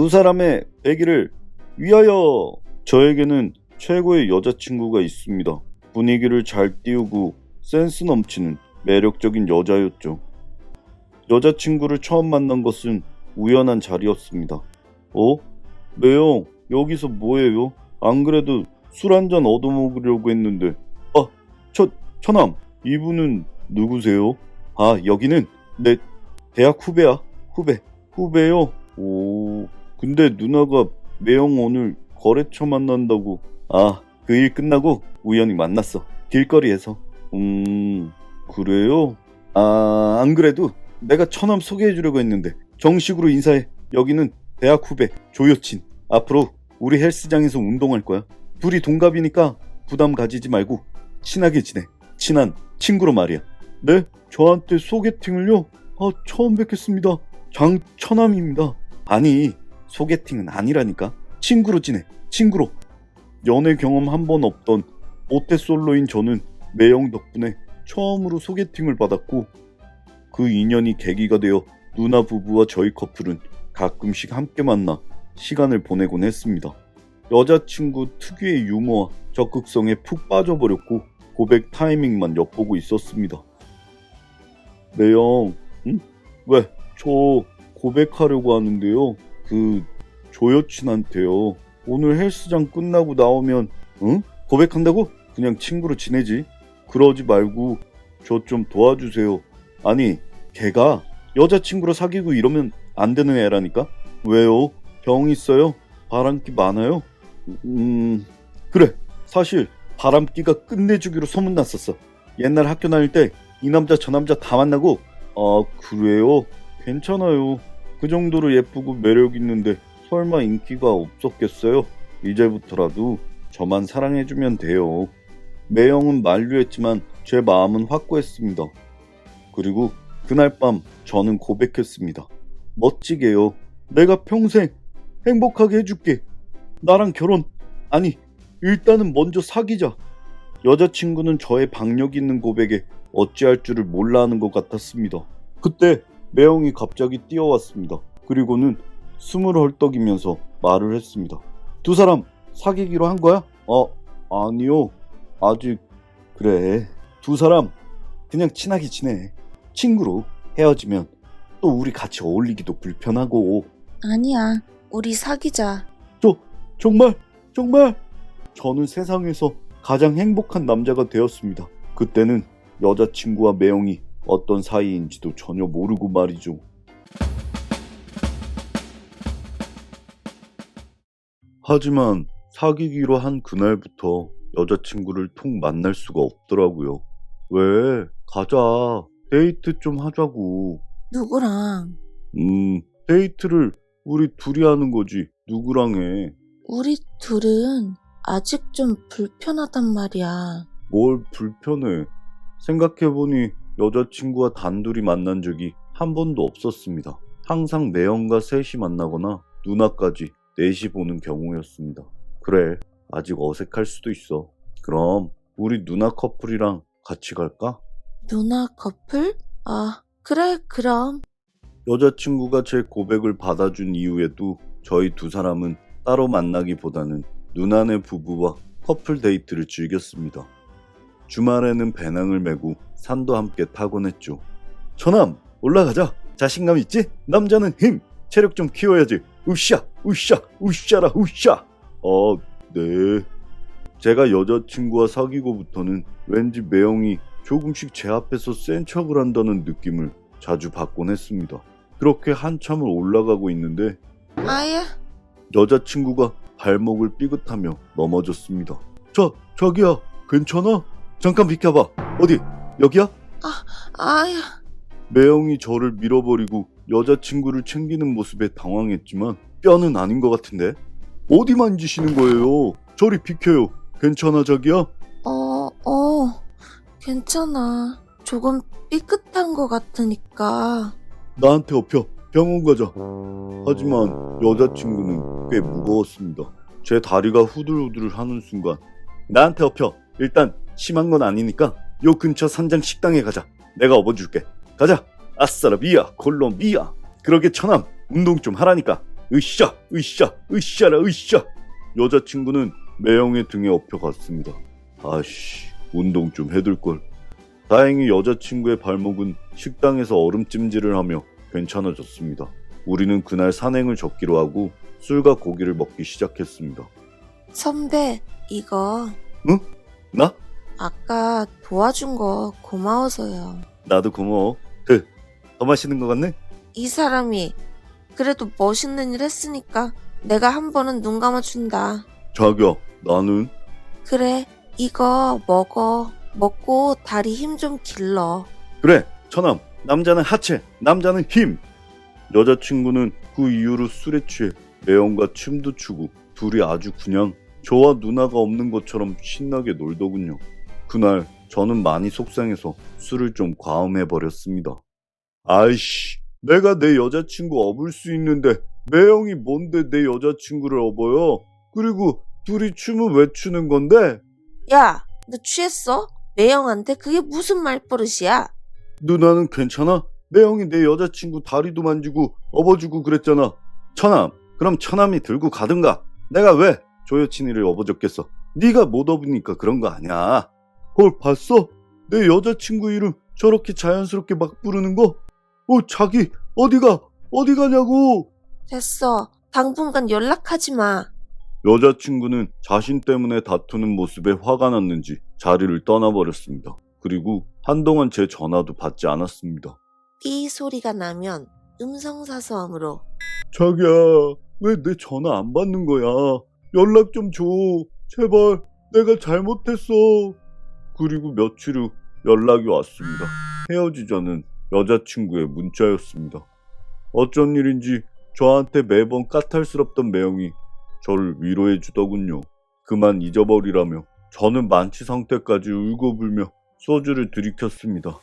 두 사람의 배기를 위하여. 저에게는 최고의 여자친구가 있습니다. 분위기를 잘 띄우고 센스 넘치는 매력적인 여자였죠. 여자친구를 처음 만난 것은 우연한 자리였습니다. 매형, 여기서 뭐해요? 안 그래도 술 한잔 얻어먹으려고 했는데. 처남, 이분은 누구세요? 여기는 내 대학 후배야. 후배요? 근데 누나가 매형 오늘 거래처 만난다고. 그 일 끝나고 우연히 만났어. 길거리에서. 그래요? 안 그래도 내가 처남 소개해주려고 했는데. 정식으로 인사해. 여기는 대학 후배 조여친. 앞으로 우리 헬스장에서 운동할 거야. 둘이 동갑이니까 부담 가지지 말고 친하게 지내. 친한 친구로 말이야. 네? 저한테 소개팅을요? 처음 뵙겠습니다. 장처남입니다. 아니, 소개팅은 아니라니까. 친구로 지내. 친구로. 연애 경험 한 번 없던 모태솔로인 저는 매형 덕분에 처음으로 소개팅을 받았고, 그 인연이 계기가 되어 누나 부부와 저희 커플은 가끔씩 함께 만나 시간을 보내곤 했습니다. 여자친구 특유의 유머와 적극성에 푹 빠져버렸고 고백 타이밍만 엿보고 있었습니다. 매형, 응? 왜? 저 고백하려고 하는데요. 조여친한테요. 오늘 헬스장 끝나고 나오면. 응? 고백한다고? 그냥 친구로 지내지. 그러지 말고 저 좀 도와주세요. 아니, 걔가 여자친구로 사귀고 이러면 안 되는 애라니까? 왜요? 병 있어요? 바람기 많아요? 그래. 사실 바람기가 끝내주기로 소문났었어. 옛날 학교 다닐 때 이 남자 저 남자 다 만나고. 그래요? 괜찮아요. 그 정도로 예쁘고 매력 있는데 설마 인기가 없었겠어요? 이제부터라도 저만 사랑해주면 돼요. 매형은 만류했지만 제 마음은 확고했습니다. 그리고 그날 밤 저는 고백했습니다. 멋지게요. 내가 평생 행복하게 해줄게. 나랑 결혼. 아니, 일단은 먼저 사귀자. 여자친구는 저의 박력 있는 고백에 어찌할 줄을 몰라 하는 것 같았습니다. 그때 매형이 갑자기 뛰어왔습니다. 그리고는 숨을 헐떡이면서 말을 했습니다. 두 사람 사귀기로 한 거야? 아니요. 아직. 그래. 두 사람 그냥 친하게 지내. 친구로. 헤어지면 또 우리 같이 어울리기도 불편하고. 아니야. 우리 사귀자. 정말? 저는 세상에서 가장 행복한 남자가 되었습니다. 그때는 여자친구와 매형이 어떤 사이인지도 전혀 모르고 말이죠. 하지만 사귀기로 한 그날부터 여자친구를 통 만날 수가 없더라고요. 왜? 가자. 데이트 좀 하자고. 누구랑? 데이트를 우리 둘이 하는 거지. 누구랑 해? 우리 둘은 아직 좀 불편하단 말이야. 뭘 불편해. 생각해보니 여자친구와 단둘이 만난 적이 한 번도 없었습니다. 항상 매형과 셋이 만나거나 누나까지 넷이 보는 경우였습니다. 그래, 아직 어색할 수도 있어. 그럼 우리 누나 커플이랑 같이 갈까? 누나 커플? 그래, 그럼. 여자친구가 제 고백을 받아준 이후에도 저희 두 사람은 따로 만나기보다는 누나네 부부와 커플 데이트를 즐겼습니다. 주말에는 배낭을 메고 산도 함께 타곤 했죠. 처남, 올라가자. 자신감 있지? 남자는 힘, 체력 좀 키워야지. 으쌰, 으쌰라, 으쌰. 네. 제가 여자친구와 사귀고부터는 왠지 매형이 조금씩 제 앞에서 센 척을 한다는 느낌을 자주 받곤 했습니다. 그렇게 한참을 올라가고 있는데 여자친구가 발목을 삐긋하며 넘어졌습니다. 자기야, 괜찮아? 잠깐 비켜봐. 어디? 여기야? 매형이 저를 밀어버리고 여자친구를 챙기는 모습에 당황했지만 뼈는 아닌 것 같은데? 어디 만지시는 거예요? 저리 비켜요. 괜찮아, 자기야? 괜찮아. 조금 삐끗한 것 같으니까. 나한테 업혀. 병원 가자. 하지만 여자친구는 꽤 무거웠습니다. 제 다리가 후들후들 하는 순간 나한테 업혀. 일단 심한 건 아니니까 요 근처 산장 식당에 가자. 내가 업어줄게. 가자. 아싸라비아 콜롬비아. 그러게 처남, 운동 좀 하라니까. 으쌰, 으쌰, 으쌰라, 으쌰. 여자친구는 매형의 등에 엎혀갔습니다. 아씨, 운동 좀 해둘걸. 다행히 여자친구의 발목은 식당에서 얼음찜질을 하며 괜찮아졌습니다. 우리는 그날 산행을 접기로 하고 술과 고기를 먹기 시작했습니다. 선배, 이거 응? 나? 아까 도와준 거 고마워서요. 나도 고마워. 더 마시는 것 같네? 이 사람이 그래도 멋있는 일 했으니까 내가 한 번은 눈 감아준다. 자기야, 나는? 그래, 이거 먹어. 먹고 다리 힘 좀 길러. 그래, 처남. 남자는 하체, 남자는 힘. 여자친구는 그 이후로 술에 취해 매형과 춤도 추고 둘이 아주 그냥 저와 누나가 없는 것처럼 신나게 놀더군요. 그날 저는 많이 속상해서 술을 좀 과음해버렸습니다. 아이씨, 내가 내 여자친구 업을 수 있는데 매형이 뭔데 내 여자친구를 업어요? 그리고 둘이 춤은 왜 추는 건데? 야, 너 취했어? 매형한테 그게 무슨 말버릇이야? 누나는 괜찮아? 매형이 내 여자친구 다리도 만지고 업어주고 그랬잖아. 처남, 그럼 처남이 들고 가든가. 내가 왜 조 여친이를 업어줬겠어? 네가 못 업으니까 그런 거 아니야. 헐, 봤어? 내 여자친구 이름 저렇게 자연스럽게 막 부르는 거? 자기 어디 가냐고. 됐어. 당분간 연락하지 마. 여자친구는 자신 때문에 다투는 모습에 화가 났는지 자리를 떠나버렸습니다. 그리고 한동안 제 전화도 받지 않았습니다. 삐 소리가 나면 음성사서함으로. 자기야, 왜 내 전화 안 받는 거야? 연락 좀 줘. 제발, 내가 잘못했어. 그리고 며칠 후 연락이 왔습니다. 헤어지자는 여자친구의 문자였습니다. 어쩐 일인지 저한테 매번 까탈스럽던 매형이 저를 위로해 주더군요. 그만 잊어버리라며 저는 만취 상태까지 울고불며 소주를 들이켰습니다.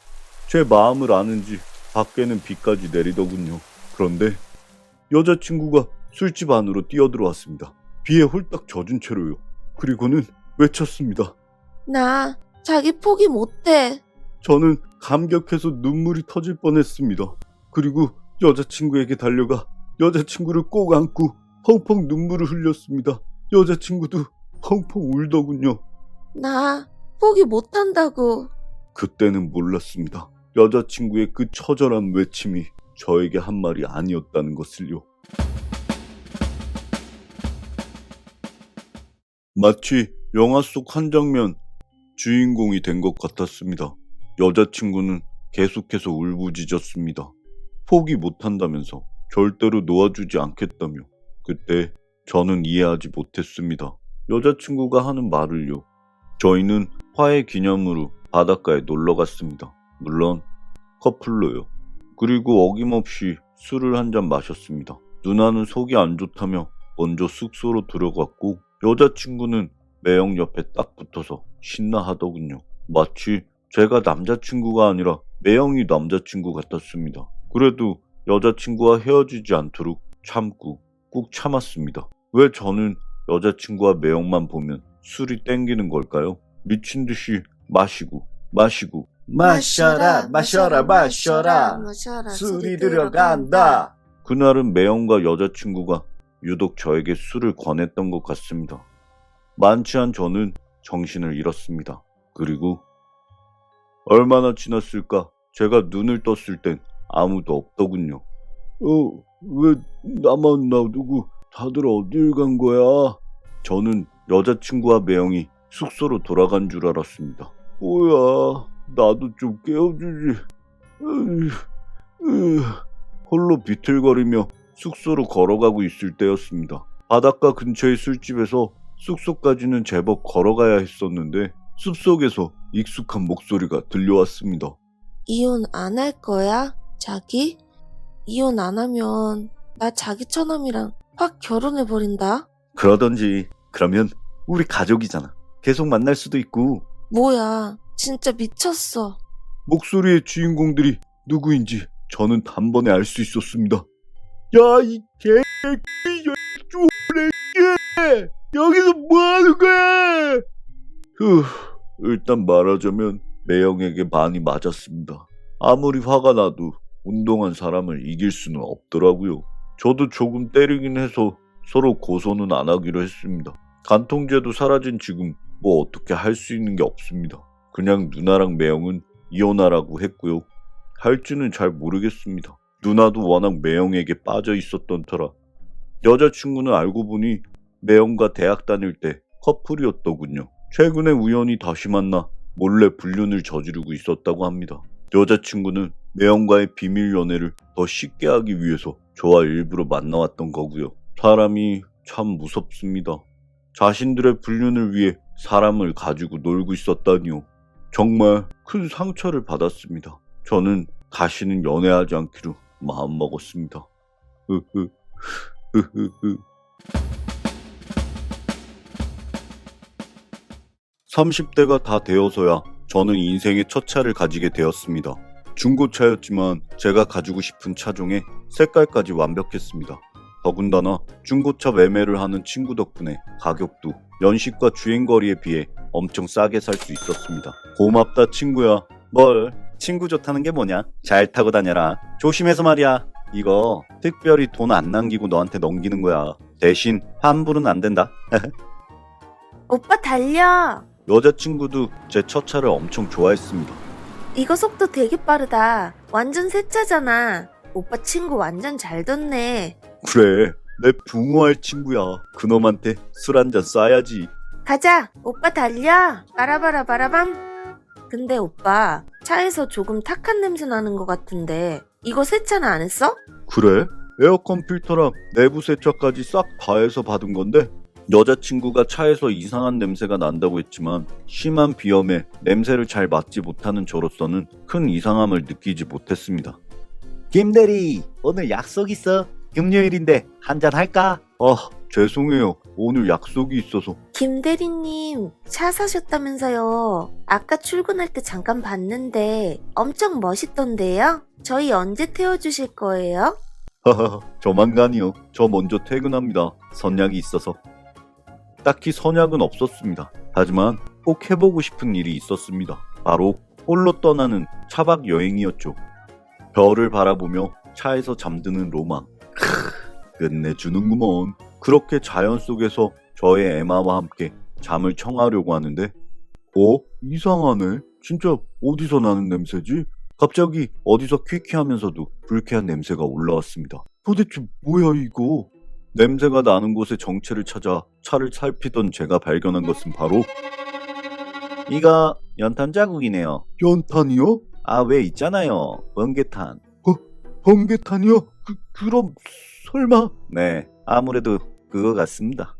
제 마음을 아는지 밖에는 비까지 내리더군요. 그런데 여자친구가 술집 안으로 뛰어들어왔습니다. 비에 홀딱 젖은 채로요. 그리고는 외쳤습니다. 나 자기 포기 못해. 저는 감격해서 눈물이 터질 뻔했습니다. 그리고 여자친구에게 달려가 여자친구를 꼭 안고 펑펑 눈물을 흘렸습니다. 여자친구도 펑펑 울더군요. 나 포기 못한다고. 그때는 몰랐습니다. 여자친구의 그 처절한 외침이 저에게 한 말이 아니었다는 것을요. 마치 영화 속 한 장면 주인공이 된 것 같았습니다. 여자친구는 계속해서 울부짖었습니다. 포기 못한다면서 절대로 놓아주지 않겠다며. 그때 저는 이해하지 못했습니다. 여자친구가 하는 말을요. 저희는 화해 기념으로 바닷가에 놀러 갔습니다. 물론 커플로요. 그리고 어김없이 술을 한 잔 마셨습니다. 누나는 속이 안 좋다며 먼저 숙소로 들어갔고 여자친구는 매형 옆에 딱 붙어서 신나하더군요. 마치 제가 남자친구가 아니라 매형이 남자친구 같았습니다. 그래도 여자친구와 헤어지지 않도록 참고 꾹 참았습니다. 왜 저는 여자친구와 매형만 보면 술이 땡기는 걸까요? 미친 듯이 마시고 마셔라, 마셔라, 마셔라. 술이 들어간다. 그날은 매형과 여자친구가 유독 저에게 술을 권했던 것 같습니다. 만취한 저는 정신을 잃었습니다. 그리고 얼마나 지났을까? 제가 눈을 떴을 땐 아무도 없더군요. 왜 나만 놔두고 다들 어딜 간 거야? 저는 여자친구와 매형이 숙소로 돌아간 줄 알았습니다. 뭐야, 나도 좀 깨워주지. 홀로 비틀거리며 숙소로 걸어가고 있을 때였습니다. 바닷가 근처의 술집에서 숙소까지는 제법 걸어가야 했었는데 숲속에서 익숙한 목소리가 들려왔습니다. 이혼 안 할 거야? 자기? 이혼 안 하면 나 자기 처남이랑 확 결혼해버린다. 그러던지 그러면 우리 가족이잖아. 계속 만날 수도 있고. 뭐야, 진짜 미쳤어. 목소리의 주인공들이 누구인지 저는 단번에 알 수 있었습니다. 야, 이 개새끼 쪼레끼! 여기서 뭐하는 거야? 일단 말하자면 매형에게 많이 맞았습니다. 아무리 화가 나도 운동한 사람을 이길 수는 없더라고요. 저도 조금 때리긴 해서 서로 고소는 안 하기로 했습니다. 간통죄도 사라진 지금 뭐 어떻게 할 수 있는 게 없습니다. 그냥 누나랑 매형은 이혼하라고 했고요. 할지는 잘 모르겠습니다. 누나도 워낙 매형에게 빠져 있었던 터라. 여자친구는 알고 보니 매형과 대학 다닐 때 커플이었더군요. 최근에 우연히 다시 만나 몰래 불륜을 저지르고 있었다고 합니다. 여자친구는 매형과의 비밀 연애를 더 쉽게 하기 위해서 저와 일부러 만나왔던 거고요. 사람이 참 무섭습니다. 자신들의 불륜을 위해 사람을 가지고 놀고 있었다니요. 정말 큰 상처를 받았습니다. 저는 다시는 연애하지 않기로 마음먹었습니다. 30대가 다 되어서야 저는 인생의 첫 차를 가지게 되었습니다. 중고차였지만 제가 가지고 싶은 차종에 색깔까지 완벽했습니다. 더군다나 중고차 매매를 하는 친구 덕분에 가격도 연식과 주행거리에 비해 엄청 싸게 살 수 있었습니다. 고맙다 친구야. 뭘 친구 좋다는 게 뭐냐? 잘 타고 다녀라. 조심해서 말이야. 이거 특별히 돈 안 남기고 너한테 넘기는 거야. 대신 환불은 안 된다. 오빠 달려. 여자친구도 제 첫 차를 엄청 좋아했습니다. 이거 속도 되게 빠르다. 완전 새 차잖아. 오빠 친구 완전 잘 뒀네. 그래, 내 붕어할 친구야. 그놈한테 술 한잔 쏴야지. 가자. 오빠 달려. 바라바라 바라밤. 근데 오빠 차에서 조금 탁한 냄새 나는 것 같은데 이거 세차는 안 했어? 그래? 에어컨 필터랑 내부 세차까지 싹 다 해서 받은 건데 여자친구가 차에서 이상한 냄새가 난다고 했지만 심한 비염에 냄새를 잘 맡지 못하는 저로서는 큰 이상함을 느끼지 못했습니다. 김대리, 오늘 약속 있어. 금요일인데 한잔 할까? 죄송해요. 오늘 약속이 있어서. 김대리님 차 사셨다면서요. 아까 출근할 때 잠깐 봤는데 엄청 멋있던데요? 저희 언제 태워주실 거예요? 하하, 조만간이요. 저 먼저 퇴근합니다. 선약이 있어서. 딱히 선약은 없었습니다. 하지만 꼭 해보고 싶은 일이 있었습니다. 바로 홀로 떠나는 차박 여행이었죠. 별을 바라보며 차에서 잠드는 로망. 끝내주는구먼. 그렇게 자연 속에서 저의 에마와 함께 잠을 청하려고 하는데 이상하네. 진짜 어디서 나는 냄새지? 갑자기 어디서 퀴퀴하면서도 불쾌한 냄새가 올라왔습니다. 도대체 뭐야 이거? 냄새가 나는 곳의 정체를 찾아 차를 살피던 제가 발견한 것은 바로 이거 연탄 자국이네요. 연탄이요? 왜 있잖아요. 번개탄. 번개탄이요? 그럼 설마? 네, 아무래도 그거 같습니다.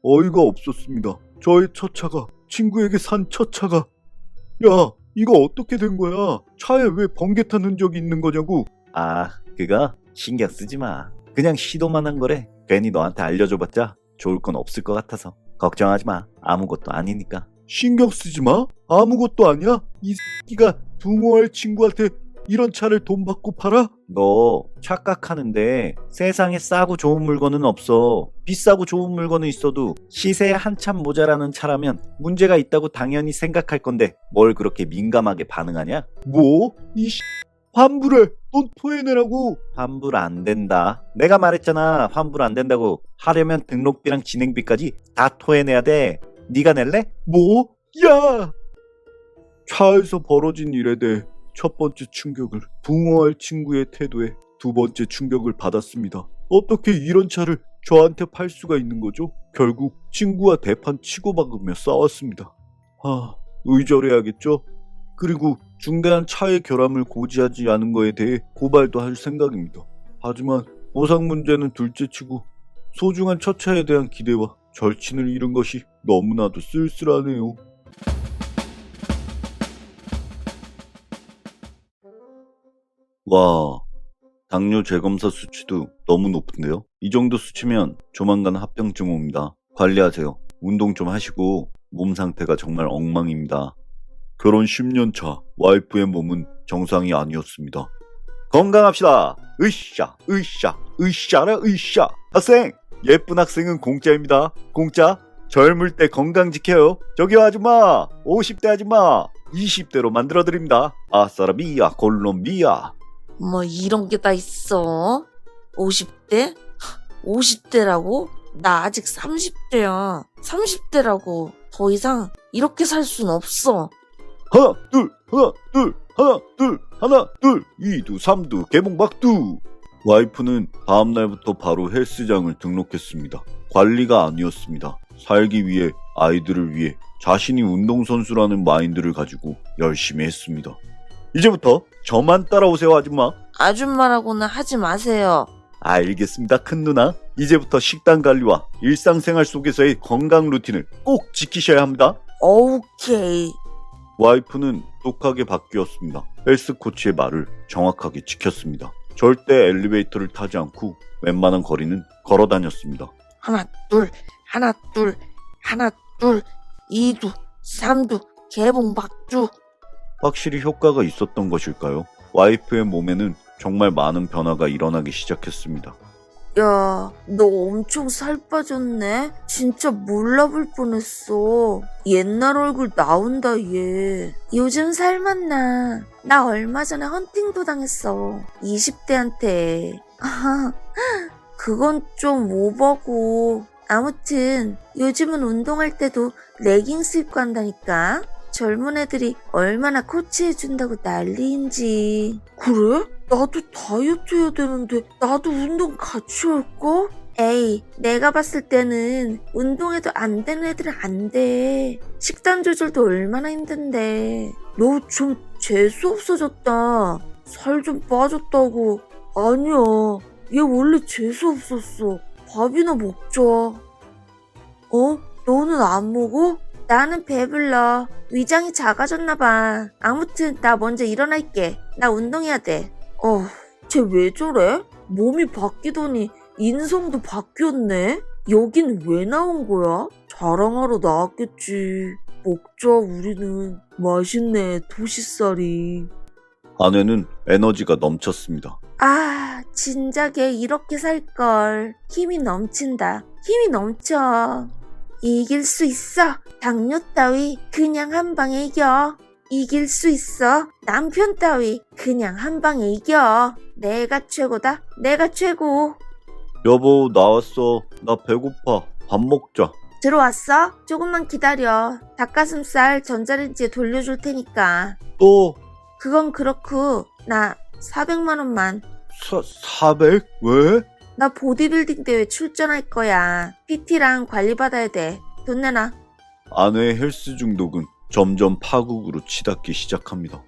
어이가 없었습니다. 저의 첫 차가 친구에게 산 첫 차가 야, 이거 어떻게 된 거야? 차에 왜 번개탄 흔적이 있는 거냐고. 그거 신경 쓰지 마. 그냥 시도만 한 거래. 괜히 너한테 알려줘봤자 좋을 건 없을 것 같아서 걱정하지 마. 아무것도 아니니까. 신경 쓰지 마? 아무것도 아니야? 이 새끼가 붕어할 친구한테 이런 차를 돈 받고 팔아? 너 착각하는데 세상에 싸고 좋은 물건은 없어. 비싸고 좋은 물건은 있어도 시세에 한참 모자라는 차라면 문제가 있다고 당연히 생각할 건데 뭘 그렇게 민감하게 반응하냐? 뭐? 환불해. 돈 토해내라고. 환불 안 된다. 내가 말했잖아. 환불 안 된다고. 하려면 등록비랑 진행비까지 다 토해내야 돼. 네가 낼래? 뭐? 야! 차에서 벌어진 일에 대해 첫 번째 충격을, 붕어할 친구의 태도에 두 번째 충격을 받았습니다. 어떻게 이런 차를 저한테 팔 수가 있는 거죠? 결국 친구와 대판 치고받으며 싸웠습니다. 의절해야겠죠? 그리고 중대한 차의 결함을 고지하지 않은 거에 대해 고발도 할 생각입니다. 하지만 보상 문제는 둘째치고 소중한 첫 차에 대한 기대와 절친을 잃은 것이 너무나도 쓸쓸하네요. 와, 당뇨 재검사 수치도 너무 높은데요? 이 정도 수치면 조만간 합병증 옵니다. 관리하세요. 운동 좀 하시고 몸 상태가 정말 엉망입니다. 결혼 10년 차 와이프의 몸은 정상이 아니었습니다. 건강합시다. 으쌰라. 학생, 예쁜 학생은 공짜입니다. 공짜. 젊을 때 건강 지켜요. 저기요 아줌마, 50대 아줌마 20대로 만들어드립니다. 아싸라비아 콜롬비아. 뭐 이런 게 다 있어? 50대? 50대라고? 나 아직 30대야. 30대라고. 더 이상 이렇게 살 순 없어. 하나 둘 하나 둘 하나 둘 하나 둘 2두 3두 개봉박두. 와이프는 다음날부터 바로 헬스장을 등록했습니다. 관리가 아니었습니다. 살기 위해, 아이들을 위해 자신이 운동선수라는 마인드를 가지고 열심히 했습니다. 이제부터 저만 따라오세요, 아줌마. 아줌마라고는 하지 마세요. 알겠습니다, 큰 누나. 이제부터 식단 관리와 일상생활 속에서의 건강 루틴을 꼭 지키셔야 합니다. 오케이. 와이프는 똑하게 바뀌었습니다. 헬스 코치의 말을 정확하게 지켰습니다. 절대 엘리베이터를 타지 않고 웬만한 거리는 걸어 다녔습니다. 하나 둘 하나 둘 하나 둘 2두 3두 개봉박두. 확실히 효과가 있었던 것일까요? 와이프의 몸에는 정말 많은 변화가 일어나기 시작했습니다. 야, 너 엄청 살 빠졌네? 진짜 몰라볼 뻔했어. 옛날 얼굴 나온다, 얘. 요즘 살만 나. 나 얼마 전에 헌팅도 당했어. 20대한테. 그건 좀 오버고. 아무튼 요즘은 운동할 때도 레깅스 입고 한다니까. 젊은 애들이 얼마나 코치해준다고 난리인지. 그래? 나도 다이어트 해야 되는데 나도 운동 같이 할까? 에이, 내가 봤을 때는 운동해도 안 되는 애들은 안 돼. 식단 조절도 얼마나 힘든데. 너 좀 재수 없어졌다. 살 좀 빠졌다고. 아니야, 얘 원래 재수 없었어. 밥이나 먹자. 너는 안 먹어? 나는 배불러. 위장이 작아졌나봐. 아무튼 나 먼저 일어날게. 나 운동해야 돼. 쟤 왜 저래? 몸이 바뀌더니 인성도 바뀌었네? 여긴 왜 나온 거야? 자랑하러 나왔겠지. 먹자, 우리는. 맛있네, 도시살이. 아내는 에너지가 넘쳤습니다. 진작에 이렇게 살걸. 힘이 넘친다. 힘이 넘쳐. 이길 수 있어. 당뇨 따위 그냥 한 방에 이겨. 이길 수 있어. 남편 따위 그냥 한 방에 이겨. 내가 최고다. 내가 최고. 여보, 나왔어. 나 배고파. 밥 먹자. 들어왔어? 조금만 기다려. 닭가슴살 전자레인지에 돌려줄 테니까. 또? 그건 그렇고 나 400만 원만. 400? 왜? 나 보디빌딩 대회 출전할 거야. PT랑 관리 받아야 돼. 돈 내놔. 아내의 헬스 중독은 점점 파국으로 치닫기 시작합니다.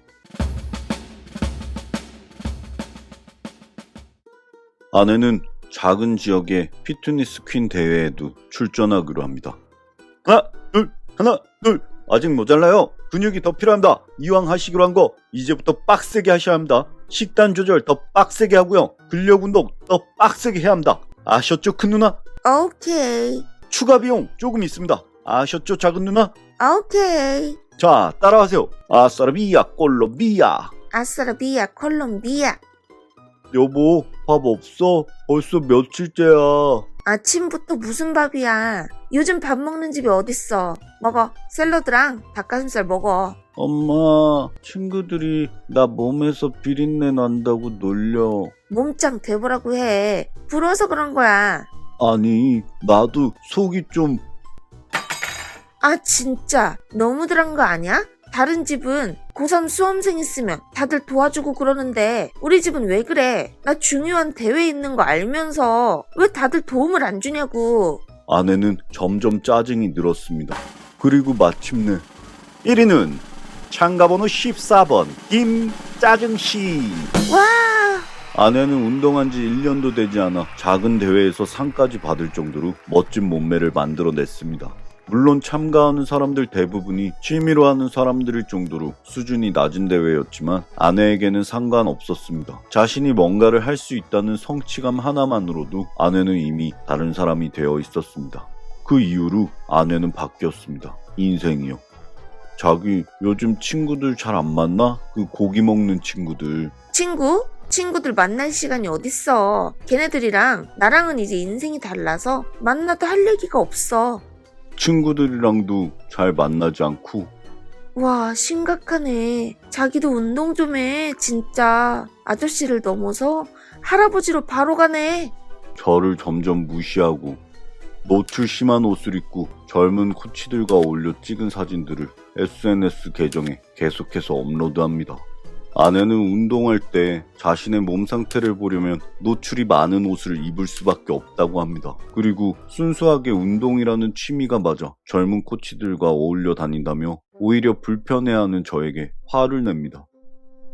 아내는 작은 지역의 피트니스 퀸 대회에도 출전하기로 합니다. 하나, 둘. 아직 모자라요. 근육이 더 필요합니다. 이왕 하시기로 한 거 이제부터 빡세게 하셔야 합니다. 식단 조절 더 빡세게 하고요. 근력 운동 더 빡세게 해야 합니다. 아셨죠, 큰 누나? 오케이. 추가 비용 조금 있습니다. 아셨죠, 작은 누나? 오케이. 자, 따라하세요. 아싸라비아 콜롬비아. 아싸라비아 콜롬비아. 여보, 밥 없어? 벌써 며칠째야. 아침부터 무슨 밥이야. 요즘 밥 먹는 집이 어딨어. 먹어. 샐러드랑 닭가슴살 먹어. 엄마, 친구들이 나 몸에서 비린내 난다고 놀려. 몸짱 돼보라고 해. 부러워서 그런 거야. 아니, 나도 속이 좀... 진짜 너무들 한 거 아니야? 다른 집은 고3 수험생 있으면 다들 도와주고 그러는데 우리 집은 왜 그래? 나 중요한 대회 있는 거 알면서 왜 다들 도움을 안 주냐고. 아내는 점점 짜증이 늘었습니다. 그리고 마침내 1위는 참가번호 14번 김짜증씨. 와. 아내는 운동한 지 1년도 되지 않아 작은 대회에서 상까지 받을 정도로 멋진 몸매를 만들어냈습니다. 물론 참가하는 사람들 대부분이 취미로 하는 사람들일 정도로 수준이 낮은 대회였지만 아내에게는 상관없었습니다. 자신이 뭔가를 할 수 있다는 성취감 하나만으로도 아내는 이미 다른 사람이 되어 있었습니다. 그 이후로 아내는 바뀌었습니다. 인생이요. 자기 요즘 친구들 잘 안 만나? 그 고기 먹는 친구들. 친구들 만날 시간이 어딨어. 걔네들이랑 나랑은 이제 인생이 달라서 만나도 할 얘기가 없어. 친구들이랑도 잘 만나지 않고 와, 심각하네. 자기도 운동 좀 해, 진짜. 아저씨를 넘어서 할아버지로 바로 가네. 저를 점점 무시하고 노출 심한 옷을 입고 젊은 코치들과 어울려 찍은 사진들을 SNS 계정에 계속해서 업로드합니다. 아내는 운동할 때 자신의 몸 상태를 보려면 노출이 많은 옷을 입을 수밖에 없다고 합니다. 그리고 순수하게 운동이라는 취미가 맞아 젊은 코치들과 어울려 다닌다며 오히려 불편해하는 저에게 화를 냅니다.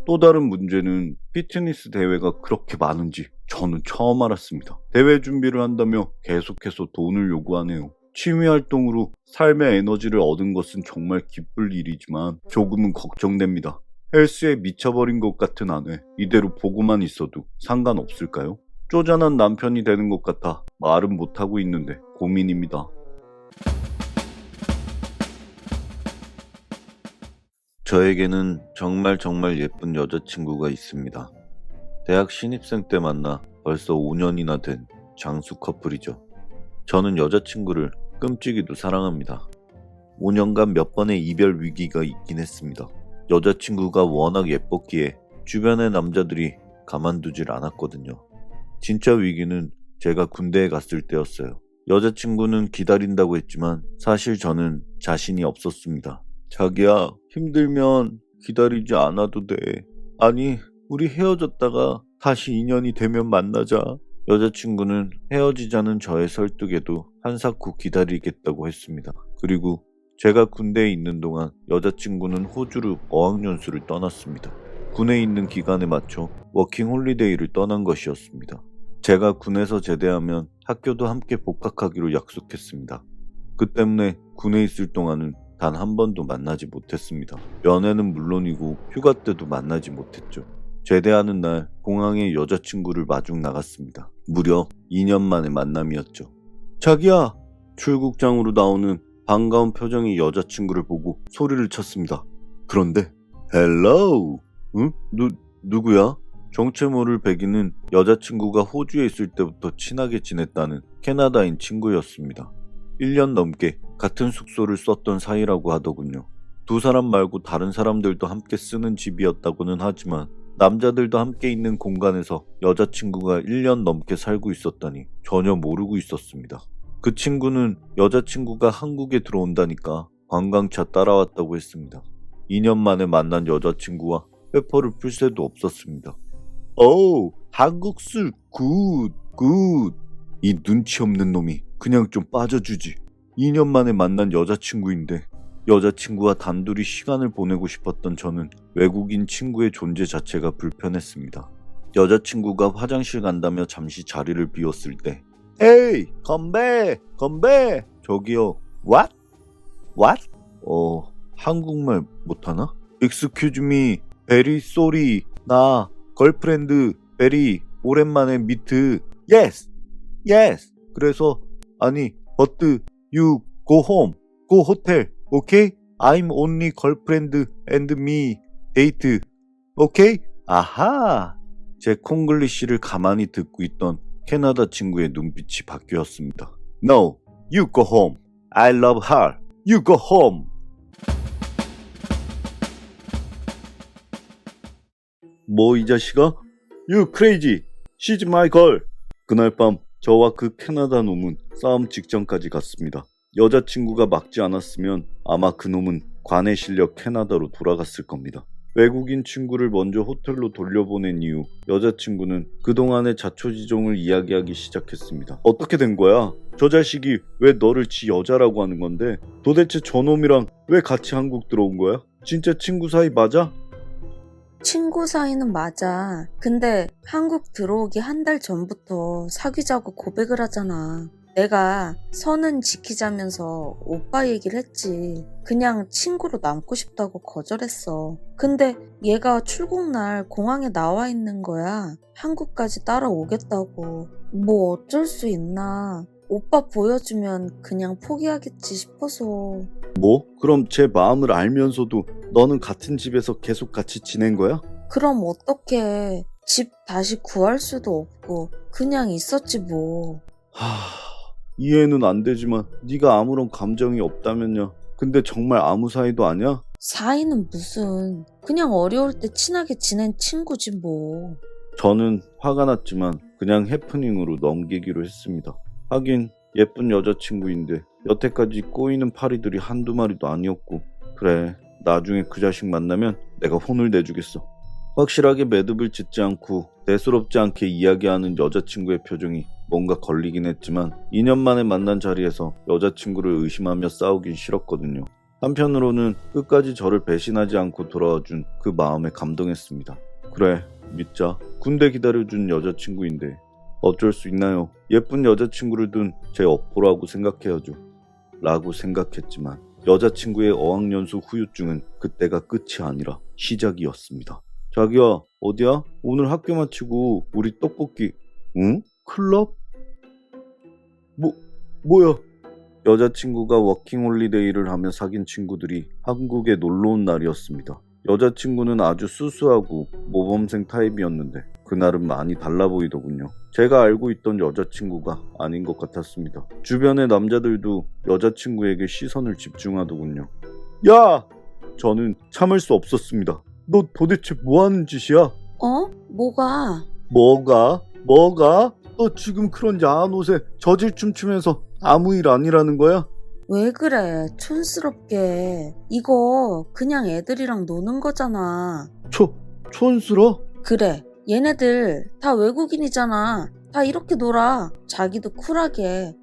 또 다른 문제는 피트니스 대회가 그렇게 많은지 저는 처음 알았습니다. 대회 준비를 한다며 계속해서 돈을 요구하네요. 취미 활동으로 삶의 에너지를 얻은 것은 정말 기쁠 일이지만 조금은 걱정됩니다. 헬스에 미쳐버린 것 같은 아내, 이대로 보고만 있어도 상관없을까요? 쪼잔한 남편이 되는 것 같아 말은 못하고 있는데 고민입니다. 저에게는 정말 예쁜 여자친구가 있습니다. 대학 신입생 때 만나 벌써 5년이나 된 장수 커플이죠. 저는 여자친구를 끔찍이도 사랑합니다. 5년간 몇 번의 이별 위기가 있긴 했습니다. 여자친구가 워낙 예뻤기에 주변의 남자들이 가만두질 않았거든요. 진짜 위기는 제가 군대에 갔을 때였어요. 여자친구는 기다린다고 했지만 사실 저는 자신이 없었습니다. 자기야, 힘들면 기다리지 않아도 돼. 아니, 우리 헤어졌다가 다시 인연이 되면 만나자. 여자친구는 헤어지자는 저의 설득에도 한사코 기다리겠다고 했습니다. 그리고 제가 군대에 있는 동안 여자친구는 호주로 어학연수를 떠났습니다. 군에 있는 기간에 맞춰 워킹 홀리데이를 떠난 것이었습니다. 제가 군에서 제대하면 학교도 함께 복학하기로 약속했습니다. 그 때문에 군에 있을 동안은 단 한 번도 만나지 못했습니다. 연애는 물론이고 휴가 때도 만나지 못했죠. 제대하는 날 공항에 여자친구를 마중 나갔습니다. 무려 2년 만의 만남이었죠. 자기야! 출국장으로 나오는 반가운 표정의 여자친구를 보고 소리를 쳤습니다. 그런데 헬로우! 응? 누구야? 정체 모를 백인은 여자친구가 호주에 있을 때부터 친하게 지냈다는 캐나다인 친구였습니다. 1년 넘게 같은 숙소를 썼던 사이라고 하더군요. 두 사람 말고 다른 사람들도 함께 쓰는 집이었다고는 하지만 남자들도 함께 있는 공간에서 여자친구가 1년 넘게 살고 있었다니 전혀 모르고 있었습니다. 그 친구는 여자친구가 한국에 들어온다니까 관광차 따라왔다고 했습니다. 2년 만에 만난 여자친구와 페퍼를 풀 새도 없었습니다. 오, 한국 술 굿. 이 눈치 없는 놈이 그냥 좀 빠져주지. 2년 만에 만난 여자친구인데 여자친구와 단둘이 시간을 보내고 싶었던 저는 외국인 친구의 존재 자체가 불편했습니다. 여자친구가 화장실 간다며 잠시 자리를 비웠을 때 에이, 건배! 저기요, what? 한국말 못하나? Excuse me, very sorry. 나 걸프렌드 베리 오랜만에 미트. Yes. 그래서 아니, but you go home, go hotel, okay? I'm only girlfriend and me date, okay? 아하. 제 콩글리시를 가만히 듣고 있던 캐나다 친구의 눈빛이 바뀌었습니다. No, you go home. I love her. You go home. 뭐 이 자식아? You crazy. She's my girl. 그날 밤 저와 그 캐나다 놈은 싸움 직전까지 갔습니다. 여자친구가 막지 않았으면 아마 그 놈은 관에 실려 캐나다로 돌아갔을 겁니다. 외국인 친구를 먼저 호텔로 돌려보낸 이후 여자친구는 그동안의 자초지종을 이야기하기 시작했습니다. 어떻게 된 거야? 저 자식이 왜 너를 지 여자라고 하는 건데? 도대체 저놈이랑 왜 같이 한국 들어온 거야? 진짜 친구 사이 맞아? 친구 사이는 맞아. 근데 한국 들어오기 한 달 전부터 사귀자고 고백을 하잖아. 내가 선은 지키자면서 오빠 얘기를 했지. 그냥 친구로 남고 싶다고 거절했어. 근데 얘가 출국날 공항에 나와 있는 거야. 한국까지 따라오겠다고. 뭐 어쩔 수 있나. 오빠 보여주면 그냥 포기하겠지 싶어서. 뭐? 그럼 제 마음을 알면서도 너는 같은 집에서 계속 같이 지낸 거야? 그럼 어떡해. 집 다시 구할 수도 없고 그냥 있었지 뭐. 이해는 안 되지만 네가 아무런 감정이 없다면요. 근데 정말 아무 사이도 아니야? 사이는 무슨, 그냥 어려울 때 친하게 지낸 친구지 뭐. 저는 화가 났지만 그냥 해프닝으로 넘기기로 했습니다. 하긴 예쁜 여자친구인데 여태까지 꼬이는 파리들이 한두 마리도 아니었고, 그래, 나중에 그 자식 만나면 내가 혼을 내주겠어. 확실하게 매듭을 짓지 않고 대수롭지 않게 이야기하는 여자친구의 표정이 뭔가 걸리긴 했지만 2년 만에 만난 자리에서 여자친구를 의심하며 싸우긴 싫었거든요. 한편으로는 끝까지 저를 배신하지 않고 돌아와준 그 마음에 감동했습니다. 그래, 믿자. 군대 기다려준 여자친구인데 어쩔 수 있나요? 예쁜 여자친구를 둔 제 업보라고 생각해야죠. 라고 생각했지만 여자친구의 어학연수 후유증은 그때가 끝이 아니라 시작이었습니다. 자기야, 어디야? 오늘 학교 마치고 우리 떡볶이. 응? 클럽? 뭐야? 여자친구가 워킹홀리데이를 하며 사귄 친구들이 한국에 놀러온 날이었습니다. 여자친구는 아주 수수하고 모범생 타입이었는데 그날은 많이 달라 보이더군요. 제가 알고 있던 여자친구가 아닌 것 같았습니다. 주변의 남자들도 여자친구에게 시선을 집중하더군요. 야! 저는 참을 수 없었습니다. 너 도대체 뭐하는 짓이야? 뭐가? 뭐가? 너 지금 그런 야한 옷에 저질 춤추면서 아무 일 아니라는 거야? 왜 그래, 촌스럽게. 이거 그냥 애들이랑 노는 거잖아. 촌스러? 그래, 얘네들 다 외국인이잖아. 다 이렇게 놀아. 자기도 쿨하게.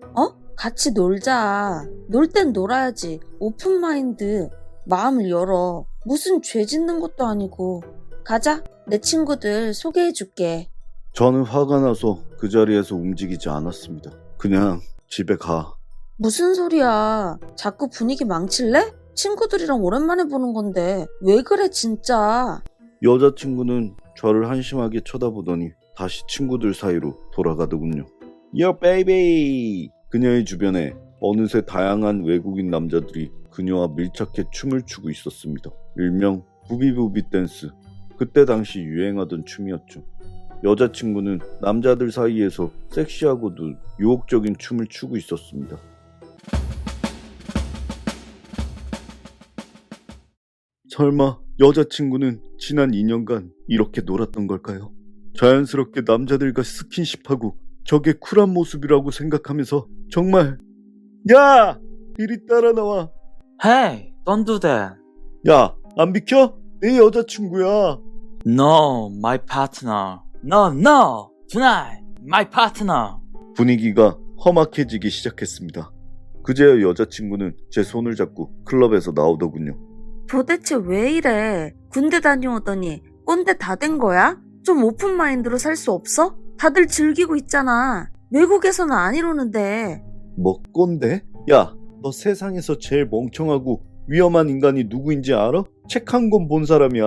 같이 놀자. 놀 땐 놀아야지. 오픈마인드. 마음을 열어. 무슨 죄 짓는 것도 아니고. 가자. 내 친구들 소개해줄게. 저는 화가 나서 그 자리에서 움직이지 않았습니다. 그냥 집에 가. 무슨 소리야. 자꾸 분위기 망칠래? 친구들이랑 오랜만에 보는 건데 왜 그래 진짜. 여자친구는 저를 한심하게 쳐다보더니 다시 친구들 사이로 돌아가더군요. Yo baby! 그녀의 주변에 어느새 다양한 외국인 남자들이 그녀와 밀착해 춤을 추고 있었습니다. 일명 부비부비 댄스. 그때 당시 유행하던 춤이었죠. 여자친구는 남자들 사이에서 섹시하고도 유혹적인 춤을 추고 있었습니다. 설마 여자친구는 지난 2년간 이렇게 놀았던 걸까요? 자연스럽게 남자들과 스킨십하고 저게 쿨한 모습이라고 생각하면서 정말 야! 이리 따라 나와. Hey, don't do that. 야, 안 비켜? 내 여자친구야. No, my partner. No, tonight, my partner. 분위기가 험악해지기 시작했습니다. 그제야 여자친구는 제 손을 잡고 클럽에서 나오더군요. 도대체 왜 이래? 군대 다녀오더니 꼰대 다 된 거야? 좀 오픈마인드로 살 수 없어? 다들 즐기고 있잖아. 외국에서는 안 이러는데. 뭐 꼰대? 야, 너 세상에서 제일 멍청하고 위험한 인간이 누구인지 알아? 책 한 권 본 사람이야.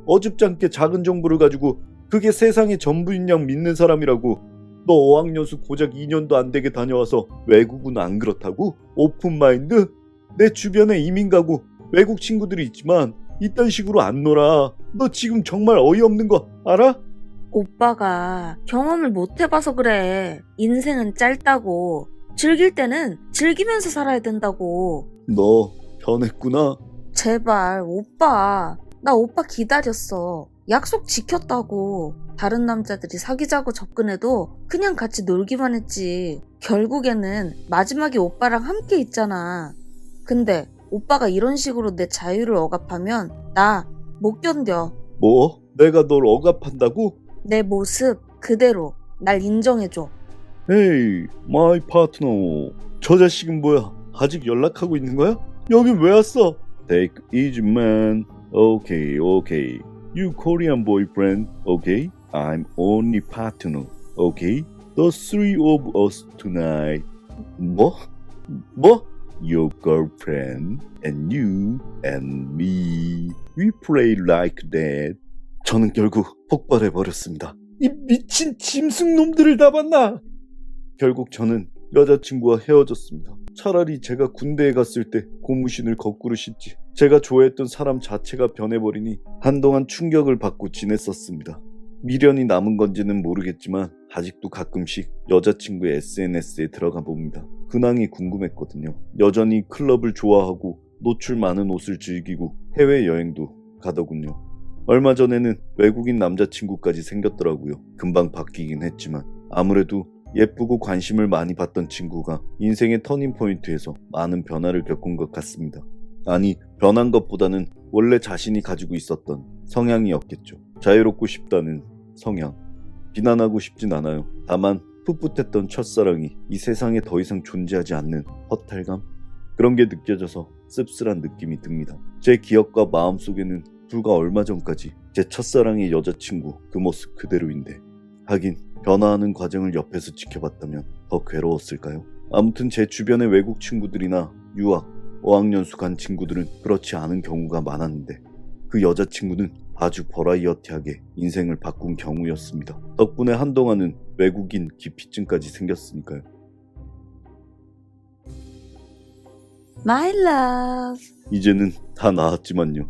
어줍지 않게 작은 정보를 가지고 그게 세상의 전부인 양 믿는 사람이라고. 너 어학연수 고작 2년도 안 되게 다녀와서 외국은 안 그렇다고? 오픈마인드? 내 주변에 이민 가고 외국 친구들이 있지만 이딴 식으로 안 놀아. 너 지금 정말 어이없는 거 알아? 오빠가 경험을 못 해봐서 그래. 인생은 짧다고. 즐길 때는 즐기면서 살아야 된다고. 너 변했구나. 제발 오빠. 나 오빠 기다렸어. 약속 지켰다고. 다른 남자들이 사귀자고 접근해도 그냥 같이 놀기만 했지. 결국에는 마지막에 오빠랑 함께 있잖아. 근데 오빠가 이런 식으로 내 자유를 억압하면 나 못 견뎌. 뭐? 내가 널 억압한다고? 내 모습 그대로 날 인정해줘. Hey, my partner. 저 자식은 뭐야? 아직 연락하고 있는 거야? 여긴 왜 왔어? Take easy, man. Okay. You Korean boyfriend, okay? I'm only partner, okay? The three of us tonight. 뭐? Your girlfriend and you and me. We play like that. 저는 결국 폭발해버렸습니다. 이 미친 짐승놈들을 다 봤나? 결국 저는 여자친구와 헤어졌습니다. 차라리 제가 군대에 갔을 때 고무신을 거꾸로 신지. 제가 좋아했던 사람 자체가 변해버리니 한동안 충격을 받고 지냈었습니다. 미련이 남은 건지는 모르겠지만 아직도 가끔씩 여자친구의 SNS에 들어가 봅니다. 근황이 궁금했거든요. 여전히 클럽을 좋아하고 노출 많은 옷을 즐기고 해외여행도 가더군요. 얼마 전에는 외국인 남자친구까지 생겼더라고요. 금방 바뀌긴 했지만 아무래도 예쁘고 관심을 많이 받던 친구가 인생의 터닝포인트에서 많은 변화를 겪은 것 같습니다. 아니, 변한 것보다는 원래 자신이 가지고 있었던 성향이었겠죠. 자유롭고 싶다는 성향. 비난하고 싶진 않아요. 다만 풋풋했던 첫사랑이 이 세상에 더 이상 존재하지 않는 허탈감? 그런 게 느껴져서 씁쓸한 느낌이 듭니다. 제 기억과 마음속에는 불과 얼마 전까지 제 첫사랑의 여자친구 그 모습 그대로인데, 하긴 변화하는 과정을 옆에서 지켜봤다면 더 괴로웠을까요? 아무튼 제 주변의 외국 친구들이나 유학, 어학연수 간 친구들은 그렇지 않은 경우가 많았는데 그 여자친구는 아주 버라이어티하게 인생을 바꾼 경우였습니다. 덕분에 한동안은 외국인 기피증까지 생겼으니까요. My love. 이제는 다 나았지만요.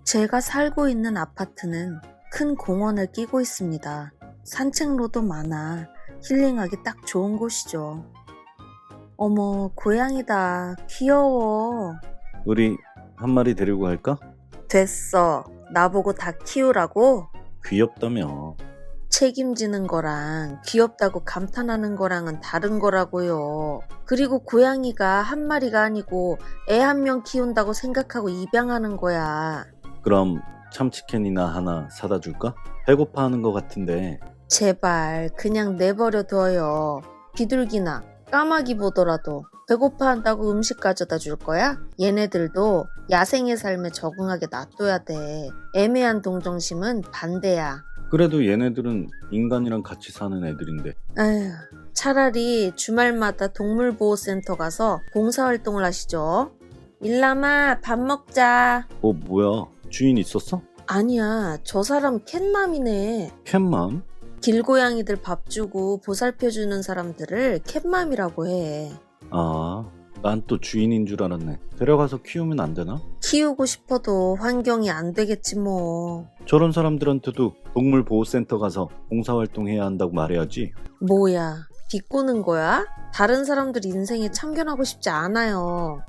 제가 살고 있는 아파트는 큰 공원을 끼고 있습니다. 산책로도 많아 힐링하기 딱 좋은 곳이죠. 어머, 고양이다. 귀여워. 우리 한 마리 데리고 갈까? 됐어. 나보고 다 키우라고? 귀엽다며. 책임지는 거랑 귀엽다고 감탄하는 거랑은 다른 거라고요. 그리고 고양이가 한 마리가 아니고 애 한 명 키운다고 생각하고 입양하는 거야. 그럼 참치캔이나 하나 사다 줄까? 배고파하는 것 같은데. 제발 그냥 내버려 둬요. 비둘기나 까마귀 보더라도 배고파 한다고 음식 가져다 줄 거야? 얘네들도 야생의 삶에 적응하게 놔둬야 돼. 애매한 동정심은 반대야. 그래도 얘네들은 인간이랑 같이 사는 애들인데. 에휴, 차라리 주말마다 동물보호센터 가서 봉사활동을 하시죠. 일람아, 밥 먹자. 뭐야? 주인 있었어? 아니야, 저 사람 캣맘이네. 캣맘? 길고양이들 밥 주고 보살펴주는 사람들을 캣맘이라고 해. 아, 난 또 주인인 줄 알았네. 데려가서 키우면 안 되나? 키우고 싶어도 환경이 안 되겠지 뭐. 저런 사람들한테도 동물보호센터 가서 봉사활동 해야 한다고 말해야지. 뭐야, 비꼬는 거야? 다른 사람들 인생에 참견하고 싶지 않아요.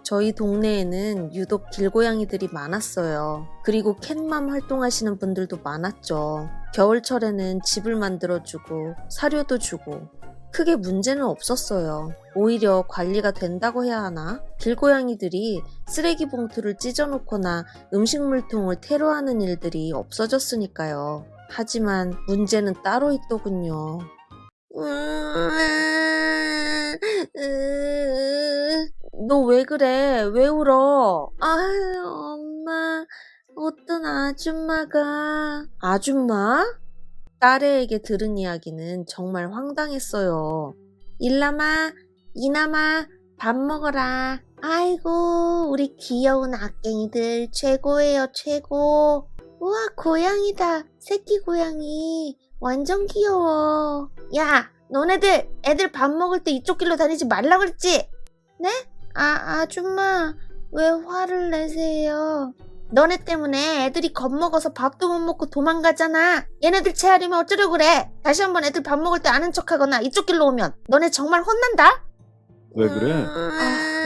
저희 동네에는 유독 길고양이들이 많았어요. 그리고 캣맘 활동하시는 분들도 많았죠. 겨울철에는 집을 만들어주고 사료도 주고 크게 문제는 없었어요. 오히려 관리가 된다고 해야 하나? 길고양이들이 쓰레기 봉투를 찢어놓거나 음식물통을 테러하는 일들이 없어졌으니까요. 하지만 문제는 따로 있더군요. 너 왜 그래? 왜 울어? 아유, 엄마, 어떤 아줌마가... 아줌마? 딸애에게 들은 이야기는 정말 황당했어요. 일남아, 이남아, 밥 먹어라. 아이고, 우리 귀여운 악갱이들 최고예요, 최고. 우와, 고양이다. 새끼 고양이. 완전 귀여워. 야, 너네들 애들 밥 먹을 때 이쪽 길로 다니지 말라 그랬지? 네? 아줌마, 왜 화를 내세요? 너네 때문에 애들이 겁먹어서 밥도 못 먹고 도망가잖아. 얘네들 체하려면 어쩌려고 그래? 다시 한번 애들 밥 먹을 때 아는 척하거나 이쪽 길로 오면 너네 정말 혼난다? 왜 그래?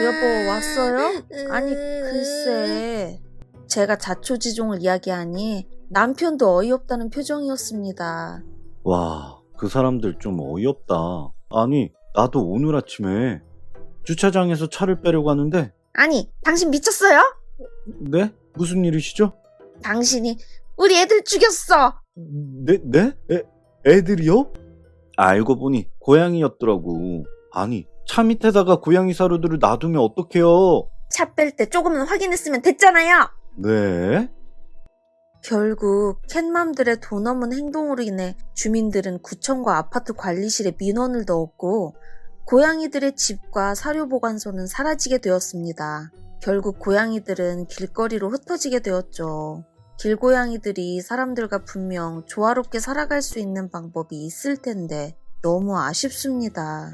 여보, 왔어요? 아니, 글쎄. 제가 자초지종을 이야기하니 남편도 어이없다는 표정이었습니다. 와, 그 사람들 좀 어이없다. 아니, 나도 오늘 아침에 주차장에서 차를 빼려고 하는데. 아니, 당신 미쳤어요? 네? 무슨 일이시죠? 당신이 우리 애들 죽였어. 네? 애들이요? 알고 보니 고양이였더라고. 아니, 차 밑에다가 고양이 사료들을 놔두면 어떡해요? 차 뺄 때 조금은 확인했으면 됐잖아요. 네? 결국 캣맘들의 돈 없는 행동으로 인해 주민들은 구청과 아파트 관리실에 민원을 넣었고 고양이들의 집과 사료보관소는 사라지게 되었습니다. 결국 고양이들은 길거리로 흩어지게 되었죠. 길고양이들이 사람들과 분명 조화롭게 살아갈 수 있는 방법이 있을 텐데 너무 아쉽습니다.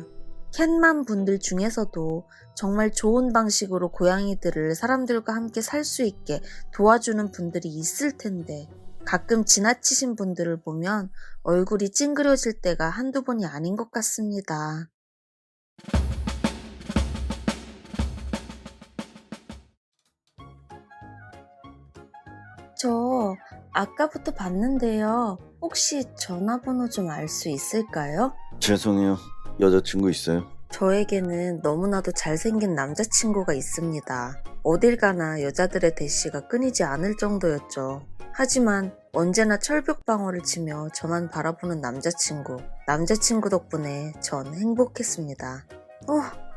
캣맘 분들 중에서도 정말 좋은 방식으로 고양이들을 사람들과 함께 살 수 있게 도와주는 분들이 있을 텐데 가끔 지나치신 분들을 보면 얼굴이 찡그려질 때가 한두 번이 아닌 것 같습니다. 저 아까부터 봤는데요. 혹시 전화번호 좀 알 수 있을까요? 죄송해요. 여자친구 있어요? 저에게는 너무나도 잘생긴 남자친구가 있습니다. 어딜 가나 여자들의 대시가 끊이지 않을 정도였죠. 하지만 언제나 철벽방어를 치며 저만 바라보는 남자친구 덕분에 전 행복했습니다.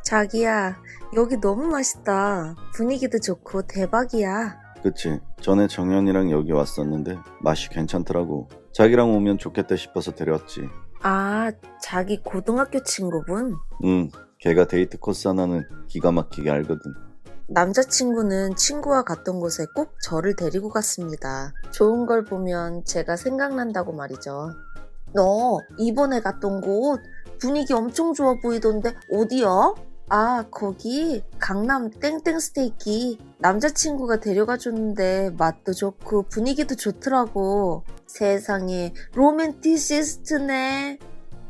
자기야, 여기 너무 맛있다. 분위기도 좋고 대박이야. 그치. 전에 정연이랑 여기 왔었는데 맛이 괜찮더라고. 자기랑 오면 좋겠다 싶어서 데려왔지. 아, 자기 고등학교 친구분? 걔가 데이트 코스 하나는 기가 막히게 알거든. 남자친구는 친구와 갔던 곳에 꼭 저를 데리고 갔습니다. 좋은 걸 보면 제가 생각난다고 말이죠. 너 이번에 갔던 곳 분위기 엄청 좋아 보이던데 어디야? 아, 거기 강남 땡땡 스테이키. 남자친구가 데려가 줬는데 맛도 좋고 분위기도 좋더라고. 세상에 로맨티시스트네.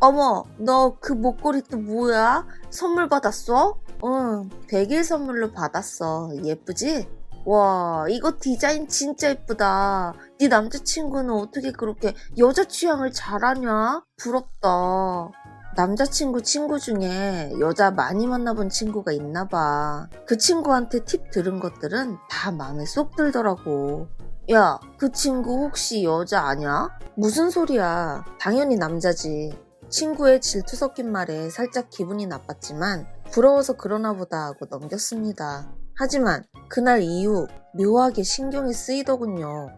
어머, 너 그 목걸이 또 뭐야? 선물 받았어? 응, 100일 선물로 받았어. 예쁘지? 와, 이거 디자인 진짜 예쁘다. 네 남자친구는 어떻게 그렇게 여자 취향을 잘 아냐? 부럽다. 남자친구 친구 중에 여자 많이 만나본 친구가 있나 봐. 그 친구한테 팁 들은 것들은 다 마음에 쏙 들더라고. 야, 그 친구 혹시 여자 아냐? 무슨 소리야. 당연히 남자지. 친구의 질투 섞인 말에 살짝 기분이 나빴지만 부러워서 그러나 보다 하고 넘겼습니다. 하지만 그날 이후 묘하게 신경이 쓰이더군요.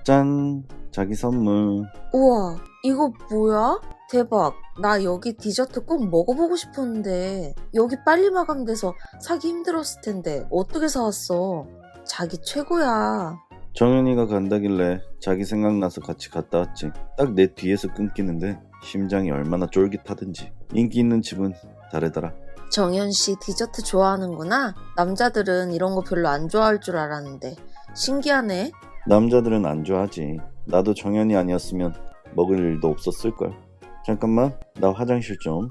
짠! 자기 선물. 우와, 이거 뭐야? 대박. 나 여기 디저트 꼭 먹어보고 싶었는데 여기 빨리 마감돼서 사기 힘들었을 텐데 어떻게 사왔어? 자기 최고야. 정연이가 간다길래 자기 생각나서 같이 갔다 왔지. 딱 내 뒤에서 끊기는데 심장이 얼마나 쫄깃하든지. 인기 있는 집은 다르더라. 정연씨 디저트 좋아하는구나. 남자들은 이런 거 별로 안 좋아할 줄 알았는데 신기하네. 남자들은 안 좋아하지. 나도 정연이 아니었으면 먹을 일도 없었을걸. 잠깐만, 나 화장실 좀.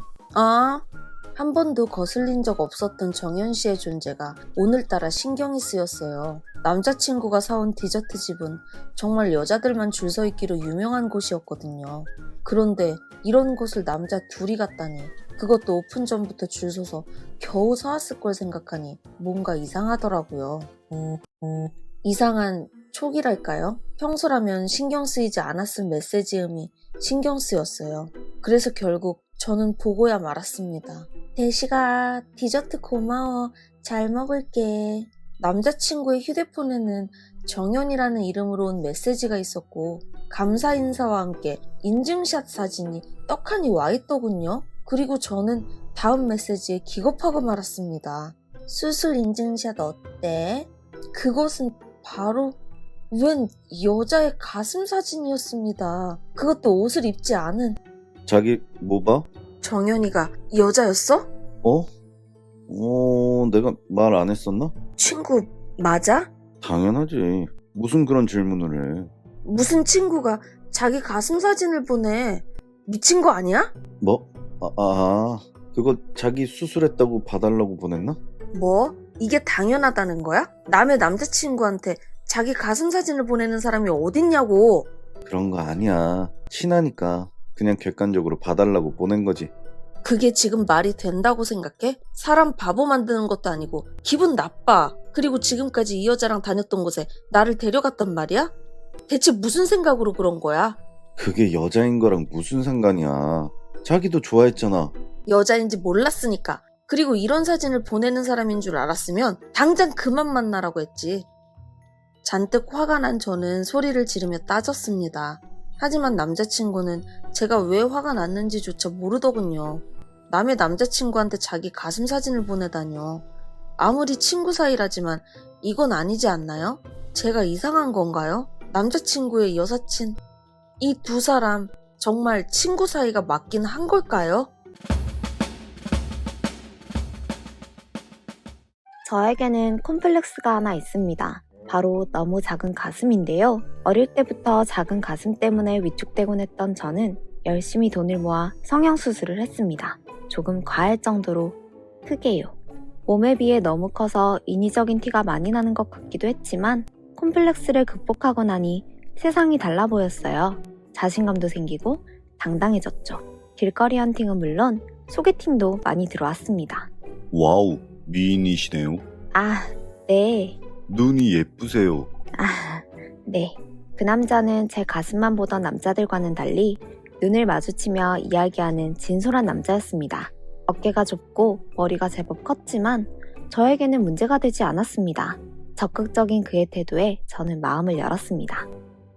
한 번도 거슬린 적 없었던 정연씨의 존재가 오늘따라 신경이 쓰였어요. 남자친구가 사온 디저트 집은 정말 여자들만 줄 서 있기로 유명한 곳이었거든요. 그런데 이런 곳을 남자 둘이 갔다니, 그것도 오픈 전부터 줄 서서 겨우 사왔을 걸 생각하니 뭔가 이상하더라고요. 이상한 촉이랄까요? 평소라면 신경 쓰이지 않았을 메시지음이 신경 쓰였어요. 그래서 결국 저는 보고야 말았습니다. 대시가 디저트 고마워. 잘 먹을게. 남자친구의 휴대폰에는 정연이라는 이름으로 온 메시지가 있었고 감사 인사와 함께 인증샷 사진이 떡하니 와 있더군요. 그리고 저는 다음 메시지에 기겁하고 말았습니다. 수술 인증샷 어때? 그것은 바로 웬 여자의 가슴 사진이었습니다. 그것도 옷을 입지 않은. 자기 뭐 봐? 정연이가 여자였어? 내가 말 안 했었나? 친구 맞아? 당연하지. 무슨 그런 질문을 해. 무슨 친구가 자기 가슴 사진을 보내? 미친 거 아니야? 뭐? 그거 자기 수술했다고 봐달라고 보냈나? 뭐? 이게 당연하다는 거야? 남의 남자친구한테 자기 가슴 사진을 보내는 사람이 어딨냐고. 그런 거 아니야. 친하니까 그냥 객관적으로 봐달라고 보낸 거지. 그게 지금 말이 된다고 생각해? 사람 바보 만드는 것도 아니고 기분 나빠. 그리고 지금까지 이 여자랑 다녔던 곳에 나를 데려갔단 말이야? 대체 무슨 생각으로 그런 거야? 그게 여자인 거랑 무슨 상관이야. 자기도 좋아했잖아. 여자인지 몰랐으니까. 그리고 이런 사진을 보내는 사람인 줄 알았으면 당장 그만 만나라고 했지. 잔뜩 화가 난 저는 소리를 지르며 따졌습니다. 하지만 남자친구는 제가 왜 화가 났는지조차 모르더군요. 남의 남자친구한테 자기 가슴 사진을 보내다뇨. 아무리 친구 사이라지만 이건 아니지 않나요? 제가 이상한 건가요? 남자친구의 여사친, 이 두 사람 정말 친구 사이가 맞긴 한 걸까요? 저에게는 콤플렉스가 하나 있습니다. 바로 너무 작은 가슴인데요. 어릴 때부터 작은 가슴 때문에 위축되곤 했던 저는 열심히 돈을 모아 성형수술을 했습니다. 조금 과할 정도로 크게요. 몸에 비해 너무 커서 인위적인 티가 많이 나는 것 같기도 했지만 콤플렉스를 극복하고 나니 세상이 달라 보였어요. 자신감도 생기고 당당해졌죠. 길거리 헌팅은 물론 소개팅도 많이 들어왔습니다. 와우, 미인이시네요. 아, 네. 눈이 예쁘세요. 네. 그 남자는 제 가슴만 보던 남자들과는 달리 눈을 마주치며 이야기하는 진솔한 남자였습니다. 어깨가 좁고 머리가 제법 컸지만 저에게는 문제가 되지 않았습니다. 적극적인 그의 태도에 저는 마음을 열었습니다.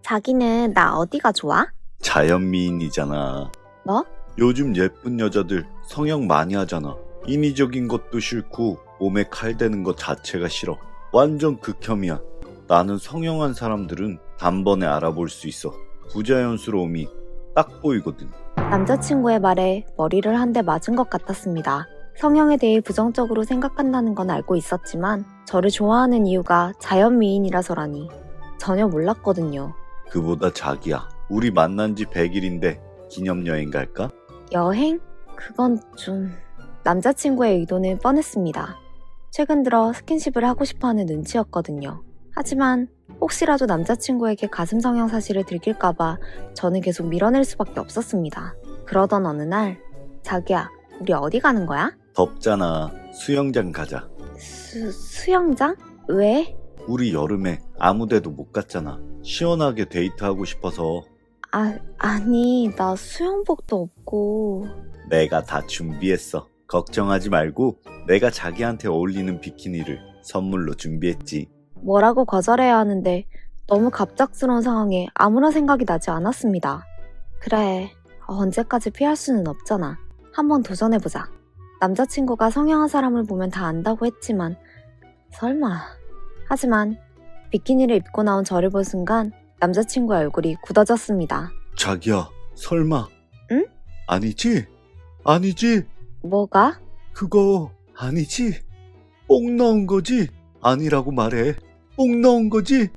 자기는 나 어디가 좋아? 자연미인이잖아. 뭐? 요즘 예쁜 여자들 성형 많이 하잖아. 인위적인 것도 싫고 몸에 칼 대는 것 자체가 싫어. 완전 극혐이야. 나는 성형한 사람들은 단번에 알아볼 수 있어. 부자연스러움이 딱 보이거든. 남자친구의 말에 머리를 한 대 맞은 것 같았습니다. 성형에 대해 부정적으로 생각한다는 건 알고 있었지만 저를 좋아하는 이유가 자연미인이라서라니 전혀 몰랐거든요. 그보다 자기야. 우리 만난 지 100일인데 기념여행 갈까? 여행? 그건 좀... 남자친구의 의도는 뻔했습니다. 최근 들어 스킨십을 하고 싶어하는 눈치였거든요. 하지만 혹시라도 남자친구에게 가슴 성형 사실을 들킬까봐 저는 계속 밀어낼 수밖에 없었습니다. 그러던 어느 날 자기야, 우리 어디 가는 거야? 덥잖아. 수영장 가자. 수영장? 왜? 우리 여름에 아무 데도 못 갔잖아. 시원하게 데이트하고 싶어서. 아니 나 수영복도 없고. 내가 다 준비했어. 걱정하지 말고 내가 자기한테 어울리는 비키니를 선물로 준비했지. 뭐라고 거절해야 하는데 너무 갑작스러운 상황에 아무런 생각이 나지 않았습니다. 그래, 언제까지 피할 수는 없잖아. 한번 도전해보자. 남자친구가 성형한 사람을 보면 다 안다고 했지만 설마. 하지만 비키니를 입고 나온 저를 본 순간 남자친구의 얼굴이 굳어졌습니다. 자기야, 설마. 응? 아니지? 아니지? 뭐가? 그거 아니지? 뽕 넣은 거지? 아니라고 말해. 뽕 넣은 거지?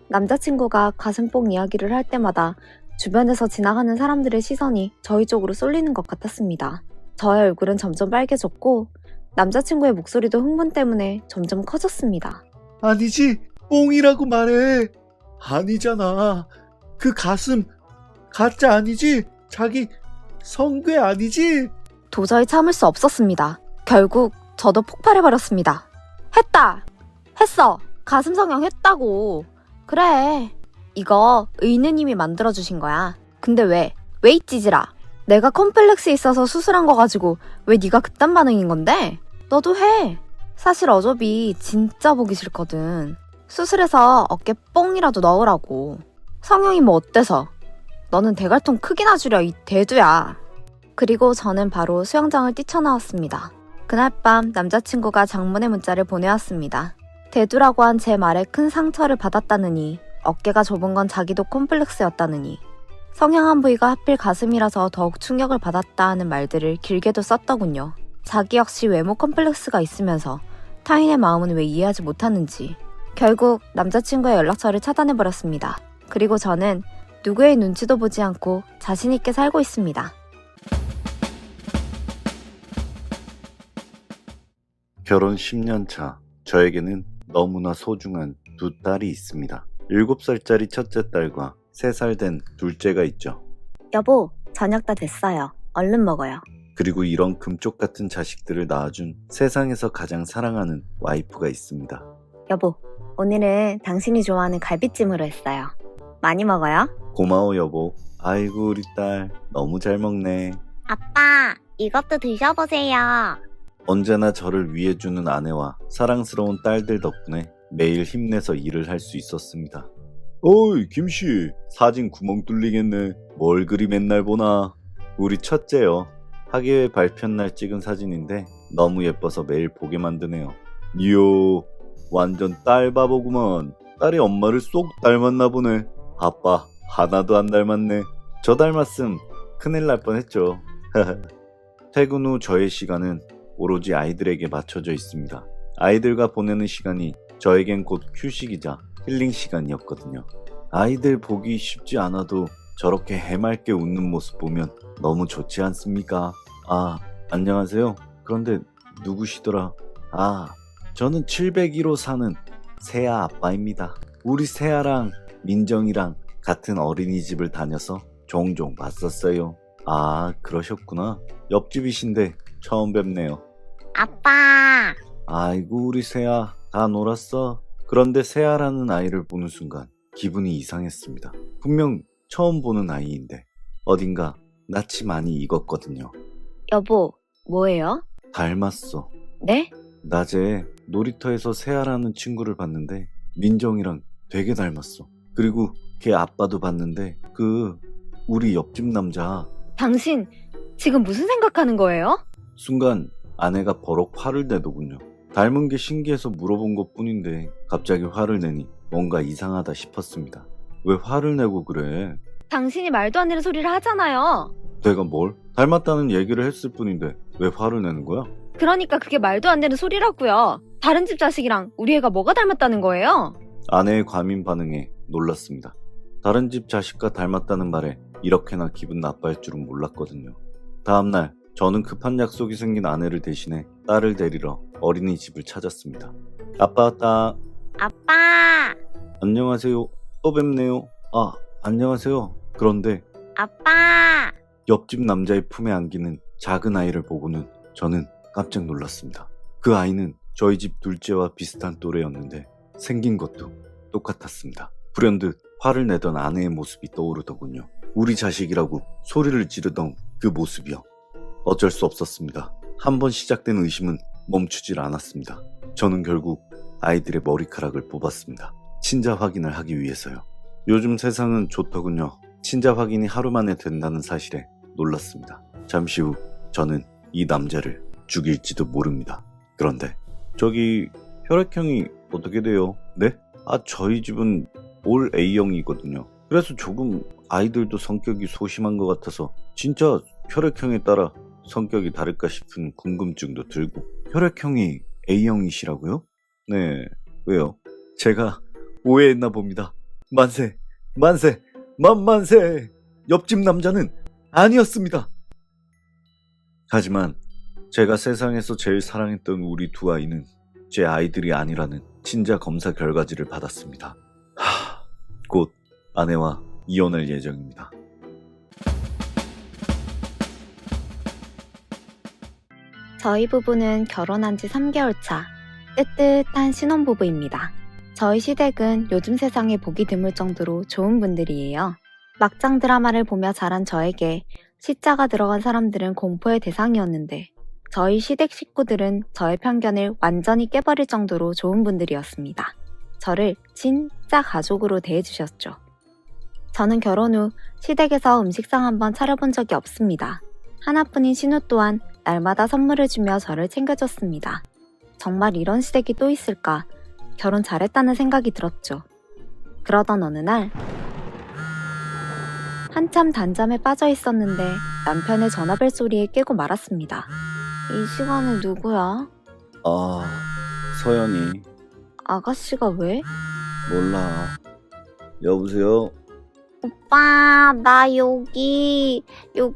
남자친구가 가슴뽕 이야기를 할 때마다 주변에서 지나가는 사람들의 시선이 저희 쪽으로 쏠리는 것 같았습니다. 저의 얼굴은 점점 빨개졌고 남자친구의 목소리도 흥분 때문에 점점 커졌습니다. 아니지? 뽕이라고 말해. 아니잖아. 그 가슴 가짜 아니지? 자기 성괴 아니지? 도저히 참을 수 없었습니다. 결국 저도 폭발해버렸습니다. 했다! 했어! 가슴 성형 했다고! 그래, 이거 의느님이 만들어주신 거야. 근데 왜 있지지라? 내가 컴플렉스 있어서 수술한 거 가지고 왜 네가 그딴 반응인 건데? 너도 해! 사실 어저비 진짜 보기 싫거든. 수술해서 어깨 뽕이라도 넣으라고. 성형이 뭐 어때서? 너는 대갈통 크기나 줄여, 이 대두야. 그리고 저는 바로 수영장을 뛰쳐나왔습니다. 그날 밤 남자친구가 장문의 문자를 보내왔습니다. 대두라고 한 제 말에 큰 상처를 받았다느니, 어깨가 좁은 건 자기도 콤플렉스였다느니, 성형한 부위가 하필 가슴이라서 더욱 충격을 받았다 하는 말들을 길게도 썼더군요. 자기 역시 외모 컴플렉스가 있으면서 타인의 마음은 왜 이해하지 못하는지. 결국 남자친구의 연락처를 차단해버렸습니다. 그리고 저는 누구의 눈치도 보지 않고 자신있게 살고 있습니다. 결혼 10년 차. 저에게는 너무나 소중한 두 딸이 있습니다. 7살짜리 첫째 딸과 3살 된 둘째가 있죠. 여보, 저녁 다 됐어요. 얼른 먹어요. 그리고 이런 금쪽 같은 자식들을 낳아준 세상에서 가장 사랑하는 와이프가 있습니다. 여보, 오늘은 당신이 좋아하는 갈비찜으로 했어요. 많이 먹어요. 고마워 여보. 아이고 우리 딸 너무 잘 먹네. 아빠, 이것도 드셔보세요. 언제나 저를 위해주는 아내와 사랑스러운 딸들 덕분에 매일 힘내서 일을 할 수 있었습니다. 어이 김씨, 사진 구멍 뚫리겠네. 뭘 그리 맨날 보나. 우리 첫째요. 학예회 발표날 찍은 사진인데 너무 예뻐서 매일 보게 만드네요. 이야, 완전 딸 바보구먼. 딸이 엄마를 쏙 닮았나 보네. 아빠 하나도 안 닮았네. 저 닮았음 큰일 날 뻔했죠. 퇴근 후 저의 시간은 오로지 아이들에게 맞춰져 있습니다. 아이들과 보내는 시간이 저에겐 곧 휴식이자 힐링 시간이었거든요. 아이들 보기 쉽지 않아도 저렇게 해맑게 웃는 모습 보면 너무 좋지 않습니까? 아, 안녕하세요. 그런데 누구시더라? 아, 저는 701호 사는 세아 아빠입니다. 우리 세아랑 민정이랑 같은 어린이집을 다녀서 종종 봤었어요. 아, 그러셨구나. 옆집이신데 처음 뵙네요. 아빠. 아이고, 우리 세아 다 놀았어. 그런데 세아라는 아이를 보는 순간 기분이 이상했습니다. 분명 처음 보는 아이인데 어딘가 낯이 많이 익었거든요. 여보, 뭐예요? 닮았어. 네? 낮에 놀이터에서 세아라는 친구를 봤는데 민정이랑 되게 닮았어. 그리고 걔 아빠도 봤는데 우리 옆집 남자. 당신 지금 무슨 생각하는 거예요? 순간 아내가 버럭 화를 내더군요. 닮은 게 신기해서 물어본 것 뿐인데 갑자기 화를 내니 뭔가 이상하다 싶었습니다. 왜 화를 내고 그래? 당신이 말도 안 되는 소리를 하잖아요. 내가 뭘? 닮았다는 얘기를 했을 뿐인데 왜 화를 내는 거야? 그러니까 그게 말도 안 되는 소리라고요. 다른 집 자식이랑 우리 애가 뭐가 닮았다는 거예요? 아내의 과민 반응에 놀랐습니다. 다른 집 자식과 닮았다는 말에 이렇게나 기분 나빠할 줄은 몰랐거든요. 다음날 저는 급한 약속이 생긴 아내를 대신해 딸을 데리러 어린이집을 찾았습니다. 아빠 왔다. 아빠. 안녕하세요. 또 뵙네요. 아, 안녕하세요. 그런데 아빠. 옆집 남자의 품에 안기는 작은 아이를 보고는 저는 깜짝 놀랐습니다. 그 아이는 저희 집 둘째와 비슷한 또래였는데 생긴 것도 똑같았습니다. 불현듯 화를 내던 아내의 모습이 떠오르더군요. 우리 자식이라고 소리를 지르던 그 모습이요. 어쩔 수 없었습니다. 한번 시작된 의심은 멈추질 않았습니다. 저는 결국 아이들의 머리카락을 뽑았습니다. 친자 확인을 하기 위해서요. 요즘 세상은 좋더군요. 친자 확인이 하루 만에 된다는 사실에 놀랐습니다. 잠시 후 저는 이 남자를 죽일지도 모릅니다. 그런데 저기 혈액형이 어떻게 돼요? 네? 아, 저희 집은 올 A형이거든요. 그래서 조금 아이들도 성격이 소심한 것 같아서 진짜 혈액형에 따라 성격이 다를까 싶은 궁금증도 들고. 혈액형이 A형이시라고요? 네, 왜요? 제가 오해했나 봅니다. 만세, 만세, 만만세! 옆집 남자는 아니었습니다. 하지만 제가 세상에서 제일 사랑했던 우리 두 아이는 제 아이들이 아니라는 친자 검사 결과지를 받았습니다. 곧 아내와 이혼할 예정입니다. 저희 부부는 결혼한 지 3개월 차, 뜨뜻한 신혼부부입니다. 저희 시댁은 요즘 세상에 보기 드물 정도로 좋은 분들이에요. 막장 드라마를 보며 자란 저에게 시자가 들어간 사람들은 공포의 대상이었는데 저희 시댁 식구들은 저의 편견을 완전히 깨버릴 정도로 좋은 분들이었습니다. 저를 진짜 가족으로 대해주셨죠. 저는 결혼 후 시댁에서 음식상 한번 차려본 적이 없습니다. 하나뿐인 신우 또한 날마다 선물을 주며 저를 챙겨줬습니다. 정말 이런 시댁이 또 있을까? 결혼 잘했다는 생각이 들었죠. 그러던 어느 날 한참 단잠에 빠져 있었는데 남편의 전화벨 소리에 깨고 말았습니다. 이 시간에 누구야? 아, 서연이. 아가씨가 왜? 몰라. 여보세요? 오빠, 나 여기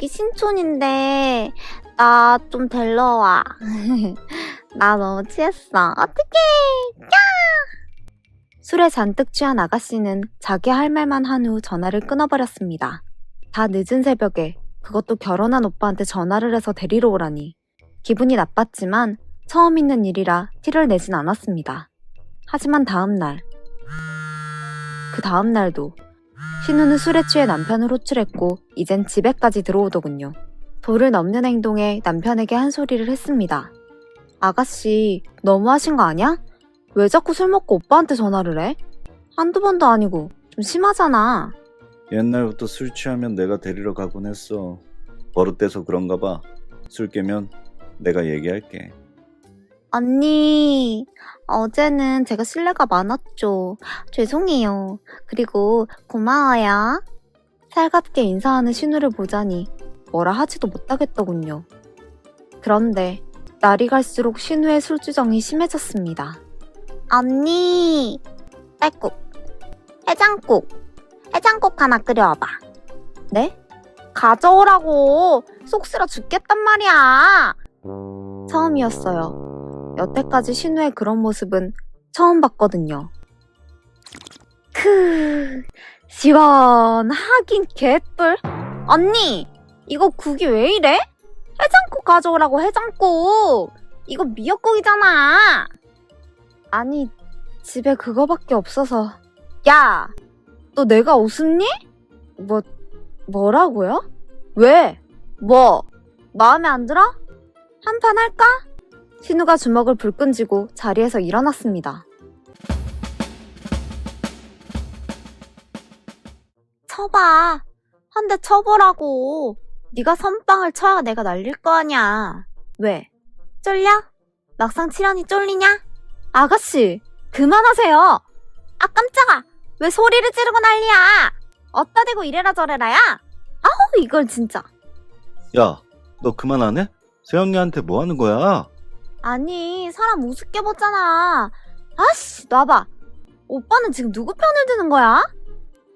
신촌인데 나 좀 데려와. 나 너무 취했어. 어떡해. 술에 잔뜩 취한 아가씨는 자기 할 말만 한 후 전화를 끊어버렸습니다. 다 늦은 새벽에 그것도 결혼한 오빠한테 전화를 해서 데리러 오라니. 기분이 나빴지만 처음 있는 일이라 티를 내진 않았습니다. 하지만 그 다음날도 신우는 술에 취해 남편을 호출했고 이젠 집에까지 들어오더군요. 도를 넘는 행동에 남편에게 한 소리를 했습니다. 아가씨, 너무하신 거 아니야? 왜 자꾸 술 먹고 오빠한테 전화를 해? 한두 번도 아니고 좀 심하잖아. 옛날부터 술 취하면 내가 데리러 가곤 했어. 버릇돼서 그런가 봐. 술 깨면 내가 얘기할게. 언니, 어제는 제가 실례가 많았죠. 죄송해요. 그리고 고마워요. 살갑게 인사하는 신우를 보자니 뭐라 하지도 못하겠더군요. 그런데 날이 갈수록 신우의 술주정이 심해졌습니다. 언니, 딸꾹. 해장국 하나 끓여와봐. 네? 가져오라고. 속 쓰려 죽겠단 말이야. 처음이었어요. 여태까지 신우의 그런 모습은 처음 봤거든요. 시원하긴 개뿔. 언니, 이거 국이 왜 이래? 해장국 가져오라고, 해장국. 이거 미역국이잖아. 아니, 집에 그거밖에 없어서. 야, 너 내가 웃음니? 뭐라고요? 왜? 뭐? 마음에 안 들어? 한판 할까? 신우가 주먹을 불끈 쥐고 자리에서 일어났습니다. 쳐봐. 한 대 쳐보라고. 네가 선빵을 쳐야 내가 날릴 거 아냐. 왜? 쫄려? 막상 치려니 쫄리냐? 아가씨, 그만하세요. 아, 깜짝아. 왜 소리를 지르고 난리야? 어따 대고 이래라 저래라야? 아우, 이걸 진짜. 야, 너 그만 안 해? 세영이한테 뭐 하는 거야? 아니, 사람 우습게 보잖아. 아씨, 놔봐. 오빠는 지금 누구 편을 드는 거야?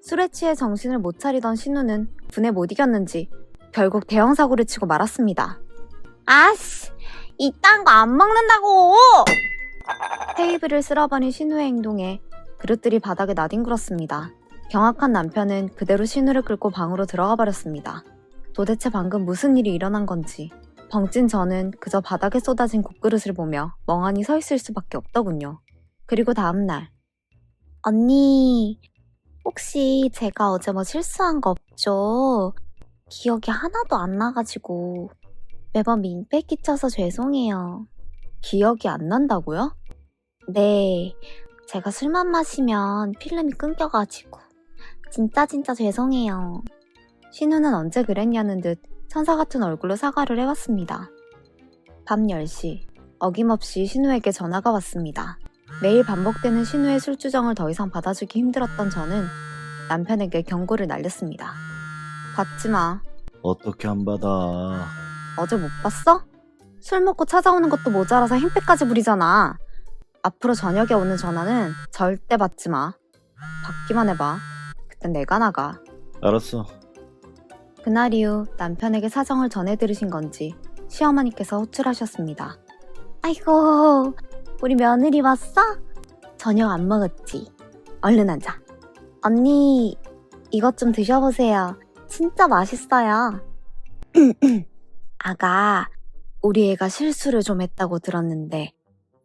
술에 취해 정신을 못 차리던 신우는 분에 못 이겼는지 결국 대형 사고를 치고 말았습니다. 아씨, 이딴 거 안 먹는다고! 테이블을 쓸어버린 신우의 행동에 그릇들이 바닥에 나뒹굴었습니다. 경악한 남편은 그대로 신우를 끌고 방으로 들어가 버렸습니다. 도대체 방금 무슨 일이 일어난 건지 벙찐 저는 그저 바닥에 쏟아진 국그릇을 보며 멍하니 서 있을 수밖에 없더군요. 그리고 다음날, 언니, 혹시 제가 어제 뭐 실수한 거 없죠? 기억이 하나도 안 나가지고 매번 민폐 끼쳐서 죄송해요. 기억이 안 난다고요? 네, 제가 술만 마시면 필름이 끊겨가지고 진짜 죄송해요. 신우는 언제 그랬냐는 듯 천사 같은 얼굴로 사과를 해왔습니다. 밤 10시, 어김없이 신우에게 전화가 왔습니다. 매일 반복되는 신우의 술주정을 더 이상 받아주기 힘들었던 저는 남편에게 경고를 날렸습니다. 받지 마. 어떻게 안 받아? 어제 못 봤어? 술 먹고 찾아오는 것도 모자라서 행패까지 부리잖아. 앞으로 저녁에 오는 전화는 절대 받지 마. 받기만 해봐. 그땐 내가 나가. 알았어. 그날 이후 남편에게 사정을 전해 들으신 건지 시어머니께서 호출하셨습니다. 아이고, 우리 며느리 왔어? 저녁 안 먹었지? 얼른 앉아. 언니, 이것 좀 드셔보세요. 진짜 맛있어요. 아가, 우리 애가 실수를 좀 했다고 들었는데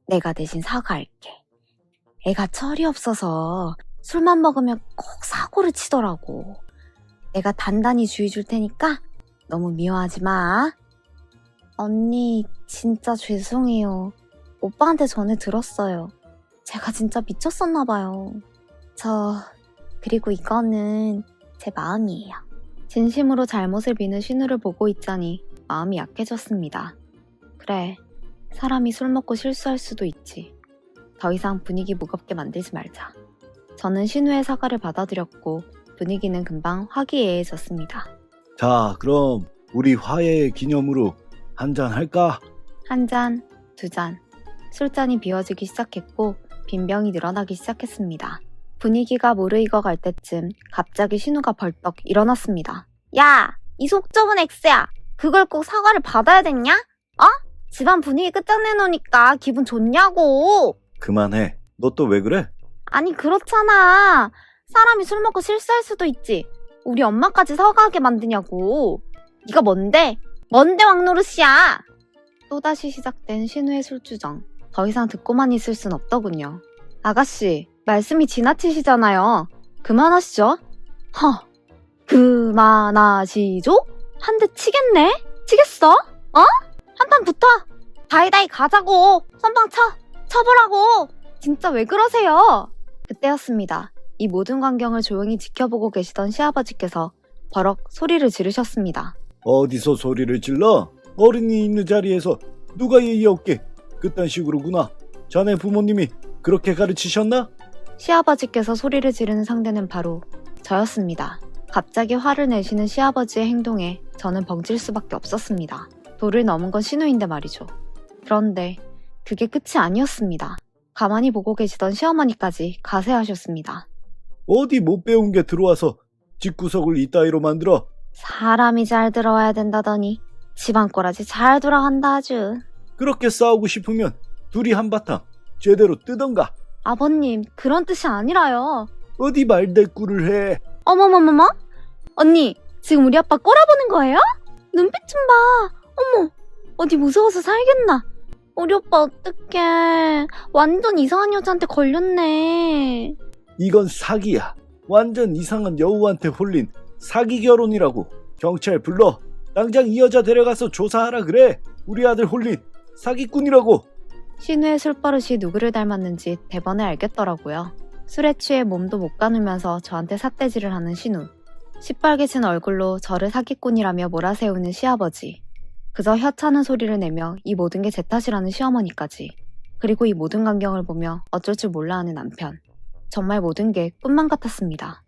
내가 대신 사과할게. 애가 철이 없어서 술만 먹으면 꼭 사고를 치더라고. 내가 단단히 주의 줄 테니까 너무 미워하지 마. 언니, 진짜 죄송해요. 오빠한테 전해 들었어요. 제가 진짜 미쳤었나 봐요. 그리고 이거는 제 마음이에요. 진심으로 잘못을 비는 신우를 보고 있자니 마음이 약해졌습니다. 그래, 사람이 술 먹고 실수할 수도 있지. 더 이상 분위기 무겁게 만들지 말자. 저는 신우의 사과를 받아들였고 분위기는 금방 화기애애해졌습니다. 자, 그럼 우리 화해의 기념으로 한잔 할까? 한 잔, 두 잔. 술잔이 비워지기 시작했고 빈병이 늘어나기 시작했습니다. 분위기가 무르익어 갈 때쯤 갑자기 신우가 벌떡 일어났습니다. 야, 이 속 좁은 X야. 그걸 꼭 사과를 받아야 됐냐? 어? 집안 분위기 끝장내놓으니까 기분 좋냐고. 그만해. 너 또 왜 그래? 아니, 그렇잖아. 사람이 술 먹고 실수할 수도 있지. 우리 엄마까지 사과하게 만드냐고. 네가 뭔데? 뭔데 왕노릇이야. 또다시 시작된 신우의 술주정. 더 이상 듣고만 있을 순 없더군요. 아가씨, 말씀이 지나치시잖아요. 그만하시죠. 그만하시죠? 한 대 치겠네? 치겠어? 한판 붙어. 다이다이 가자고. 선방 쳐보라고. 진짜 왜 그러세요? 그때였습니다. 이 모든 광경을 조용히 지켜보고 계시던 시아버지께서 버럭 소리를 지르셨습니다. 어디서 소리를 질러? 어른이 있는 자리에서 누가 예의 없게 그딴 식으로구나. 자네 부모님이 그렇게 가르치셨나? 시아버지께서 소리를 지르는 상대는 바로 저였습니다. 갑자기 화를 내시는 시아버지의 행동에 저는 벙찔 수밖에 없었습니다. 도를 넘은 건 신우인데 말이죠. 그런데 그게 끝이 아니었습니다. 가만히 보고 계시던 시어머니까지 가세하셨습니다. 어디 못 배운 게 들어와서 집구석을 이따위로 만들어. 사람이 잘 들어와야 된다더니 집안 꼬라지 잘 돌아간다 아주. 그렇게 싸우고 싶으면 둘이 한바탕 제대로 뜨던가. 아버님, 그런 뜻이 아니라요. 어디 말대꾸를 해. 어머머머머? 언니, 지금 우리 아빠 꼬라보는 거예요? 눈빛 좀 봐. 어머, 어디 무서워서 살겠나? 우리 오빠 어떡해. 완전 이상한 여자한테 걸렸네. 이건 사기야. 완전 이상한 여우한테 홀린 사기 결혼이라고. 경찰 불러. 당장 이 여자 데려가서 조사하라 그래. 우리 아들 홀린 사기꾼이라고. 신우의 술버릇이 누구를 닮았는지 대번에 알겠더라고요. 술에 취해 몸도 못 가누면서 저한테 삿대질을 하는 신우. 시뻘개진 얼굴로 저를 사기꾼이라며 몰아세우는 시아버지. 그저 혀차는 소리를 내며 이 모든 게 제 탓이라는 시어머니까지. 그리고 이 모든 광경을 보며 어쩔 줄 몰라 하는 남편. 정말 모든 게 꿈만 같았습니다.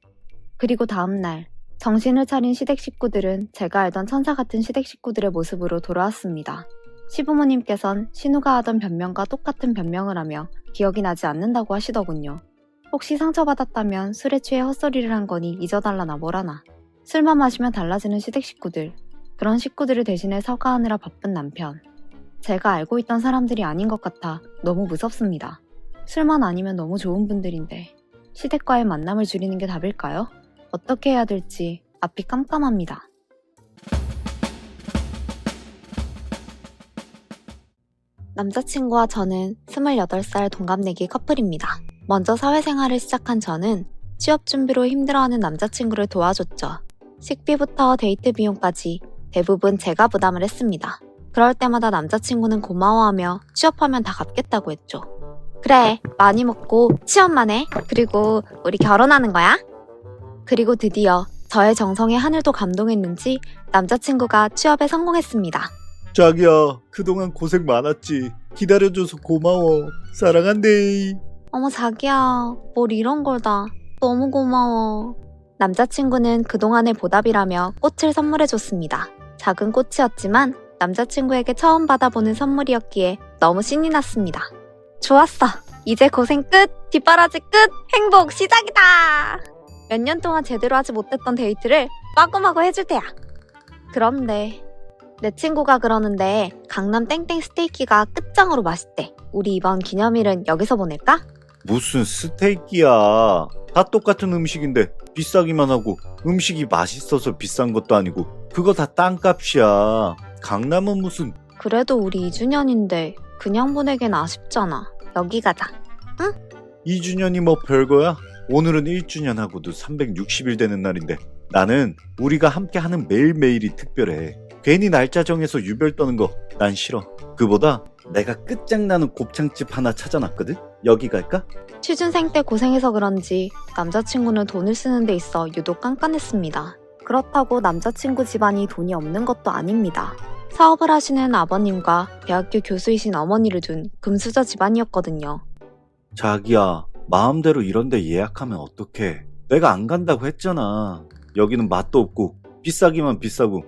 그리고 다음날 정신을 차린 시댁 식구들은 제가 알던 천사 같은 시댁 식구들의 모습으로 돌아왔습니다. 시부모님께선 신우가 하던 변명과 똑같은 변명을 하며 기억이 나지 않는다고 하시더군요. 혹시 상처받았다면 술에 취해 헛소리를 한 거니 잊어달라나 뭐라나. 술만 마시면 달라지는 시댁 식구들. 그런 식구들을 대신해 서가하느라 바쁜 남편. 제가 알고 있던 사람들이 아닌 것 같아 너무 무섭습니다. 술만 아니면 너무 좋은 분들인데 시댁과의 만남을 줄이는 게 답일까요? 어떻게 해야 될지 앞이 깜깜합니다. 남자친구와 저는 28살 동갑내기 커플입니다. 먼저 사회생활을 시작한 저는 취업 준비로 힘들어하는 남자친구를 도와줬죠. 식비부터 데이트 비용까지 대부분 제가 부담을 했습니다. 그럴 때마다 남자친구는 고마워하며 취업하면 다 갚겠다고 했죠. 그래, 많이 먹고 취업만 해. 그리고 우리 결혼하는 거야. 그리고 드디어 저의 정성에 하늘도 감동했는지 남자친구가 취업에 성공했습니다. 자기야, 그동안 고생 많았지. 기다려줘서 고마워. 사랑한대. 어머 자기야, 뭘 이런 걸 다. 너무 고마워. 남자친구는 그동안의 보답이라며 꽃을 선물해줬습니다. 작은 꽃이었지만 남자친구에게 처음 받아보는 선물이었기에 너무 신이 났습니다. 좋았어. 이제 고생 끝, 뒷바라지 끝, 행복 시작이다. 몇 년 동안 제대로 하지 못했던 데이트를 빠꼼하고 해줄 테야. 그런데 내 친구가 그러는데 강남 땡땡 스테이키가 끝장으로 맛있대. 우리 이번 기념일은 여기서 보낼까? 무슨 스테이키야. 다 똑같은 음식인데 비싸기만 하고 음식이 맛있어서 비싼 것도 아니고 그거 다 땅값이야. 강남은 무슨. 그래도 우리 2주년인데 그냥 보내기엔 아쉽잖아. 여기 가자. 2주년이 뭐 별거야? 오늘은 1주년하고도 360일 되는 날인데 나는 우리가 함께하는 매일매일이 특별해. 괜히 날짜 정해서 유별 떠는 거 난 싫어. 그보다 내가 끝장나는 곱창집 하나 찾아놨거든? 여기 갈까? 취준생 때 고생해서 그런지 남자친구는 돈을 쓰는 데 있어 유독 깐깐했습니다. 그렇다고 남자친구 집안이 돈이 없는 것도 아닙니다. 사업을 하시는 아버님과 대학교 교수이신 어머니를 둔 금수저 집안이었거든요. 자기야, 마음대로 이런데 예약하면 어떡해. 내가 안 간다고 했잖아. 여기는 맛도 없고 비싸기만 비싸고.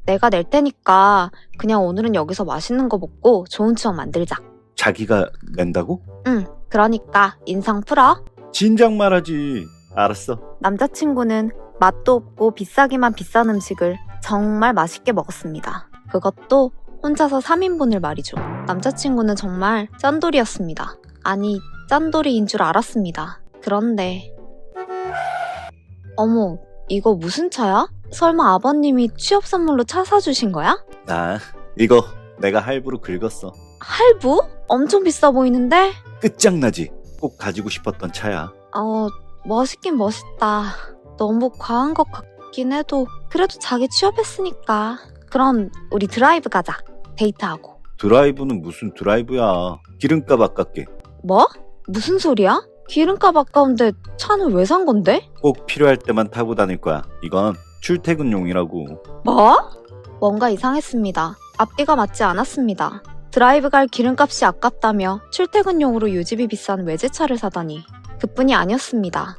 내가 낼 테니까 그냥 오늘은 여기서 맛있는 거 먹고 좋은 추억 만들자. 자기가 낸다고? 응, 그러니까 인상 풀어. 진작 말하지. 알았어. 남자친구는 맛도 없고 비싸기만 비싼 음식을 정말 맛있게 먹었습니다. 그것도 혼자서 3인분을 말이죠. 남자친구는 정말 짠돌이였습니다. 아니, 짠돌이인 줄 알았습니다. 그런데 어머, 이거 무슨 차야? 설마 아버님이 취업 선물로 차 사주신 거야? 이거 내가 할부로 긁었어. 할부? 엄청 비싸 보이는데? 끝장나지. 꼭 가지고 싶었던 차야. 멋있긴 멋있다. 너무 과한 것 같긴 해도 그래도 자기 취업했으니까. 그럼 우리 드라이브 가자. 데이트하고. 드라이브는 무슨 드라이브야. 기름값 아깝게. 뭐? 무슨 소리야? 기름값 아까운데 차는 왜 산 건데? 꼭 필요할 때만 타고 다닐 거야. 이건 출퇴근용이라고. 뭐? 뭔가 이상했습니다. 앞뒤가 맞지 않았습니다. 드라이브 갈 기름값이 아깝다며 출퇴근용으로 유지비 비싼 외제차를 사다니. 그뿐이 아니었습니다.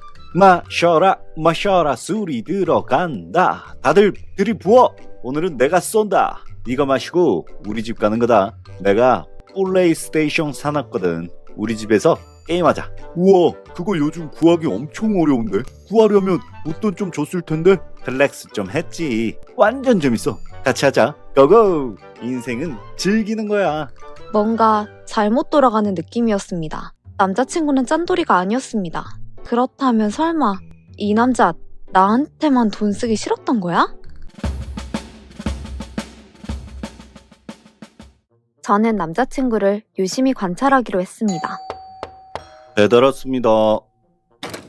마셔라 술이 들어간다. 다들 들이부어. 오늘은 내가 쏜다. 이거 마시고 우리 집 가는 거다. 내가 플레이스테이션 사놨거든. 우리 집에서 게임하자. 우와, 그거 요즘 구하기 엄청 어려운데? 구하려면 웃돈 좀 줬을 텐데? 플렉스 좀 했지. 완전 재밌어. 같이 하자. 고고! 인생은 즐기는 거야. 뭔가 잘못 돌아가는 느낌이었습니다. 남자친구는 짠돌이가 아니었습니다. 그렇다면 설마 이 남자 나한테만 돈 쓰기 싫었던 거야? 저는 남자친구를 유심히 관찰하기로 했습니다. 배달 왔습니다.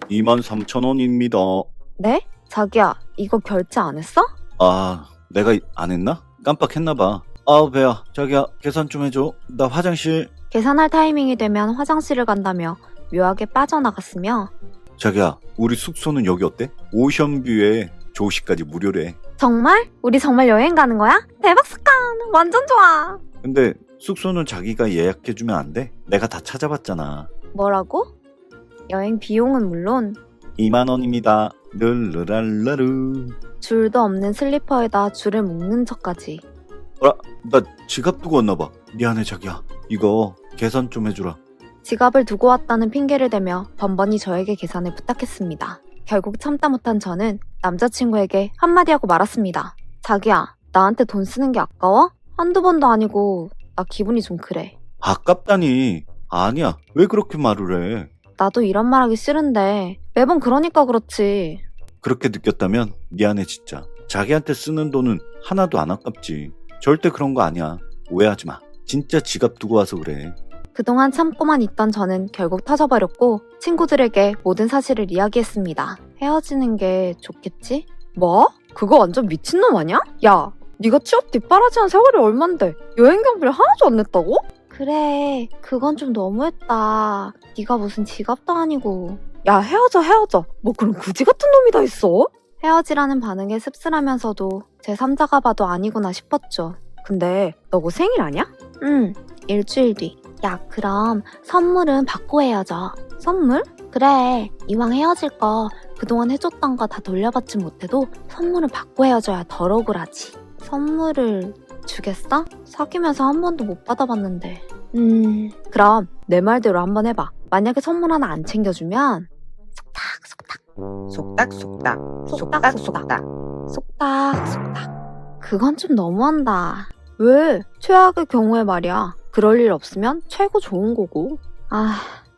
23,000원입니다. 네? 자기야, 이거 결제 안 했어? 아, 내가 안 했나? 깜빡했나봐. 아우, 배야. 자기야, 계산 좀 해줘. 나 화장실. 계산할 타이밍이 되면 화장실을 간다며 묘하게 빠져나갔으며 자기야, 우리 숙소는 여기 어때? 오션뷰에 조식까지 무료래. 정말? 우리 정말 여행 가는 거야? 대박 사건! 완전 좋아! 근데 숙소는 자기가 예약해주면 안 돼? 내가 다 찾아봤잖아. 뭐라고? 여행 비용은 물론 2만원입니다. 르르랄라르. 줄도 없는 슬리퍼에다 줄을 묶는 척까지. 나 지갑 두고 왔나봐. 미안해, 자기야. 이거 계산 좀 해주라. 지갑을 두고 왔다는 핑계를 대며 번번이 저에게 계산을 부탁했습니다. 결국 참다 못한 저는 남자친구에게 한마디 하고 말았습니다. 자기야, 나한테 돈 쓰는 게 아까워? 한두 번도 아니고 나 기분이 좀 그래. 아깝다니. 아니야. 왜 그렇게 말을 해? 나도 이런 말 하기 싫은데 매번 그러니까 그렇지. 그렇게 느꼈다면 미안해, 진짜. 자기한테 쓰는 돈은 하나도 안 아깝지. 절대 그런 거 아니야. 오해하지 마. 진짜 지갑 두고 와서 그래. 그동안 참고만 있던 저는 결국 터져버렸고 친구들에게 모든 사실을 이야기했습니다. 헤어지는 게 좋겠지? 뭐? 그거 완전 미친놈 아니야? 야, 네가 취업 뒷바라지한 세월이 얼만데 여행 경비를 하나도 안 냈다고? 그래, 그건 좀 너무했다. 네가 무슨 지갑도 아니고. 야, 헤어져. 뭐 그런 그지 같은 놈이 다 있어? 헤어지라는 반응에 씁쓸하면서도 제3자가 봐도 아니구나 싶었죠. 근데 너 곧 생일 아니야? 응, 일주일 뒤. 야, 그럼 선물은 받고 헤어져. 선물? 그래, 이왕 헤어질 거 그동안 해줬던 거 다 돌려받지 못해도 선물은 받고 헤어져야 덜 억울하지. 선물을 주겠어? 사귀면서 한 번도 못 받아봤는데. 그럼 내 말대로 한번 해봐. 만약에 선물 하나 안 챙겨주면 속닥속닥 그건 좀 너무한다. 왜? 최악의 경우에 말이야. 그럴 일 없으면 최고 좋은 거고. 아,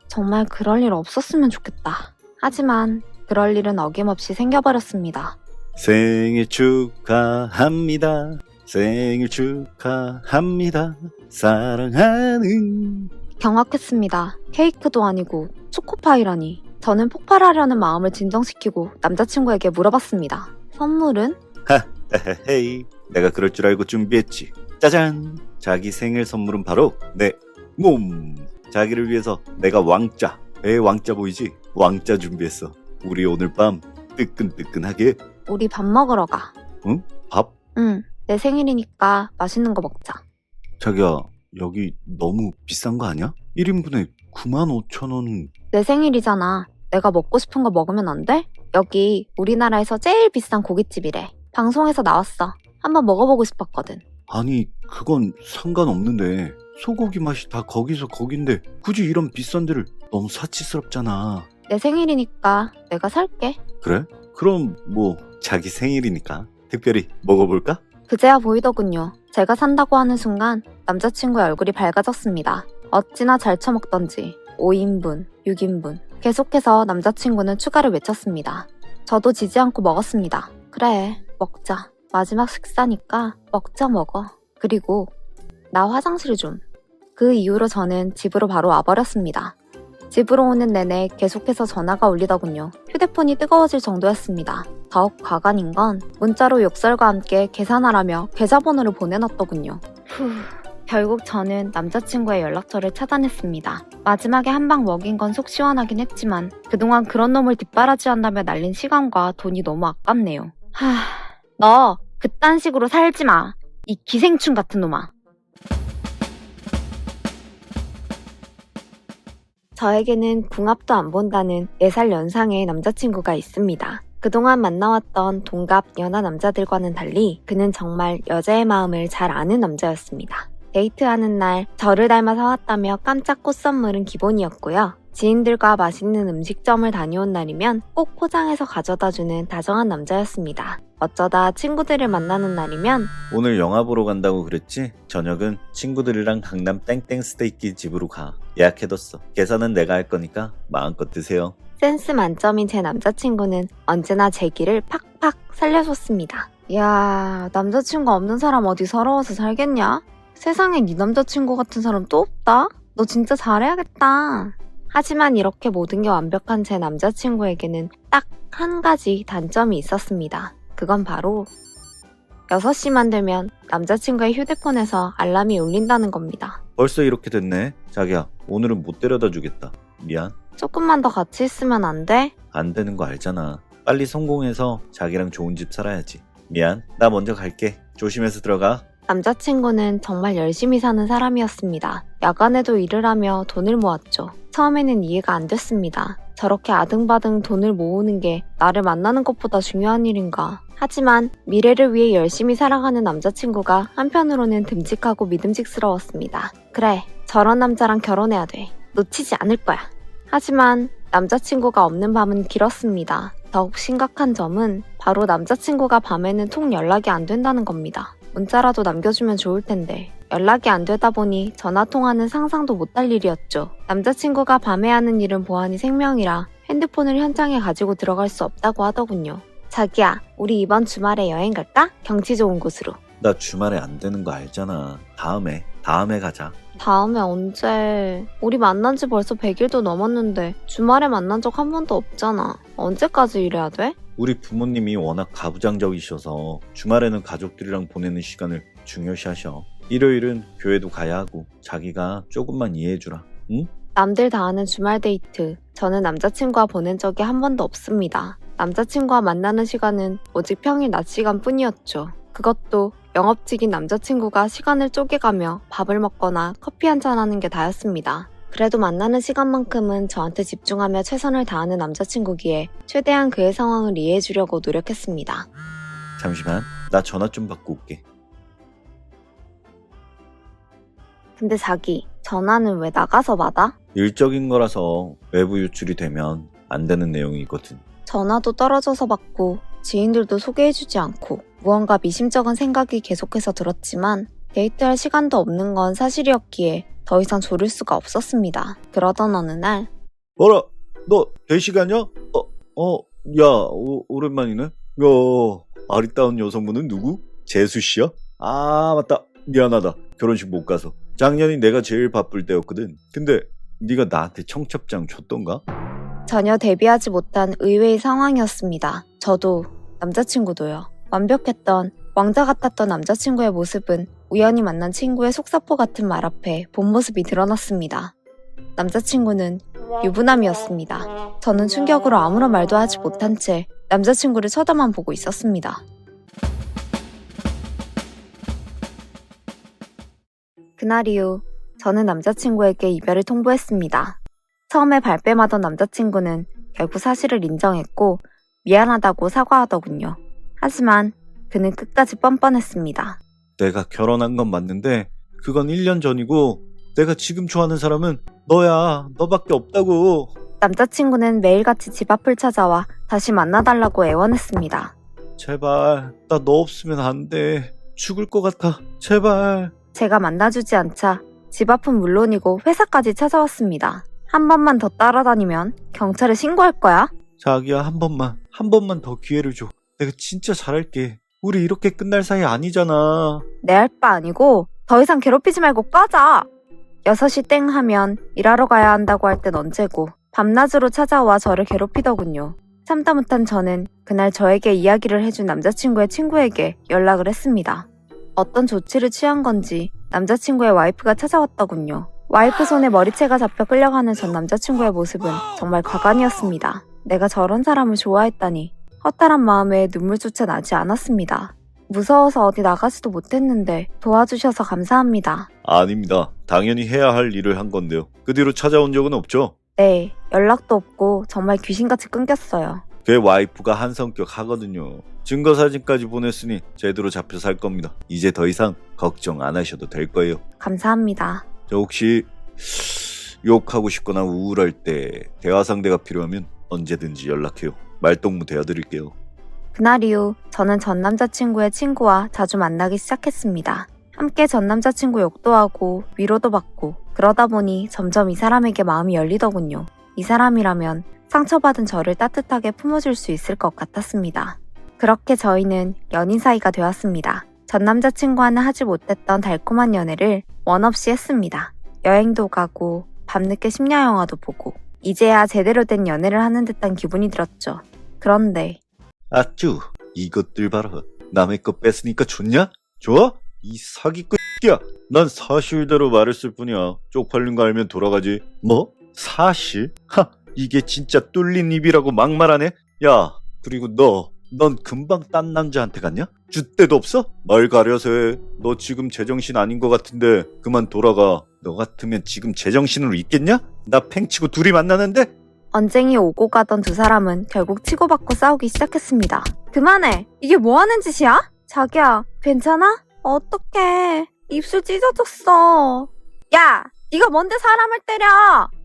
정말 그럴 일 없었으면 좋겠다. 하지만 그럴 일은 어김없이 생겨버렸습니다. 생일 축하합니다. 생일 축하합니다. 사랑하는. 경악했습니다. 케이크도 아니고 초코파이라니. 저는 폭발하려는 마음을 진정시키고 남자친구에게 물어봤습니다. 선물은? 헤헤이. 내가 그럴 줄 알고 준비했지. 짜잔. 자기 생일 선물은 바로 내 몸. 자기를 위해서 내가 왕자, 배 왕자 보이지? 왕자 준비했어. 우리 오늘 밤 뜨끈뜨끈하게. 우리 밥 먹으러 가. 응? 밥? 응, 내 생일이니까 맛있는 거 먹자. 자기야, 여기 너무 비싼 거 아니야? 1인분에 95,000원. 내 생일이잖아. 내가 먹고 싶은 거 먹으면 안 돼? 여기 우리나라에서 제일 비싼 고깃집이래. 방송에서 나왔어. 한번 먹어보고 싶었거든. 아니, 그건 상관없는데 소고기 맛이 다 거기서 거긴데 굳이 이런 비싼 데를. 너무 사치스럽잖아. 내 생일이니까 내가 살게. 그래? 그럼 뭐 자기 생일이니까 특별히 먹어볼까? 그제야 보이더군요. 제가 산다고 하는 순간 남자친구의 얼굴이 밝아졌습니다. 어찌나 잘 처먹던지 5인분, 6인분. 계속해서 남자친구는 추가를 외쳤습니다. 저도 지지 않고 먹었습니다. 그래, 먹자. 마지막 식사니까 먹어. 그리고 나 화장실 좀. 그 이후로 저는 집으로 바로 와버렸습니다. 집으로 오는 내내 계속해서 전화가 울리더군요. 휴대폰이 뜨거워질 정도였습니다. 더욱 가관인 건 문자로 욕설과 함께 계산하라며 계좌번호를 보내놨더군요. 결국 저는 남자친구의 연락처를 차단했습니다. 마지막에 한 방 먹인 건 속 시원하긴 했지만 그동안 그런 놈을 뒷바라지한다며 날린 시간과 돈이 너무 아깝네요. 너 그딴 식으로 살지 마. 이 기생충 같은 놈아. 저에게는 궁합도 안 본다는 4살 연상의 남자친구가 있습니다. 그동안 만나왔던 동갑 연하 남자들과는 달리 그는 정말 여자의 마음을 잘 아는 남자였습니다. 데이트하는 날 저를 닮아 사왔다며 깜짝 꽃 선물은 기본이었고요. 지인들과 맛있는 음식점을 다녀온 날이면 꼭 포장해서 가져다주는 다정한 남자였습니다. 어쩌다 친구들을 만나는 날이면 오늘 영화 보러 간다고 그랬지? 저녁은 친구들이랑 강남 땡땡 스테이키 집으로 가. 예약해뒀어. 계산은 내가 할 거니까 마음껏 드세요. 센스 만점인 제 남자친구는 언제나 제 길을 팍팍 살려줬습니다. 야, 남자친구 없는 사람 어디 서러워서 살겠냐? 세상에 네 남자친구 같은 사람 또 없다? 너 진짜 잘해야겠다. 하지만 이렇게 모든 게 완벽한 제 남자친구에게는 딱 한 가지 단점이 있었습니다. 그건 바로 6시만 되면 남자친구의 휴대폰에서 알람이 울린다는 겁니다. 벌써 이렇게 됐네. 자기야, 오늘은 못 데려다 주겠다. 미안. 조금만 더 같이 있으면 안 돼? 안 되는 거 알잖아. 빨리 성공해서 자기랑 좋은 집 살아야지. 미안. 나 먼저 갈게. 조심해서 들어가. 남자친구는 정말 열심히 사는 사람이었습니다. 야간에도 일을 하며 돈을 모았죠. 처음에는 이해가 안 됐습니다. 저렇게 아등바등 돈을 모으는 게 나를 만나는 것보다 중요한 일인가. 하지만 미래를 위해 열심히 살아가는 남자친구가 한편으로는 듬직하고 믿음직스러웠습니다. 그래, 저런 남자랑 결혼해야 돼. 놓치지 않을 거야. 하지만 남자친구가 없는 밤은 길었습니다. 더욱 심각한 점은 바로 남자친구가 밤에는 통 연락이 안 된다는 겁니다. 문자라도 남겨주면 좋을 텐데 연락이 안 되다 보니 전화통화는 상상도 못할 일이었죠. 남자친구가 밤에 하는 일은 보안이 생명이라 핸드폰을 현장에 가지고 들어갈 수 없다고 하더군요. 자기야, 우리 이번 주말에 여행 갈까? 경치 좋은 곳으로. 나 주말에 안 되는 거 알잖아. 다음에 가자. 다음에 언제? 우리 만난 지 벌써 100일도 넘었는데 주말에 만난 적 한 번도 없잖아. 언제까지 이래야 돼? 우리 부모님이 워낙 가부장적이셔서 주말에는 가족들이랑 보내는 시간을 중요시하셔. 일요일은 교회도 가야 하고 자기가 조금만 이해해주라. 응? 남들 다 하는 주말 데이트. 저는 남자친구와 보낸 적이 한 번도 없습니다. 남자친구와 만나는 시간은 오직 평일 낮 시간뿐이었죠. 그것도 영업직인 남자친구가 시간을 쪼개가며 밥을 먹거나 커피 한잔 하는 게 다였습니다. 그래도 만나는 시간만큼은 저한테 집중하며 최선을 다하는 남자친구기에 최대한 그의 상황을 이해해주려고 노력했습니다. 잠시만, 나 전화 좀 받고 올게. 근데 자기, 전화는 왜 나가서 받아? 일적인 거라서 외부 유출이 되면 안 되는 내용이거든. 전화도 떨어져서 받고 지인들도 소개해주지 않고 무언가 미심쩍은 생각이 계속해서 들었지만 데이트할 시간도 없는 건 사실이었기에 더 이상 조를 수가 없었습니다. 그러던 어느 날 뭐라? 너 대시가냐? 오랜만이네. 야, 아리따운 여성분은 누구? 재수씨야? 아, 맞다. 미안하다. 결혼식 못 가서. 작년이 내가 제일 바쁠 때였거든. 근데 네가 나한테 청첩장 줬던가? 전혀 대비하지 못한 의외의 상황이었습니다. 저도 남자친구도요. 완벽했던 왕자 같았던 남자친구의 모습은 우연히 만난 친구의 속사포 같은 말 앞에 본 모습이 드러났습니다. 남자친구는 유부남이었습니다. 저는 충격으로 아무런 말도 하지 못한 채 남자친구를 쳐다만 보고 있었습니다. 그날 이후 저는 남자친구에게 이별을 통보했습니다. 처음에 발뺌하던 남자친구는 결국 사실을 인정했고 미안하다고 사과하더군요. 하지만 그는 끝까지 뻔뻔했습니다. 내가 결혼한 건 맞는데 그건 1년 전이고 내가 지금 좋아하는 사람은 너야. 너밖에 없다고. 남자친구는 매일같이 집 앞을 찾아와 다시 만나달라고 애원했습니다. 제발 나 너 없으면 안 돼. 죽을 것 같아. 제발. 제가 만나주지 않자 집 앞은 물론이고 회사까지 찾아왔습니다. 한 번만 더 따라다니면 경찰에 신고할 거야. 자기야, 한 번만 더 기회를 줘. 내가 진짜 잘할게. 우리 이렇게 끝날 사이 아니잖아. 내 할 바 아니고 더 이상 괴롭히지 말고 꺼져. 6시 땡 하면 일하러 가야 한다고 할 땐 언제고 밤낮으로 찾아와 저를 괴롭히더군요. 참다 못한 저는 그날 저에게 이야기를 해준 남자친구의 친구에게 연락을 했습니다. 어떤 조치를 취한 건지 남자친구의 와이프가 찾아왔더군요. 와이프 손에 머리채가 잡혀 끌려가는 전 남자친구의 모습은 정말 과간이었습니다. 내가 저런 사람을 좋아했다니 허탈한 마음에 눈물조차 나지 않았습니다. 무서워서 어디 나가지도 못했는데 도와주셔서 감사합니다. 아닙니다. 당연히 해야 할 일을 한 건데요. 그 뒤로 찾아온 적은 없죠? 네, 연락도 없고 정말 귀신같이 끊겼어요. 걔 와이프가 한 성격 하거든요. 증거사진까지 보냈으니 제대로 잡혀 살 겁니다. 이제 더 이상 걱정 안 하셔도 될 거예요. 감사합니다. 저 혹시 욕하고 싶거나 우울할 때 대화 상대가 필요하면 언제든지 연락해요. 말동무 대화드릴게요. 그날 이후 저는 전 남자친구의 친구와 자주 만나기 시작했습니다. 함께 전 남자친구 욕도 하고 위로도 받고 그러다 보니 점점 이 사람에게 마음이 열리더군요. 이 사람이라면 상처받은 저를 따뜻하게 품어줄 수 있을 것 같았습니다. 그렇게 저희는 연인 사이가 되었습니다. 전 남자친구와는 하지 못했던 달콤한 연애를 원 없이 했습니다. 여행도 가고 밤늦게 심야 영화도 보고 이제야 제대로 된 연애를 하는 듯한 기분이 들었죠. 그런데 아쭈, 이것들 봐라. 남의 거 뺏으니까 좋냐? 좋아? 이 사기꾼이야. 난 사실대로 말했을 뿐이야. 쪽팔린 거 알면 돌아가지. 뭐? 사실? 하, 이게 진짜 뚫린 입이라고 막말하네? 야, 그리고 넌 금방 딴 남자한테 갔냐? 줏대도 없어? 말 가려서 해. 너 지금 제정신 아닌 것 같은데 그만 돌아가. 너 같으면 지금 제정신으로 있겠냐? 나 팽치고 둘이 만나는데? 언쟁이 오고 가던 두 사람은 결국 치고받고 싸우기 시작했습니다. 그만해! 이게 뭐 하는 짓이야? 자기야, 괜찮아? 어떡해. 입술 찢어졌어. 야! 네가 뭔데 사람을 때려!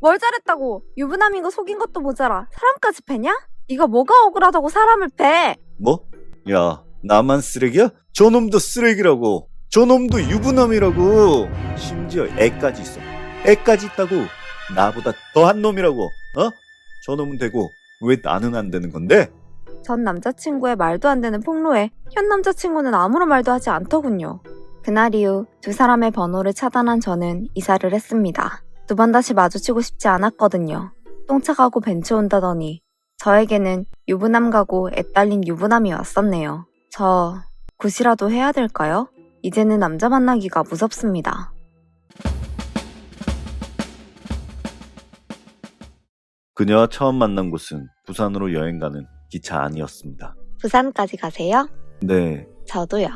뭘 잘했다고? 유부남인 거 속인 것도 모자라 사람까지 패냐? 네가 뭐가 억울하다고 사람을 패? 뭐? 야, 나만 쓰레기야? 저놈도 쓰레기라고. 저놈도 유부남이라고. 심지어 애까지 있어. 애까지 있다고. 나보다 더한 놈이라고. 어? 저놈은 되고 왜 나는 안 되는 건데? 전 남자친구의 말도 안 되는 폭로에 현 남자친구는 아무런 말도 하지 않더군요. 그날 이후 두 사람의 번호를 차단한 저는 이사를 했습니다. 두 번 다시 마주치고 싶지 않았거든요. 똥차 가고 벤츠 온다더니 저에게는 유부남 가고 애 딸린 유부남이 왔었네요. 저 굿이라도 해야 될까요? 이제는 남자 만나기가 무섭습니다. 그녀와 처음 만난 곳은 부산으로 여행 가는 기차 안이었습니다. 부산까지 가세요? 네, 저도요.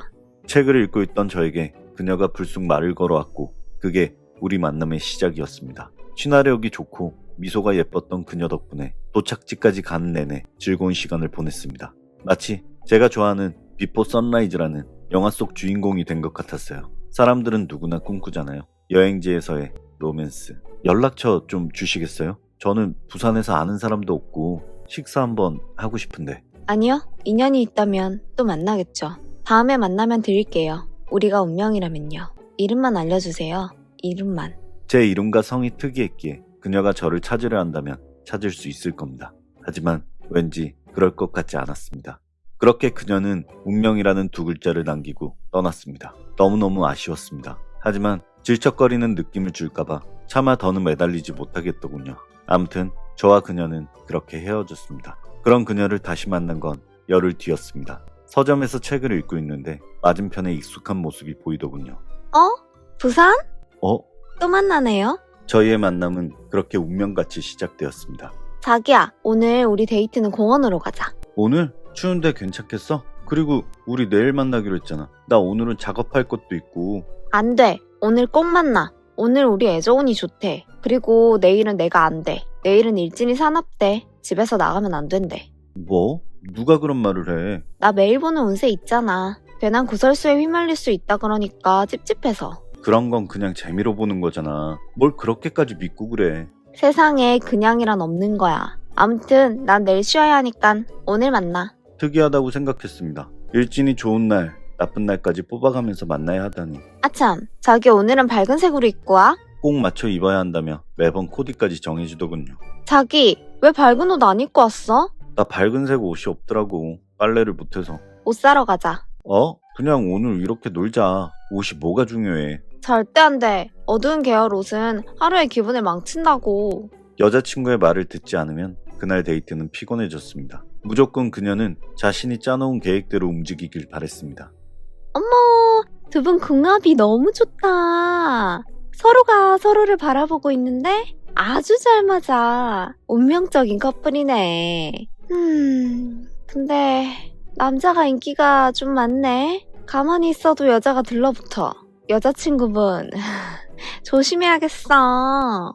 책을 읽고 있던 저에게 그녀가 불쑥 말을 걸어왔고 그게 우리 만남의 시작이었습니다. 친화력이 좋고 미소가 예뻤던 그녀 덕분에 도착지까지 가는 내내 즐거운 시간을 보냈습니다. 마치 제가 좋아하는 비포 선라이즈라는 영화 속 주인공이 된 것 같았어요. 사람들은 누구나 꿈꾸잖아요. 여행지에서의 로맨스. 연락처 좀 주시겠어요? 저는 부산에서 아는 사람도 없고 식사 한번 하고 싶은데. 아니요. 인연이 있다면 또 만나겠죠. 다음에 만나면 드릴게요. 우리가 운명이라면요. 이름만 알려주세요. 이름만. 제 이름과 성이 특이했기에 그녀가 저를 찾으려 한다면 찾을 수 있을 겁니다. 하지만 왠지 그럴 것 같지 않았습니다. 그렇게 그녀는 운명이라는 두 글자를 남기고 떠났습니다. 너무너무 아쉬웠습니다. 하지만 질척거리는 느낌을 줄까봐 차마 더는 매달리지 못하겠더군요. 아무튼 저와 그녀는 그렇게 헤어졌습니다. 그런 그녀를 다시 만난 건 열흘 뒤였습니다. 서점에서 책을 읽고 있는데 맞은편에 익숙한 모습이 보이더군요. 부산? 어? 또 만나네요. 저희의 만남은 그렇게 운명같이 시작되었습니다. 자기야, 오늘 우리 데이트는 공원으로 가자. 오늘? 추운데 괜찮겠어? 그리고 우리 내일 만나기로 했잖아. 나 오늘은 작업할 것도 있고. 안 돼. 오늘 꼭 만나. 오늘 우리 애저운이 좋대. 그리고 내일은 내가 안 돼. 내일은 일진이 사납대. 집에서 나가면 안 된대. 뭐? 누가 그런 말을 해? 나 매일 보는 운세 있잖아. 괜한 구설수에 휘말릴 수 있다 그러니까 찝찝해서. 그런 건 그냥 재미로 보는 거잖아. 뭘 그렇게까지 믿고 그래. 세상에 그냥이란 없는 거야. 아무튼 난 내일 쉬어야 하니까 오늘 만나. 특이하다고 생각했습니다. 일진이 좋은 날, 나쁜 날까지 뽑아가면서 만나야 하다니. 아참, 자기 오늘은 밝은 색으로 입고 와. 꼭 맞춰 입어야 한다며 매번 코디까지 정해주더군요. 자기, 왜 밝은 옷 안 입고 왔어? 나 밝은색 옷이 없더라고. 빨래를 못해서. 옷 사러 가자. 그냥 오늘 이렇게 놀자. 옷이 뭐가 중요해. 절대 안 돼. 어두운 계열 옷은 하루의 기분을 망친다고. 여자친구의 말을 듣지 않으면 그날 데이트는 피곤해졌습니다. 무조건 그녀는 자신이 짜놓은 계획대로 움직이길 바랬습니다. 어머, 두 분 궁합이 너무 좋다. 서로가 서로를 바라보고 있는데 아주 잘 맞아. 운명적인 커플이네. 근데 남자가 인기가 좀 많네. 가만히 있어도 여자가 들러붙어. 여자친구분 조심해야겠어.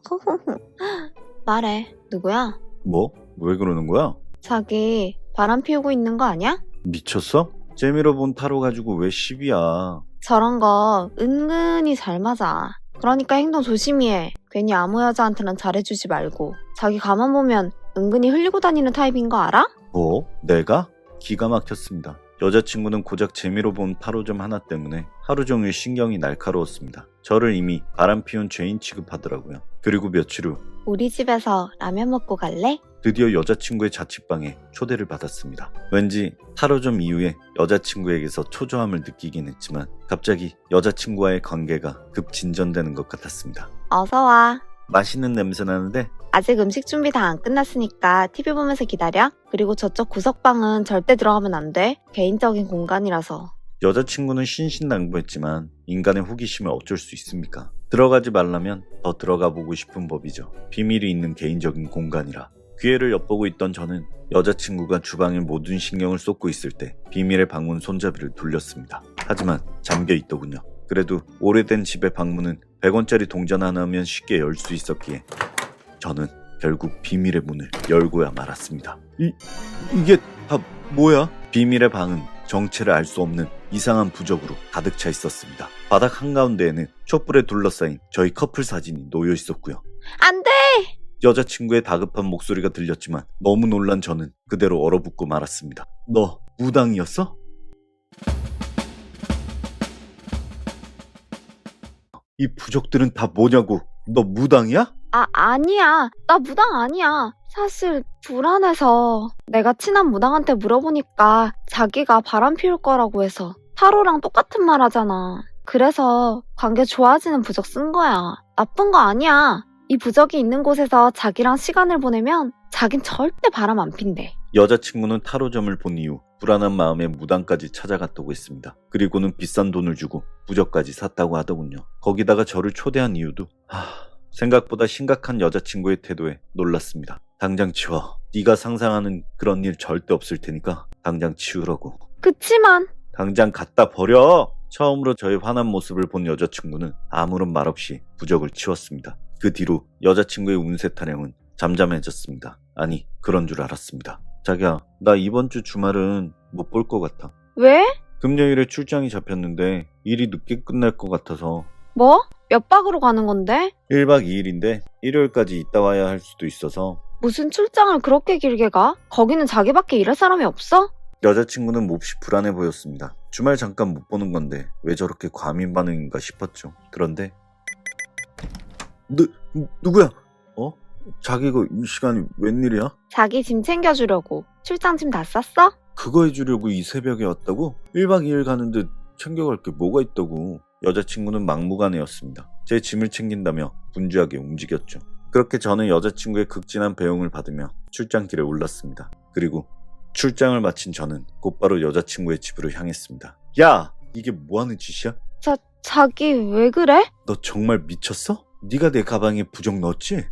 말해. 누구야? 뭐? 왜 그러는 거야? 자기 바람 피우고 있는 거 아니야? 미쳤어? 재미로 본 타로 가지고 왜 시비야? 저런 거 은근히 잘 맞아. 그러니까 행동 조심히 해. 괜히 아무 여자한테는 잘해주지 말고 자기 가만 보면 은근히 흘리고 다니는 타입인 거 알아? 뭐? 내가? 기가 막혔습니다. 여자친구는 고작 재미로 본 타로점 하나 때문에 하루 종일 신경이 날카로웠습니다. 저를 이미 바람 피운 죄인 취급하더라고요. 그리고 며칠 후 우리 집에서 라면 먹고 갈래? 드디어 여자친구의 자취방에 초대를 받았습니다. 왠지 타로점 이후에 여자친구에게서 초조함을 느끼긴 했지만 갑자기 여자친구와의 관계가 급 진전되는 것 같았습니다. 어서와. 맛있는 냄새 나는데 아직 음식 준비 다 안 끝났으니까 TV 보면서 기다려. 그리고 저쪽 구석방은 절대 들어가면 안 돼. 개인적인 공간이라서. 여자친구는 신신당부했지만 인간의 호기심을 어쩔 수 있습니까? 들어가지 말라면 더 들어가 보고 싶은 법이죠. 비밀이 있는 개인적인 공간이라. 기회를 엿보고 있던 저는 여자친구가 주방에 모든 신경을 쏟고 있을 때 비밀의 방문 손잡이를 돌렸습니다. 하지만 잠겨 있더군요. 그래도 오래된 집의 방문은 100원짜리 동전 하나면 쉽게 열 수 있었기에 저는 결국 비밀의 문을 열고야 말았습니다. 이게 다 뭐야? 비밀의 방은 정체를 알 수 없는 이상한 부적으로 가득 차 있었습니다. 바닥 한가운데에는 촛불에 둘러싸인 저희 커플 사진이 놓여 있었고요. 안 돼! 여자친구의 다급한 목소리가 들렸지만 너무 놀란 저는 그대로 얼어붙고 말았습니다. 너 무당이었어? 이 부적들은 다 뭐냐고? 너 무당이야? 아니야. 나 무당 아니야. 사실 불안해서 내가 친한 무당한테 물어보니까 자기가 바람 피울 거라고 해서 타로랑 똑같은 말 하잖아. 그래서 관계 좋아지는 부적 쓴 거야. 나쁜 거 아니야. 이 부적이 있는 곳에서 자기랑 시간을 보내면 자긴 절대 바람 안 핀대. 여자친구는 타로점을 본 이후 불안한 마음에 무당까지 찾아갔다고 했습니다. 그리고는 비싼 돈을 주고 부적까지 샀다고 하더군요. 거기다가 저를 초대한 이유도 생각보다 심각한 여자친구의 태도에 놀랐습니다. 당장 치워. 네가 상상하는 그런 일 절대 없을 테니까 당장 치우라고. 그치만 당장 갖다 버려. 처음으로 저의 화난 모습을 본 여자친구는 아무런 말 없이 부적을 치웠습니다. 그 뒤로 여자친구의 운세 타령은 잠잠해졌습니다. 아니, 그런 줄 알았습니다. 자기야, 나 이번 주 주말은 못 볼 것 같아. 왜? 금요일에 출장이 잡혔는데 일이 늦게 끝날 것 같아서. 뭐? 몇 박으로 가는 건데? 1박 2일인데 일요일까지 있다 와야 할 수도 있어서. 무슨 출장을 그렇게 길게 가? 거기는 자기밖에 일할 사람이 없어? 여자친구는 몹시 불안해 보였습니다. 주말 잠깐 못 보는 건데 왜 저렇게 과민 반응인가 싶었죠. 그런데 누구야? 자기가 이 시간이 웬일이야? 자기 짐 챙겨주려고. 출장 짐 다 쌌어? 그거 해주려고 이 새벽에 왔다고? 1박 2일 가는데 챙겨갈 게 뭐가 있다고. 여자친구는 막무가내였습니다. 제 짐을 챙긴다며 분주하게 움직였죠. 그렇게 저는 여자친구의 극진한 배웅을 받으며 출장길에 올랐습니다. 그리고 출장을 마친 저는 곧바로 여자친구의 집으로 향했습니다. 야! 이게 뭐하는 짓이야? 자기 왜 그래? 너 정말 미쳤어? 네가 내 가방에 부적 넣었지?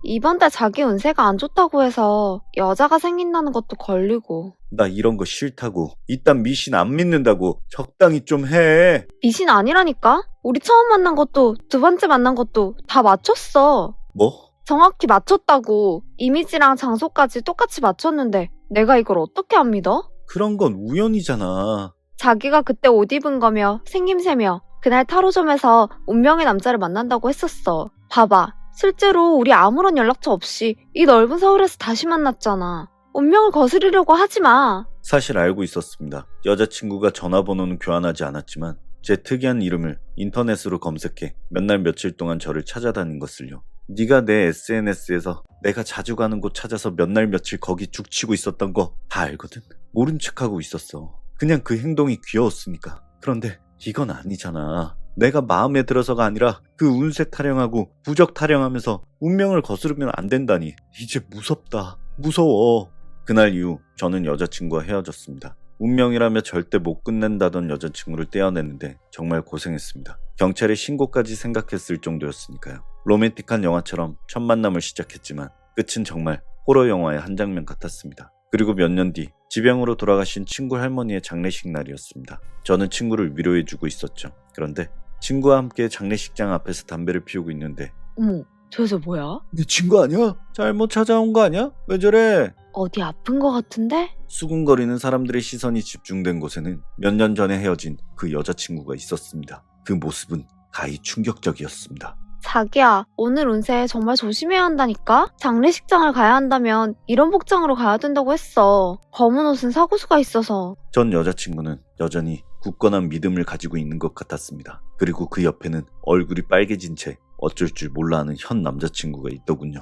이번 달 자기 운세가 안 좋다고 해서 여자가 생긴다는 것도 걸리고. 나 이런 거 싫다고. 이딴 미신 안 믿는다고. 적당히 좀 해. 미신 아니라니까? 우리 처음 만난 것도 두 번째 만난 것도 다 맞췄어. 뭐? 정확히 맞췄다고. 이미지랑 장소까지 똑같이 맞췄는데 내가 이걸 어떻게 안 믿어? 그런 건 우연이잖아. 자기가 그때 옷 입은 거며 생김새며 그날 타로점에서 운명의 남자를 만난다고 했었어. 봐봐. 실제로 우리 아무런 연락처 없이 이 넓은 서울에서 다시 만났잖아. 운명을 거스르려고 하지 마. 사실 알고 있었습니다. 여자친구가 전화번호는 교환하지 않았지만 제 특이한 이름을 인터넷으로 검색해 몇 날 며칠 동안 저를 찾아다닌 것을요. 네가 내 SNS에서 내가 자주 가는 곳 찾아서 몇 날 며칠 거기 죽치고 있었던 거 다 알거든. 모른 척하고 있었어. 그냥 그 행동이 귀여웠으니까. 그런데 이건 아니잖아. 내가 마음에 들어서가 아니라 그 운세 타령하고 부적 타령하면서 운명을 거스르면 안 된다니. 이제 무섭다. 무서워. 그날 이후 저는 여자친구와 헤어졌습니다. 운명이라며 절대 못 끝낸다던 여자친구를 떼어냈는데 정말 고생했습니다. 경찰에 신고까지 생각했을 정도였으니까요. 로맨틱한 영화처럼 첫 만남을 시작했지만 끝은 정말 호러 영화의 한 장면 같았습니다. 그리고 몇 년 뒤 지병으로 돌아가신 친구 할머니의 장례식 날이었습니다. 저는 친구를 위로해주고 있었죠. 그런데 친구와 함께 장례식장 앞에서 담배를 피우고 있는데 어머, 저 여자 뭐야? 네 친구 아니야? 잘못 찾아온 거 아니야? 왜 저래? 어디 아픈 거 같은데? 수군거리는 사람들의 시선이 집중된 곳에는 몇 년 전에 헤어진 그 여자친구가 있었습니다. 그 모습은 가히 충격적이었습니다. 자기야, 오늘 운세 정말 조심해야 한다니까? 장례식장을 가야 한다면 이런 복장으로 가야 된다고 했어. 검은 옷은 사고수가 있어서. 전 여자친구는 여전히 굳건한 믿음을 가지고 있는 것 같았습니다. 그리고 그 옆에는 얼굴이 빨개진 채 어쩔 줄 몰라 하는 현 남자친구가 있더군요.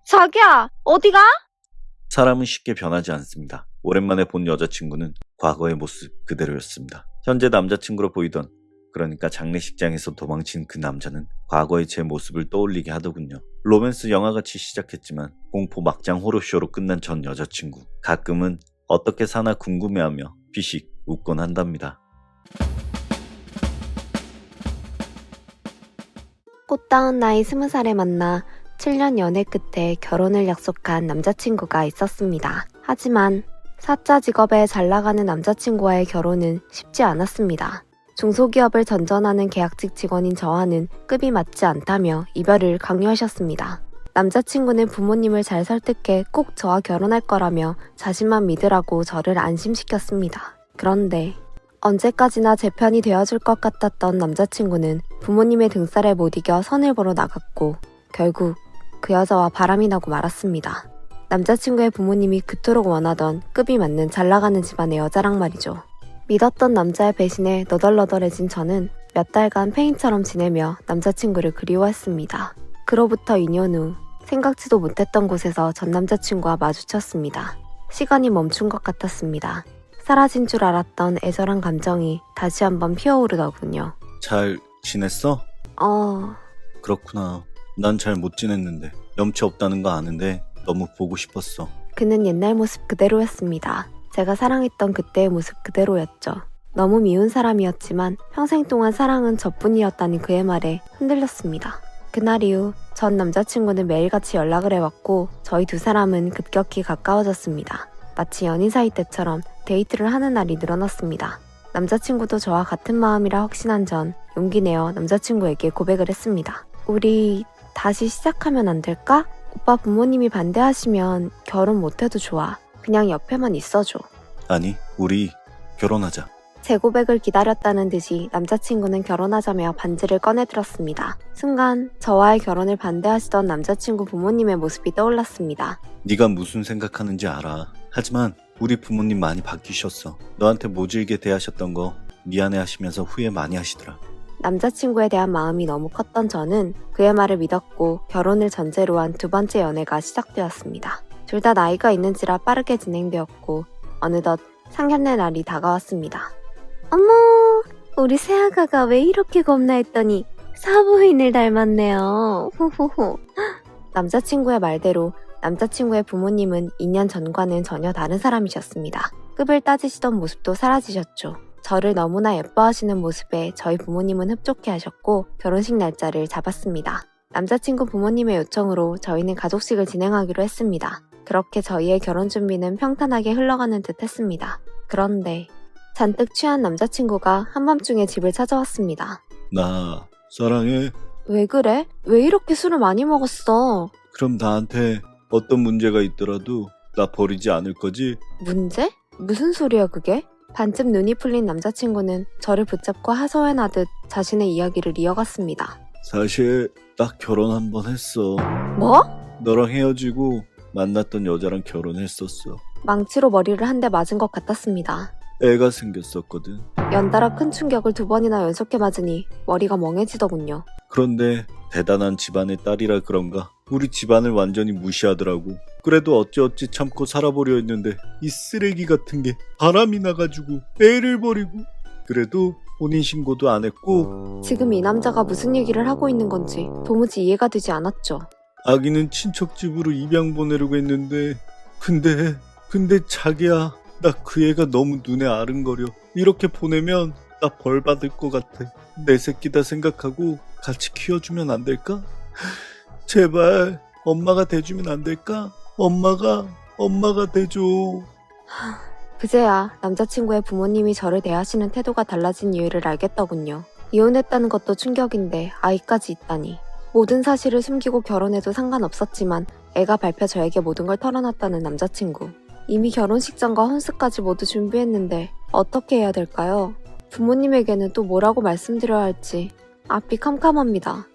자기야, 어디가? 사람은 쉽게 변하지 않습니다. 오랜만에 본 여자친구는 과거의 모습 그대로였습니다. 현재 남자친구로 보이던, 그러니까 장례식장에서 도망친 그 남자는 과거의 제 모습을 떠올리게 하더군요. 로맨스 영화같이 시작했지만 공포 막장 호러쇼로 끝난 전 여자친구. 가끔은 어떻게 사나 궁금해하며 피식 웃곤 한답니다. 꽃다운 나이 20살에 만나 7년 연애 끝에 결혼을 약속한 남자친구가 있었습니다. 하지만 사짜 직업에 잘 나가는 남자친구와의 결혼은 쉽지 않았습니다. 중소기업을 전전하는 계약직 직원인 저와는 급이 맞지 않다며 이별을 강요하셨습니다. 남자친구는 부모님을 잘 설득해 꼭 저와 결혼할 거라며 자신만 믿으라고 저를 안심시켰습니다. 그런데 언제까지나 제 편이 되어줄 것 같았던 남자친구는 부모님의 등살에 못 이겨 선을 보러 나갔고 결국 그 여자와 바람이 나고 말았습니다. 남자친구의 부모님이 그토록 원하던 급이 맞는 잘 나가는 집안의 여자랑 말이죠. 믿었던 남자의 배신에 너덜너덜해진 저는 몇 달간 폐인처럼 지내며 남자친구를 그리워했습니다. 그로부터 2년 후 생각지도 못했던 곳에서 전 남자친구와 마주쳤습니다. 시간이 멈춘 것 같았습니다. 사라진 줄 알았던 애절한 감정이 다시 한번 피어오르더군요. 잘 지냈어? 그렇구나. 난 잘 못 지냈는데 염치 없다는 거 아는데 너무 보고 싶었어. 그는 옛날 모습 그대로였습니다. 제가 사랑했던 그때의 모습 그대로였죠. 너무 미운 사람이었지만 평생 동안 사랑은 저뿐이었다는 그의 말에 흔들렸습니다. 그날 이후 전 남자친구는 매일같이 연락을 해왔고 저희 두 사람은 급격히 가까워졌습니다. 마치 연인 사이 때처럼 데이트를 하는 날이 늘어났습니다. 남자친구도 저와 같은 마음이라 확신한 전 용기 내어 남자친구에게 고백을 했습니다. 우리 다시 시작하면 안 될까? 오빠 부모님이 반대하시면 결혼 못해도 좋아. 그냥 옆에만 있어줘. 아니, 우리 결혼하자. 제 고백을 기다렸다는 듯이 남자친구는 결혼하자며 반지를 꺼내들었습니다. 순간 저와의 결혼을 반대하시던 남자친구 부모님의 모습이 떠올랐습니다. 네가 무슨 생각하는지 알아. 하지만 우리 부모님 많이 바뀌셨어. 너한테 모질게 대하셨던 거 미안해 하시면서 후회 많이 하시더라. 남자친구에 대한 마음이 너무 컸던 저는 그의 말을 믿었고 결혼을 전제로 한 두 번째 연애가 시작되었습니다. 둘 다 나이가 있는지라 빠르게 진행되었고 어느덧 상견례 날이 다가왔습니다. 어머, 우리 새아가가 왜 이렇게 겁나 했더니 사부인을 닮았네요. 호호호. 남자친구의 말대로 남자친구의 부모님은 2년 전과는 전혀 다른 사람이셨습니다. 급을 따지시던 모습도 사라지셨죠. 저를 너무나 예뻐하시는 모습에 저희 부모님은 흡족해 하셨고 결혼식 날짜를 잡았습니다. 남자친구 부모님의 요청으로 저희는 가족식을 진행하기로 했습니다. 그렇게 저희의 결혼 준비는 평탄하게 흘러가는 듯 했습니다. 그런데 잔뜩 취한 남자친구가 한밤중에 집을 찾아왔습니다. 나 사랑해. 왜 그래? 왜 이렇게 술을 많이 먹었어? 그럼 나한테 어떤 문제가 있더라도 나 버리지 않을 거지? 문제? 무슨 소리야 그게? 반쯤 눈이 풀린 남자친구는 저를 붙잡고 하소연하듯 자신의 이야기를 이어갔습니다. 사실 나 결혼 한 번 했어. 뭐? 너랑 헤어지고 만났던 여자랑 결혼했었어. 망치로 머리를 한 대 맞은 것 같았습니다. 애가 생겼었거든. 연달아 큰 충격을 두 번이나 연속해 맞으니 머리가 멍해지더군요. 그런데 대단한 집안의 딸이라 그런가 우리 집안을 완전히 무시하더라고. 그래도 어찌어찌 참고 살아보려 했는데 이 쓰레기 같은 게 바람이 나가지고 애를 버리고. 그래도 혼인신고도 안 했고. 지금 이 남자가 무슨 얘기를 하고 있는 건지 도무지 이해가 되지 않았죠. 아기는 친척 집으로 입양 보내려고 했는데 근데 자기야, 나 그 애가 너무 눈에 아른거려. 이렇게 보내면 나 벌 받을 것 같아. 내 새끼다 생각하고 같이 키워주면 안 될까? 제발 엄마가 돼주면 안 될까? 엄마가 돼줘. 그제야 남자친구의 부모님이 저를 대하시는 태도가 달라진 이유를 알겠더군요. 이혼했다는 것도 충격인데 아이까지 있다니. 모든 사실을 숨기고 결혼해도 상관없었지만 애가 밟혀 저에게 모든 걸 털어놨다는 남자친구. 이미 결혼식장과 혼수까지 모두 준비했는데 어떻게 해야 될까요? 부모님에게는 또 뭐라고 말씀드려야 할지 앞이 캄캄합니다.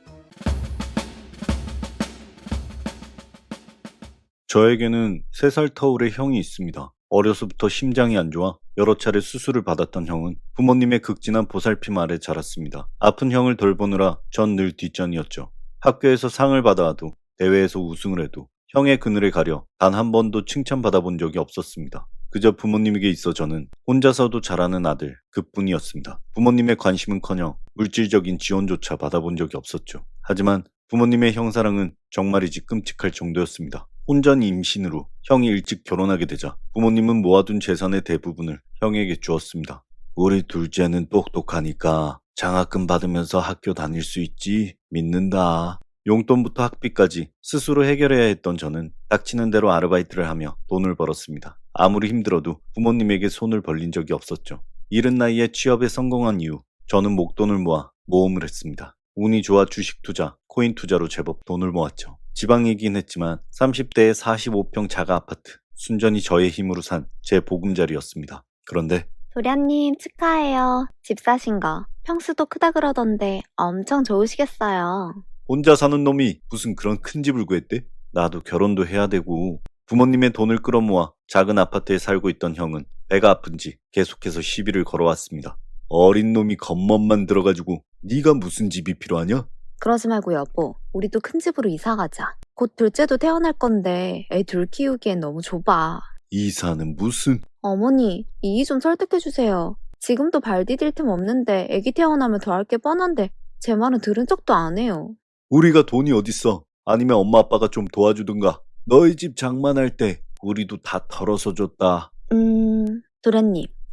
저에게는 3살 터울의 형이 있습니다. 어려서부터 심장이 안 좋아 여러 차례 수술을 받았던 형은 부모님의 극진한 보살핌 아래 자랐습니다. 아픈 형을 돌보느라 전 늘 뒷전이었죠. 학교에서 상을 받아와도 대회에서 우승을 해도 형의 그늘에 가려 단 한 번도 칭찬받아본 적이 없었습니다. 그저 부모님에게 있어 저는 혼자서도 잘하는 아들 그뿐이었습니다. 부모님의 관심은커녕 물질적인 지원조차 받아본 적이 없었죠. 하지만 부모님의 형사랑은 정말이지 끔찍할 정도였습니다. 혼전 임신으로 형이 일찍 결혼하게 되자 부모님은 모아둔 재산의 대부분을 형에게 주었습니다. 우리 둘째는 똑똑하니까 장학금 받으면서 학교 다닐 수 있지 믿는다. 용돈부터 학비까지 스스로 해결해야 했던 저는 닥치는 대로 아르바이트를 하며 돈을 벌었습니다. 아무리 힘들어도 부모님에게 손을 벌린 적이 없었죠. 이른 나이에 취업에 성공한 이후 저는 목돈을 모아 모험을 했습니다. 운이 좋아 주식 투자, 코인 투자로 제법 돈을 모았죠. 지방이긴 했지만 30대에 45평 자가 아파트, 순전히 저의 힘으로 산 제 보금자리였습니다. 그런데 도련님 축하해요. 집 사신 거. 평수도 크다 그러던데 엄청 좋으시겠어요. 혼자 사는 놈이 무슨 그런 큰 집을 구했대? 나도 결혼도 해야 되고. 부모님의 돈을 끌어모아 작은 아파트에 살고 있던 형은 배가 아픈지 계속해서 시비를 걸어왔습니다. 어린 놈이 겉멋만 들어가지고 네가 무슨 집이 필요하냐? 그러지 말고 여보, 우리도 큰 집으로 이사 가자. 곧 둘째도 태어날 건데 애 둘 키우기엔 너무 좁아. 이사는 무슨... 어머니, 이의 좀 설득해주세요. 지금도 발 디딜 틈 없는데 애기 태어나면 더 할 게 뻔한데 제 말은 들은 척도 안 해요. 우리가 돈이 어딨어? 아니면 엄마 아빠가 좀 도와주든가. 너희 집 장만할 때 우리도 다 털어서 줬다.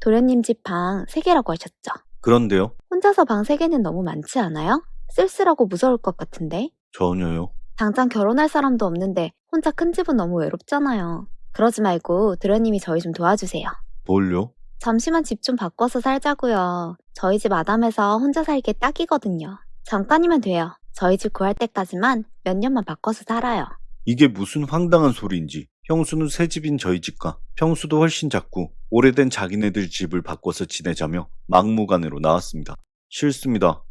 도련님 집 방 3개라고 하셨죠? 그런데요? 혼자서 방 3개는 너무 많지 않아요? 쓸쓸하고 무서울 것 같은데? 전혀요. 당장 결혼할 사람도 없는데 혼자 큰 집은 너무 외롭잖아요. 그러지 말고 도련님이 저희 좀 도와주세요. 뭘요? 잠시만 집 좀 바꿔서 살자고요. 저희 집 아담해서 혼자 살기에 딱이거든요. 잠깐이면 돼요. 저희 집 구할 때까지만 몇 년만 바꿔서 살아요. 이게 무슨 황당한 소리인지. 형수는 새 집인 저희 집과 평수도 훨씬 작고 오래된 자기네들 집을 바꿔서 지내자며 막무가내로 나왔습니다. 싫습니다.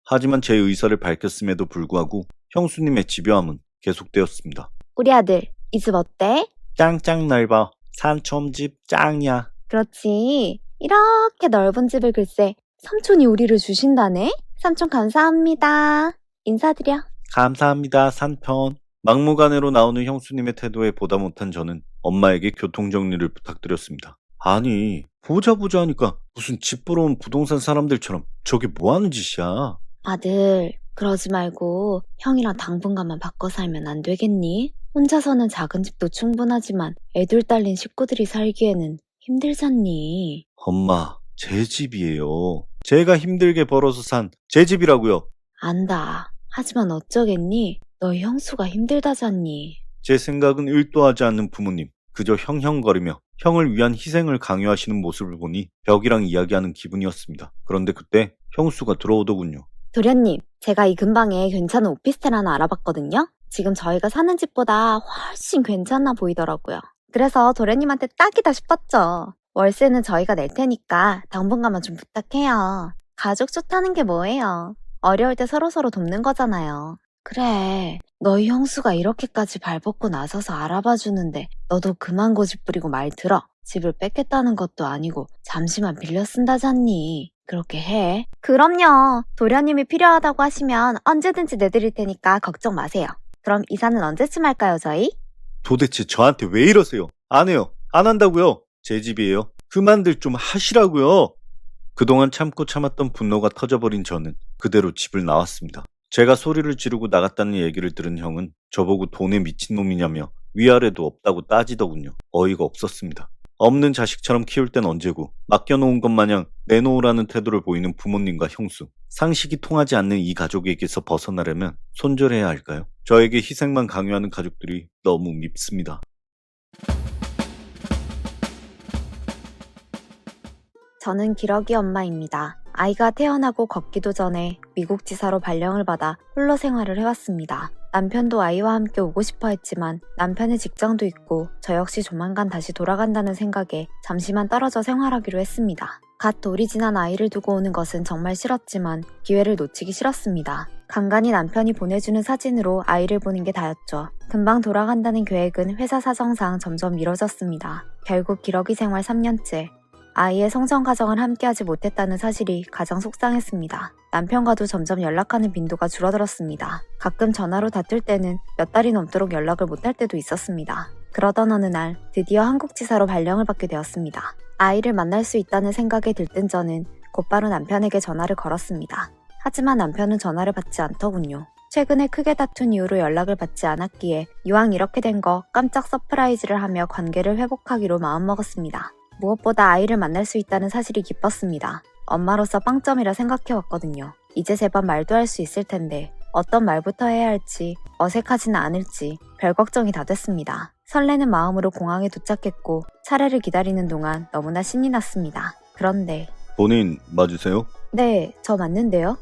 하지만 제 의사를 밝혔음에도 불구하고 형수님의 집요함은 계속되었습니다. 우리 아들, 이 집 어때? 짱짱 넓어. 산촌집 짱이야. 그렇지. 이렇게 넓은 집을 글쎄 삼촌이 우리를 주신다네? 삼촌 감사합니다. 인사드려. 감사합니다, 산편. 막무가내로 나오는 형수님의 태도에 보다 못한 저는 엄마에게 교통정리를 부탁드렸습니다. 아니, 보자 하니까 무슨 집 보러 온 부동산 사람들처럼 저게 뭐 하는 짓이야? 아들, 그러지 말고 형이랑 당분간만 바꿔 살면 안 되겠니? 혼자서는 작은 집도 충분하지만 애들 딸린 식구들이 살기에는 힘들잖니. 엄마, 제 집이에요. 제가 힘들게 벌어서 산 제 집이라고요. 안다. 하지만 어쩌겠니? 너희 형수가 힘들다잖니. 제 생각은 1도 하지 않는 부모님. 그저 형형거리며 형을 위한 희생을 강요하시는 모습을 보니 벽이랑 이야기하는 기분이었습니다. 그런데 그때 형수가 들어오더군요. 도련님, 제가 이 근방에 괜찮은 오피스텔 하나 알아봤거든요. 지금 저희가 사는 집보다 훨씬 괜찮아 보이더라고요. 그래서 도련님한테 딱이다 싶었죠. 월세는 저희가 낼 테니까 당분간만 좀 부탁해요. 가족 좋다는 게 뭐예요? 어려울 때 서로서로 돕는 거잖아요. 그래, 너희 형수가 이렇게까지 발벗고 나서서 알아봐 주는데 너도 그만 고집 부리고 말 들어. 집을 뺏겠다는 것도 아니고 잠시만 빌려 쓴다잖니. 그렇게 해. 그럼요. 도련님이 필요하다고 하시면 언제든지 내드릴 테니까 걱정 마세요. 그럼 이사는 언제쯤 할까요, 저희? 도대체 저한테 왜 이러세요? 안 해요. 안 한다고요. 제 집이에요. 그만들 좀 하시라고요. 그동안 참고 참았던 분노가 터져버린 저는 그대로 집을 나왔습니다. 제가 소리를 지르고 나갔다는 얘기를 들은 형은 저보고 돈에 미친놈이냐며 위아래도 없다고 따지더군요. 어이가 없었습니다. 없는 자식처럼 키울 땐 언제고 맡겨놓은 것 마냥 내놓으라는 태도를 보이는 부모님과 형수. 상식이 통하지 않는 이 가족에게서 벗어나려면 손절해야 할까요? 저에게 희생만 강요하는 가족들이 너무 밉습니다. 저는 기러기 엄마입니다. 아이가 태어나고 걷기도 전에 미국 지사로 발령을 받아 홀로 생활을 해왔습니다. 남편도 아이와 함께 오고 싶어 했지만 남편의 직장도 있고 저 역시 조만간 다시 돌아간다는 생각에 잠시만 떨어져 생활하기로 했습니다. 갓 돌이 지난 아이를 두고 오는 것은 정말 싫었지만 기회를 놓치기 싫었습니다. 간간히 남편이 보내주는 사진으로 아이를 보는 게 다였죠. 금방 돌아간다는 계획은 회사 사정상 점점 미뤄졌습니다. 결국 기러기 생활 3년째. 아이의 성장 과정을 함께하지 못했다는 사실이 가장 속상했습니다. 남편과도 점점 연락하는 빈도가 줄어들었습니다. 가끔 전화로 다툴 때는 몇 달이 넘도록 연락을 못할 때도 있었습니다. 그러던 어느 날 드디어 한국지사로 발령을 받게 되었습니다. 아이를 만날 수 있다는 생각에 들뜬 저는 곧바로 남편에게 전화를 걸었습니다. 하지만 남편은 전화를 받지 않더군요. 최근에 크게 다툰 이후로 연락을 받지 않았기에 이왕 이렇게 된 거 깜짝 서프라이즈를 하며 관계를 회복하기로 마음먹었습니다. 무엇보다 아이를 만날 수 있다는 사실이 기뻤습니다. 엄마로서 빵점이라 생각해왔거든요. 이제 제발 말도 할 수 있을 텐데 어떤 말부터 해야 할지 어색하지는 않을지 별 걱정이 다 됐습니다. 설레는 마음으로 공항에 도착했고 차례를 기다리는 동안 너무나 신이 났습니다. 그런데 본인 맞으세요? 네, 저 맞는데요?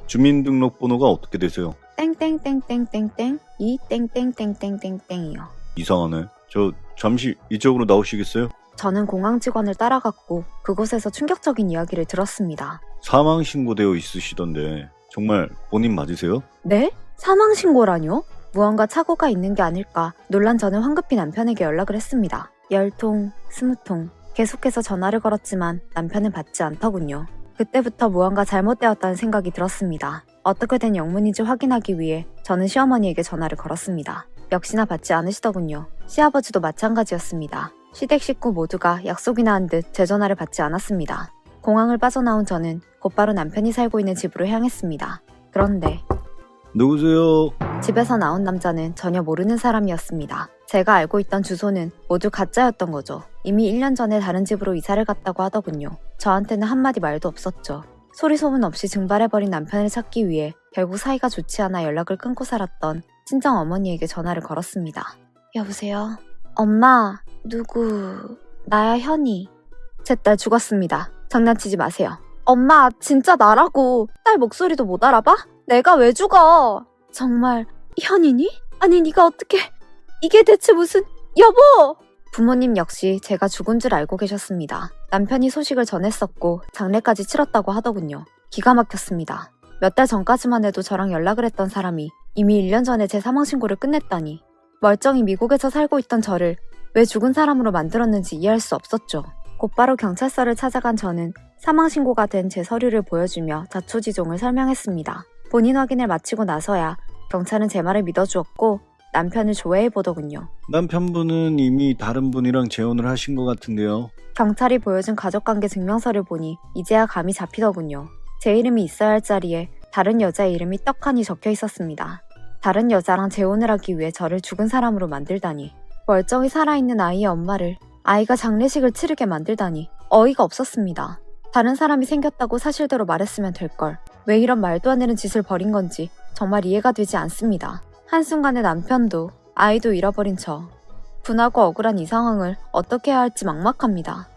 주민등록번호가 어떻게 되세요? 땡땡땡땡땡땡 이 땡땡땡땡땡땡이요. 이상하네. 저 잠시 이쪽으로 나오시겠어요? 저는 공항 직원을 따라갔고 그곳에서 충격적인 이야기를 들었습니다. 사망 신고되어 있으시던데 정말 본인 맞으세요? 네? 사망 신고라뇨? 무언가 착오가 있는 게 아닐까 놀란 저는 황급히 남편에게 연락을 했습니다. 10통, 20통 계속해서 전화를 걸었지만 남편은 받지 않더군요. 그때부터 무언가 잘못되었다는 생각이 들었습니다. 어떻게 된 영문인지 확인하기 위해 저는 시어머니에게 전화를 걸었습니다. 역시나 받지 않으시더군요. 시아버지도 마찬가지였습니다. 시댁 식구 모두가 약속이나 한 듯 제 전화를 받지 않았습니다. 공항을 빠져나온 저는 곧바로 남편이 살고 있는 집으로 향했습니다. 그런데 누구세요? 집에서 나온 남자는 전혀 모르는 사람이었습니다. 제가 알고 있던 주소는 모두 가짜였던 거죠. 이미 1년 전에 다른 집으로 이사를 갔다고 하더군요. 저한테는 한마디 말도 없었죠. 소리 소문 없이 증발해버린 남편을 찾기 위해 결국 사이가 좋지 않아 연락을 끊고 살았던 친정 어머니에게 전화를 걸었습니다. 여보세요? 엄마, 누구... 나야 현이. 제 딸 죽었습니다. 장난치지 마세요. 엄마, 진짜 나라고. 딸 목소리도 못 알아봐? 내가 왜 죽어? 정말 현이니? 아니 네가 어떻게... 이게 대체 무슨... 여보! 부모님 역시 제가 죽은 줄 알고 계셨습니다. 남편이 소식을 전했었고 장례까지 치렀다고 하더군요. 기가 막혔습니다. 몇 달 전까지만 해도 저랑 연락을 했던 사람이 이미 1년 전에 제 사망신고를 끝냈다니. 멀쩡히 미국에서 살고 있던 저를 왜 죽은 사람으로 만들었는지 이해할 수 없었죠. 곧바로 경찰서를 찾아간 저는 사망신고가 된 제 서류를 보여주며 자초지종을 설명했습니다. 본인 확인을 마치고 나서야 경찰은 제 말을 믿어주었고 남편을 조회해보더군요. 남편분은 이미 다른 분이랑 재혼을 하신 것 같은데요. 경찰이 보여준 가족관계 증명서를 보니 이제야 감이 잡히더군요. 제 이름이 있어야 할 자리에 다른 여자의 이름이 떡하니 적혀 있었습니다. 다른 여자랑 재혼을 하기 위해 저를 죽은 사람으로 만들다니. 멀쩡히 살아있는 아이의 엄마를 아이가 장례식을 치르게 만들다니 어이가 없었습니다. 다른 사람이 생겼다고 사실대로 말했으면 될걸. 왜 이런 말도 안 되는 짓을 벌인 건지 정말 이해가 되지 않습니다. 한순간에 남편도 아이도 잃어버린 저. 분하고 억울한 이 상황을 어떻게 해야 할지 막막합니다.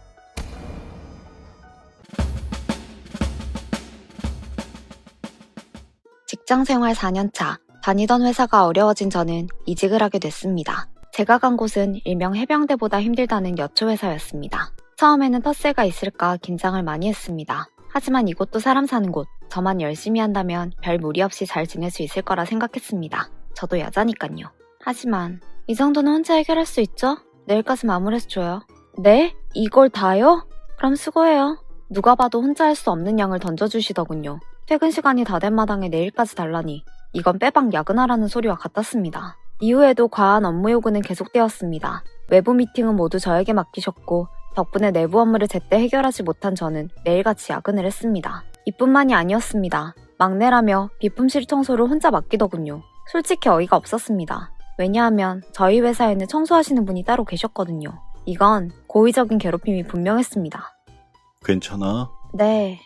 직장생활 4년차. 다니던 회사가 어려워진 저는 이직을 하게 됐습니다. 제가 간 곳은 일명 해병대보다 힘들다는 여초회사였습니다. 처음에는 텃세가 있을까 긴장을 많이 했습니다. 하지만 이곳도 사람 사는 곳, 저만 열심히 한다면 별 무리 없이 잘 지낼 수 있을 거라 생각했습니다. 저도 여자니깐요. 하지만 이 정도는 혼자 해결할 수 있죠? 내일까지 마무리해줘요. 네? 이걸 다요? 그럼 수고해요. 누가 봐도 혼자 할 수 없는 양을 던져주시더군요. 퇴근 시간이 다 된 마당에 내일까지 달라니 이건 빼박 야근하라는 소리와 같았습니다. 이후에도 과한 업무 요구는 계속되었습니다. 외부 미팅은 모두 저에게 맡기셨고 덕분에 내부 업무를 제때 해결하지 못한 저는 매일같이 야근을 했습니다. 이뿐만이 아니었습니다. 막내라며 비품실 청소를 혼자 맡기더군요. 솔직히 어이가 없었습니다. 왜냐하면 저희 회사에는 청소하시는 분이 따로 계셨거든요. 이건 고의적인 괴롭힘이 분명했습니다. 괜찮아? 네,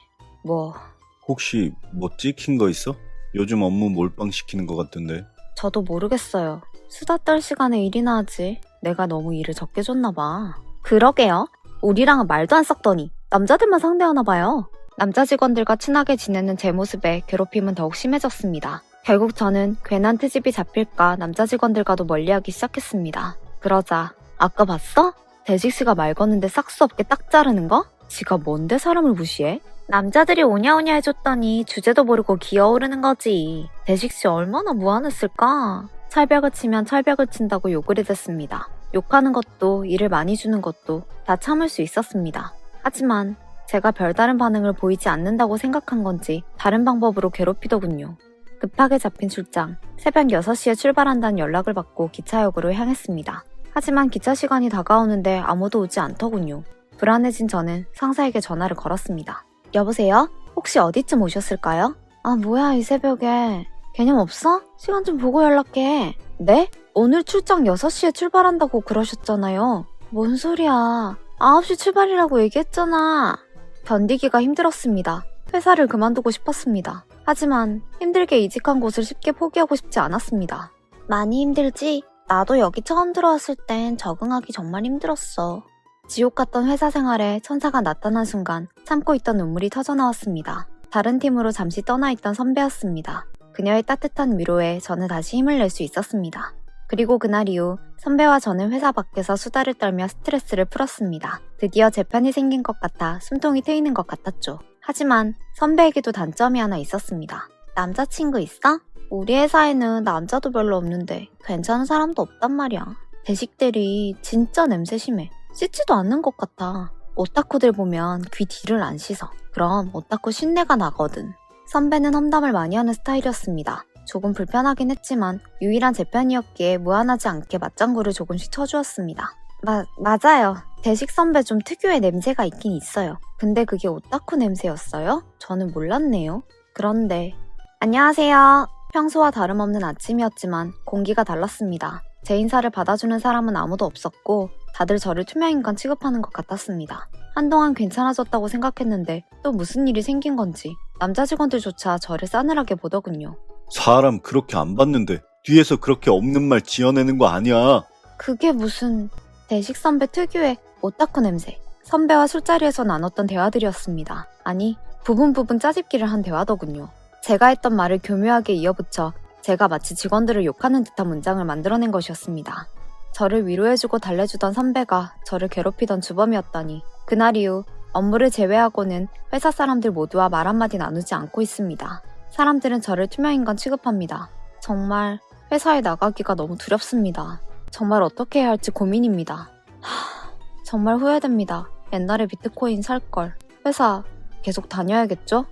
혹시 뭐 찍힌 거 있어? 요즘 업무 몰빵 시키는 것 같던데. 저도 모르겠어요. 수다 떨 시간에 일이나 하지. 내가 너무 일을 적게 줬나 봐. 그러게요. 우리랑은 말도 안 섞더니 남자들만 상대하나 봐요. 남자 직원들과 친하게 지내는 제 모습에 괴롭힘은 더욱 심해졌습니다. 결국 저는 괜한 트집이 잡힐까 남자 직원들과도 멀리하기 시작했습니다. 그러자 아까 봤어? 대식 씨가 말 거는데 싹수 없게 딱 자르는 거? 지가 뭔데 사람을 무시해? 남자들이 오냐오냐 해줬더니 주제도 모르고 기어오르는 거지. 대식씨 얼마나 무안했을까? 철벽을 치면 철벽을 친다고 욕을 해댔습니다. 욕하는 것도 일을 많이 주는 것도 다 참을 수 있었습니다. 하지만 제가 별다른 반응을 보이지 않는다고 생각한 건지 다른 방법으로 괴롭히더군요. 급하게 잡힌 출장, 새벽 6시에 출발한다는 연락을 받고 기차역으로 향했습니다. 하지만 기차 시간이 다가오는데 아무도 오지 않더군요. 불안해진 저는 상사에게 전화를 걸었습니다. 여보세요? 혹시 어디쯤 오셨을까요? 아 뭐야 이 새벽에. 개념 없어? 시간 좀 보고 연락해. 네? 오늘 출장 6시에 출발한다고 그러셨잖아요. 뭔 소리야. 9시 출발이라고 얘기했잖아. 견디기가 힘들었습니다. 회사를 그만두고 싶었습니다. 하지만 힘들게 이직한 곳을 쉽게 포기하고 싶지 않았습니다. 많이 힘들지? 나도 여기 처음 들어왔을 땐 적응하기 정말 힘들었어. 지옥 같던 회사 생활에 천사가 나타난 순간 참고 있던 눈물이 터져나왔습니다. 다른 팀으로 잠시 떠나 있던 선배였습니다. 그녀의 따뜻한 위로에 저는 다시 힘을 낼 수 있었습니다. 그리고 그날 이후 선배와 저는 회사 밖에서 수다를 떨며 스트레스를 풀었습니다. 드디어 제 편이 생긴 것 같아 숨통이 트이는 것 같았죠. 하지만 선배에게도 단점이 하나 있었습니다. 남자친구 있어? 우리 회사에는 남자도 별로 없는데 괜찮은 사람도 없단 말이야. 대식들이 진짜 냄새 심해. 씻지도 않는 것 같아. 오타쿠들 보면 귀 뒤를 안 씻어. 그럼 오타쿠 쉰내가 나거든. 선배는 험담을 많이 하는 스타일이었습니다. 조금 불편하긴 했지만 유일한 제 편이었기에 무한하지 않게 맞장구를 조금씩 쳐주었습니다. 맞아요. 대식 선배 좀 특유의 냄새가 있긴 있어요. 근데 그게 오타쿠 냄새였어요? 저는 몰랐네요. 그런데 안녕하세요. 평소와 다름없는 아침이었지만 공기가 달랐습니다. 제 인사를 받아주는 사람은 아무도 없었고 다들 저를 투명인간 취급하는 것 같았습니다. 한동안 괜찮아졌다고 생각했는데 또 무슨 일이 생긴 건지 남자 직원들조차 저를 싸늘하게 보더군요. 사람 그렇게 안 봤는데 뒤에서 그렇게 없는 말 지어내는 거 아니야. 그게 무슨... 대식 선배 특유의 오타쿠 냄새. 선배와 술자리에서 나눴던 대화들이었습니다. 아니, 부분 짜집기를 한 대화더군요. 제가 했던 말을 교묘하게 이어붙여 제가 마치 직원들을 욕하는 듯한 문장을 만들어낸 것이었습니다. 저를 위로해주고 달래주던 선배가 저를 괴롭히던 주범이었다니. 그날 이후 업무를 제외하고는 회사 사람들 모두와 말 한마디 나누지 않고 있습니다. 사람들은 저를 투명인간 취급합니다. 정말 회사에 나가기가 너무 두렵습니다. 정말 어떻게 해야 할지 고민입니다. 정말 후회됩니다. 옛날에 비트코인 살걸. 회사 계속 다녀야겠죠?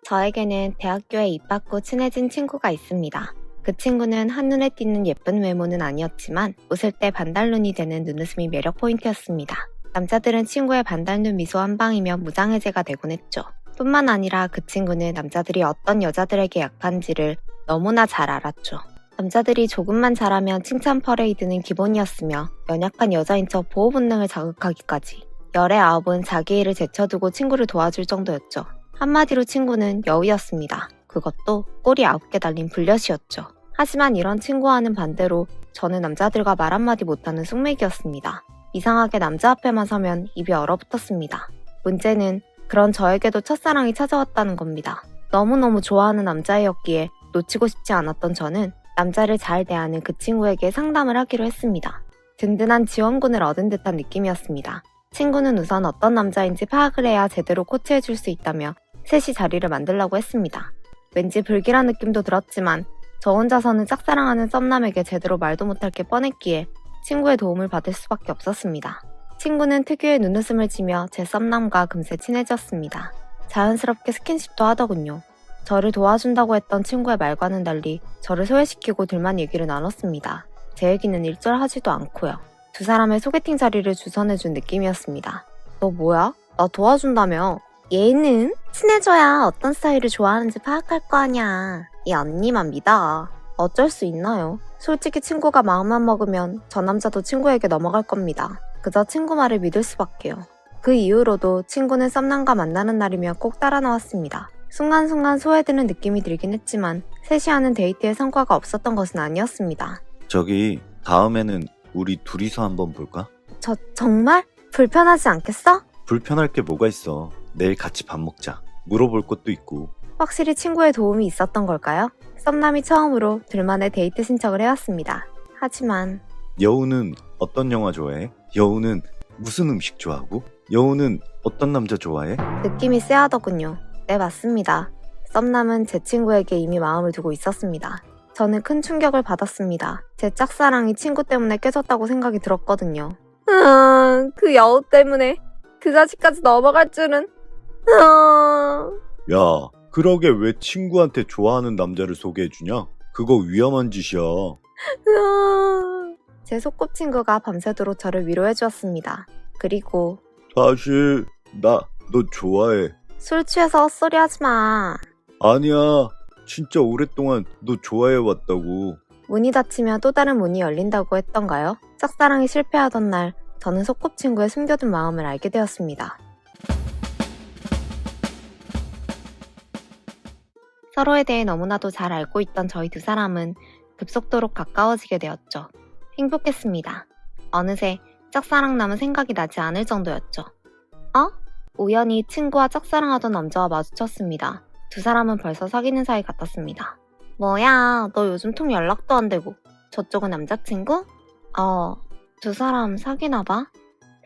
저에게는 대학교에 입학 후 친해진 친구가 있습니다. 그 친구는 한눈에 띄는 예쁜 외모는 아니었지만 웃을 때 반달눈이 되는 눈웃음이 매력 포인트였습니다. 남자들은 친구의 반달눈 미소 한 방이면 무장해제가 되곤 했죠. 뿐만 아니라 그 친구는 남자들이 어떤 여자들에게 약한지를 너무나 잘 알았죠. 남자들이 조금만 잘하면 칭찬 퍼레이드는 기본이었으며 연약한 여자인 척 보호 본능을 자극하기까지. 열의 아홉은 자기 일을 제쳐두고 친구를 도와줄 정도였죠. 한마디로 친구는 여우였습니다. 그것도 꼬리 9개 달린 불려시였죠. 하지만 이런 친구와는 반대로 저는 남자들과 말 한마디 못하는 숙맥이었습니다. 이상하게 남자 앞에만 서면 입이 얼어붙었습니다. 문제는 그런 저에게도 첫사랑이 찾아왔다는 겁니다. 너무너무 좋아하는 남자애였기에 놓치고 싶지 않았던 저는 남자를 잘 대하는 그 친구에게 상담을 하기로 했습니다. 든든한 지원군을 얻은 듯한 느낌이었습니다. 친구는 우선 어떤 남자인지 파악을 해야 제대로 코치해줄 수 있다며 셋이 자리를 만들라고 했습니다. 왠지 불길한 느낌도 들었지만 저 혼자서는 짝사랑하는 썸남에게 제대로 말도 못할 게 뻔했기에 친구의 도움을 받을 수밖에 없었습니다. 친구는 특유의 눈웃음을 치며 제 썸남과 금세 친해졌습니다. 자연스럽게 스킨십도 하더군요. 저를 도와준다고 했던 친구의 말과는 달리 저를 소외시키고 둘만 얘기를 나눴습니다. 제 얘기는 일절하지도 않고요. 두 사람의 소개팅 자리를 주선해준 느낌이었습니다. 너 뭐야? 나 도와준다며. 얘는 친해져야 어떤 스타일을 좋아하는지 파악할 거 아냐. 이 언니만 믿어. 어쩔 수 있나요? 솔직히 친구가 마음만 먹으면 저 남자도 친구에게 넘어갈 겁니다. 그저 친구 말을 믿을 수밖에요. 그 이후로도 친구는 썸남과 만나는 날이면 꼭 따라 나왔습니다. 순간순간 소외되는 느낌이 들긴 했지만 셋이 하는 데이트에 성과가 없었던 것은 아니었습니다. 저기 다음에는 우리 둘이서 한번 볼까? 정말? 불편하지 않겠어? 불편할 게 뭐가 있어. 내일 같이 밥 먹자. 물어볼 것도 있고. 확실히 친구의 도움이 있었던 걸까요? 썸남이 처음으로 둘만의 데이트 신청을 해왔습니다. 하지만 여우는 어떤 영화 좋아해? 여우는 무슨 음식 좋아하고? 여우는 어떤 남자 좋아해? 느낌이 쎄하더군요. 네, 맞습니다. 썸남은 제 친구에게 이미 마음을 두고 있었습니다. 저는 큰 충격을 받았습니다. 제 짝사랑이 친구 때문에 깨졌다고 생각이 들었거든요. 그 여우 때문에 그 자식까지 넘어갈 줄은. 야, 그러게 왜 친구한테 좋아하는 남자를 소개해주냐? 그거 위험한 짓이야. 제 소꿉친구가 밤새도록 저를 위로해 주었습니다. 그리고 사실 나 너 좋아해. 술 취해서 헛소리 하지 마. 아니야, 진짜 오랫동안 너 좋아해 왔다고. 문이 닫히면 또 다른 문이 열린다고 했던가요? 짝사랑이 실패하던 날, 저는 소꿉친구의 숨겨둔 마음을 알게 되었습니다. 서로에 대해 너무나도 잘 알고 있던 저희 두 사람은 급속도로 가까워지게 되었죠. 행복했습니다. 어느새 짝사랑남은 생각이 나지 않을 정도였죠. 우연히 친구와 짝사랑하던 남자와 마주쳤습니다. 두 사람은 벌써 사귀는 사이 같았습니다. 뭐야, 너 요즘 통 연락도 안 되고 저쪽은 남자친구? 두 사람 사귀나 봐?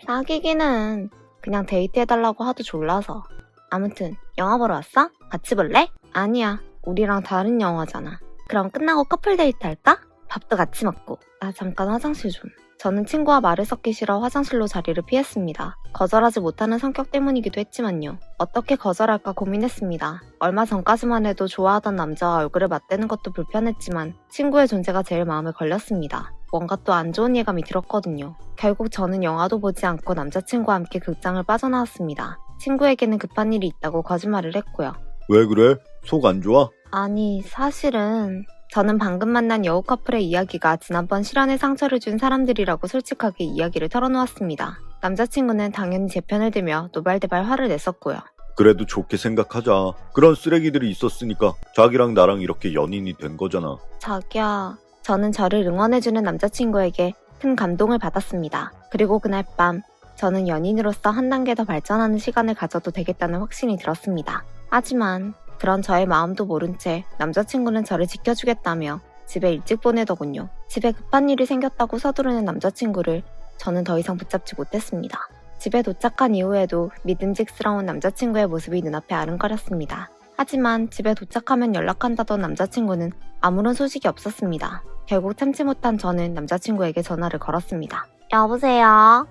사귀기는 그냥 데이트해달라고 하도 졸라서. 아무튼 영화 보러 왔어? 같이 볼래? 아니야, 우리랑 다른 영화잖아. 그럼 끝나고 커플 데이트 할까? 밥도 같이 먹고. 나 잠깐 화장실 좀. 저는 친구와 말을 섞기 싫어 화장실로 자리를 피했습니다. 거절하지 못하는 성격 때문이기도 했지만요. 어떻게 거절할까 고민했습니다. 얼마 전까지만 해도 좋아하던 남자와 얼굴을 맞대는 것도 불편했지만 친구의 존재가 제일 마음에 걸렸습니다. 뭔가 또 안 좋은 예감이 들었거든요. 결국 저는 영화도 보지 않고 남자친구와 함께 극장을 빠져나왔습니다. 친구에게는 급한 일이 있다고 거짓말을 했고요. 왜 그래? 속 안 좋아? 아니, 사실은 저는 방금 만난 여우 커플의 이야기가 지난번 실연에 상처를 준 사람들이라고 솔직하게 이야기를 털어놓았습니다. 남자친구는 당연히 제 편을 들며 노발대발 화를 냈었고요. 그래도 좋게 생각하자. 그런 쓰레기들이 있었으니까 자기랑 나랑 이렇게 연인이 된 거잖아. 자기야, 저는 저를 응원해주는 남자친구에게 큰 감동을 받았습니다. 그리고 그날 밤 저는 연인으로서 한 단계 더 발전하는 시간을 가져도 되겠다는 확신이 들었습니다. 하지만 그런 저의 마음도 모른 채 남자친구는 저를 지켜주겠다며 집에 일찍 보내더군요. 집에 급한 일이 생겼다고 서두르는 남자친구를 저는 더 이상 붙잡지 못했습니다. 집에 도착한 이후에도 믿음직스러운 남자친구의 모습이 눈앞에 아른거렸습니다. 하지만 집에 도착하면 연락한다던 남자친구는 아무런 소식이 없었습니다. 결국 참지 못한 저는 남자친구에게 전화를 걸었습니다. 여보세요?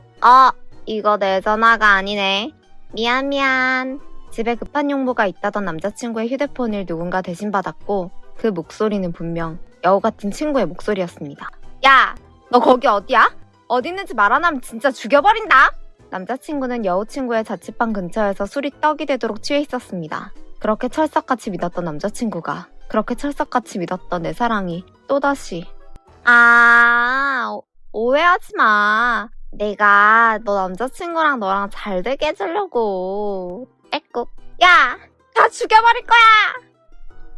이거 내 전화가 아니네. 미안. 집에 급한 용무가 있다던 남자친구의 휴대폰을 누군가 대신 받았고 그 목소리는 분명 여우 같은 친구의 목소리였습니다. 야! 너 거기 어디야? 어디 있는지 말 안 하면 진짜 죽여버린다! 남자친구는 여우 친구의 자취방 근처에서 술이 떡이 되도록 취해 있었습니다. 그렇게 철석같이 믿었던 남자친구가, 그렇게 철석같이 믿었던 내 사랑이 또다시 오해하지 마. 내가 너 남자친구랑 너랑 잘 되게 해주려고. 애꾹. 야! 다 죽여버릴 거야!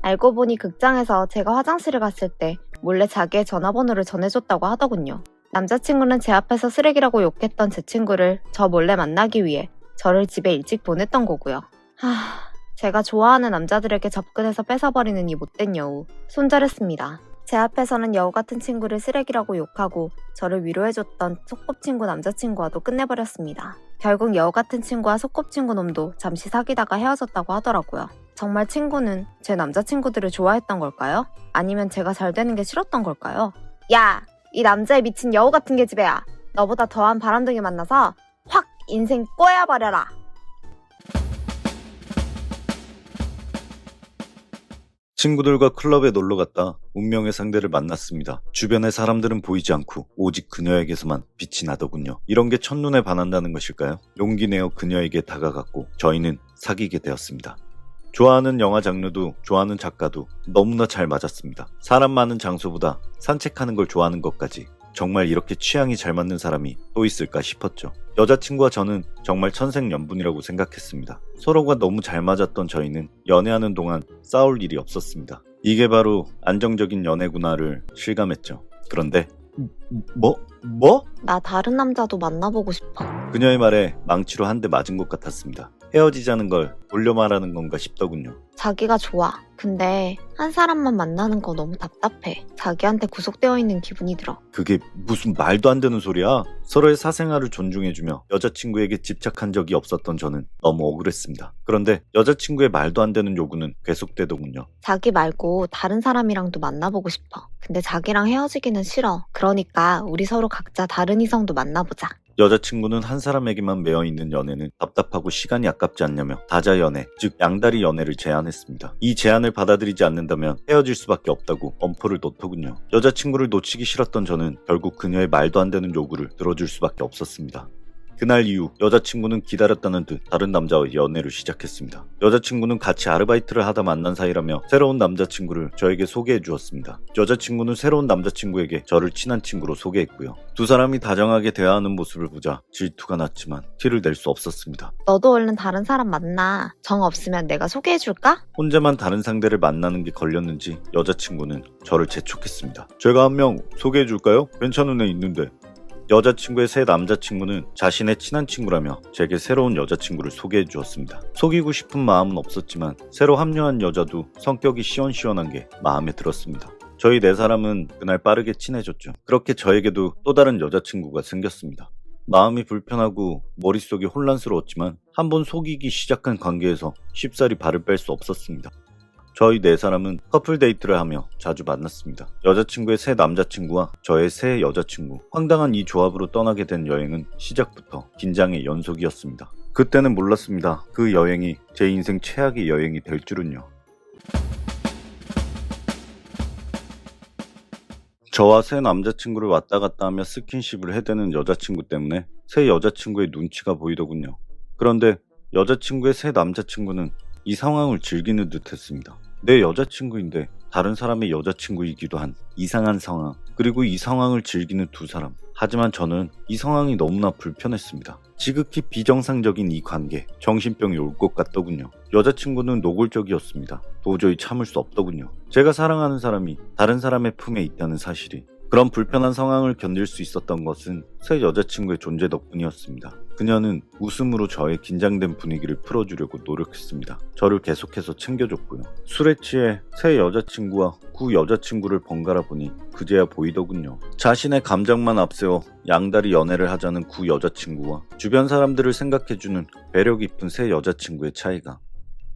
알고 보니 극장에서 제가 화장실을 갔을 때 몰래 자기의 전화번호를 전해줬다고 하더군요. 남자친구는 제 앞에서 쓰레기라고 욕했던 제 친구를 저 몰래 만나기 위해 저를 집에 일찍 보냈던 거고요. 제가 좋아하는 남자들에게 접근해서 뺏어버리는 이 못된 여우. 손절했습니다. 제 앞에서는 여우 같은 친구를 쓰레기라고 욕하고 저를 위로해줬던 소꿉친구 남자친구와도 끝내버렸습니다. 결국 여우 같은 친구와 소꿉친구 놈도 잠시 사귀다가 헤어졌다고 하더라고요. 정말 친구는 제 남자친구들을 좋아했던 걸까요? 아니면 제가 잘 되는 게 싫었던 걸까요? 야! 이 남자의 미친 여우 같은 계집애야. 너보다 더한 바람둥이 만나서 확 인생 꼬여버려라. 친구들과 클럽에 놀러 갔다 운명의 상대를 만났습니다. 주변의 사람들은 보이지 않고 오직 그녀에게서만 빛이 나더군요. 이런 게 첫눈에 반한다는 것일까요? 용기 내어 그녀에게 다가갔고 저희는 사귀게 되었습니다. 좋아하는 영화 장르도 좋아하는 작가도 너무나 잘 맞았습니다. 사람 많은 장소보다 산책하는 걸 좋아하는 것까지 정말 이렇게 취향이 잘 맞는 사람이 또 있을까 싶었죠. 여자친구와 저는 정말 천생연분이라고 생각했습니다. 서로가 너무 잘 맞았던 저희는 연애하는 동안 싸울 일이 없었습니다. 이게 바로 안정적인 연애구나를 실감했죠. 그런데 뭐? 나 다른 남자도 만나보고 싶어. 그녀의 말에 망치로 한 대 맞은 것 같았습니다. 헤어지자는 걸 돌려 말하는 건가 싶더군요. 자기가 좋아. 근데 한 사람만 만나는 거 너무 답답해. 자기한테 구속되어 있는 기분이 들어. 그게 무슨 말도 안 되는 소리야? 서로의 사생활을 존중해주며 여자친구에게 집착한 적이 없었던 저는 너무 억울했습니다. 그런데 여자친구의 말도 안 되는 요구는 계속되더군요. 자기 말고 다른 사람이랑도 만나보고 싶어. 근데 자기랑 헤어지기는 싫어. 그러니까 우리 서로 각자 다른 이성도 만나보자. 여자친구는 한 사람에게만 매어있는 연애는 답답하고 시간이 아깝지 않냐며 다자연애, 즉 양다리 연애를 제안했습니다. 이 제안을 받아들이지 않는다면 헤어질 수밖에 없다고 엄포를 놓더군요. 여자친구를 놓치기 싫었던 저는 결국 그녀의 말도 안 되는 요구를 들어줄 수밖에 없었습니다. 그날 이후 여자친구는 기다렸다는 듯 다른 남자와 연애를 시작했습니다. 여자친구는 같이 아르바이트를 하다 만난 사이라며 새로운 남자친구를 저에게 소개해 주었습니다. 여자친구는 새로운 남자친구에게 저를 친한 친구로 소개했고요. 두 사람이 다정하게 대화하는 모습을 보자 질투가 났지만 티를 낼 수 없었습니다. 너도 얼른 다른 사람 만나. 정 없으면 내가 소개해줄까? 혼자만 다른 상대를 만나는 게 걸렸는지 여자친구는 저를 재촉했습니다. 제가 한 명 소개해 줄까요? 괜찮은 애 있는데. 여자친구의 새 남자친구는 자신의 친한 친구라며 제게 새로운 여자친구를 소개해 주었습니다. 속이고 싶은 마음은 없었지만 새로 합류한 여자도 성격이 시원시원한 게 마음에 들었습니다. 저희 네 사람은 그날 빠르게 친해졌죠. 그렇게 저에게도 또 다른 여자친구가 생겼습니다. 마음이 불편하고 머릿속이 혼란스러웠지만 한번 속이기 시작한 관계에서 쉽사리 발을 뺄 수 없었습니다. 저희 네 사람은 커플 데이트를 하며 자주 만났습니다. 여자친구의 새 남자친구와 저의 새 여자친구, 황당한 이 조합으로 떠나게 된 여행은 시작부터 긴장의 연속이었습니다. 그때는 몰랐습니다. 그 여행이 제 인생 최악의 여행이 될 줄은요. 저와 새 남자친구를 왔다 갔다 하며 스킨십을 해대는 여자친구 때문에 새 여자친구의 눈치가 보이더군요. 그런데 여자친구의 새 남자친구는 이 상황을 즐기는 듯 했습니다. 내 여자친구인데 다른 사람의 여자친구이기도 한 이상한 상황, 그리고 이 상황을 즐기는 두 사람. 하지만 저는 이 상황이 너무나 불편했습니다. 지극히 비정상적인 이 관계, 정신병이 올 것 같더군요. 여자친구는 노골적이었습니다. 도저히 참을 수 없더군요. 제가 사랑하는 사람이 다른 사람의 품에 있다는 사실이. 그런 불편한 상황을 견딜 수 있었던 것은 새 여자친구의 존재 덕분이었습니다. 그녀는 웃음으로 저의 긴장된 분위기를 풀어주려고 노력했습니다. 저를 계속해서 챙겨줬고요. 술에 취해 새 여자친구와 구 여자친구를 번갈아 보니 그제야 보이더군요. 자신의 감정만 앞세워 양다리 연애를 하자는 구 여자친구와 주변 사람들을 생각해주는 배려 깊은 새 여자친구의 차이가.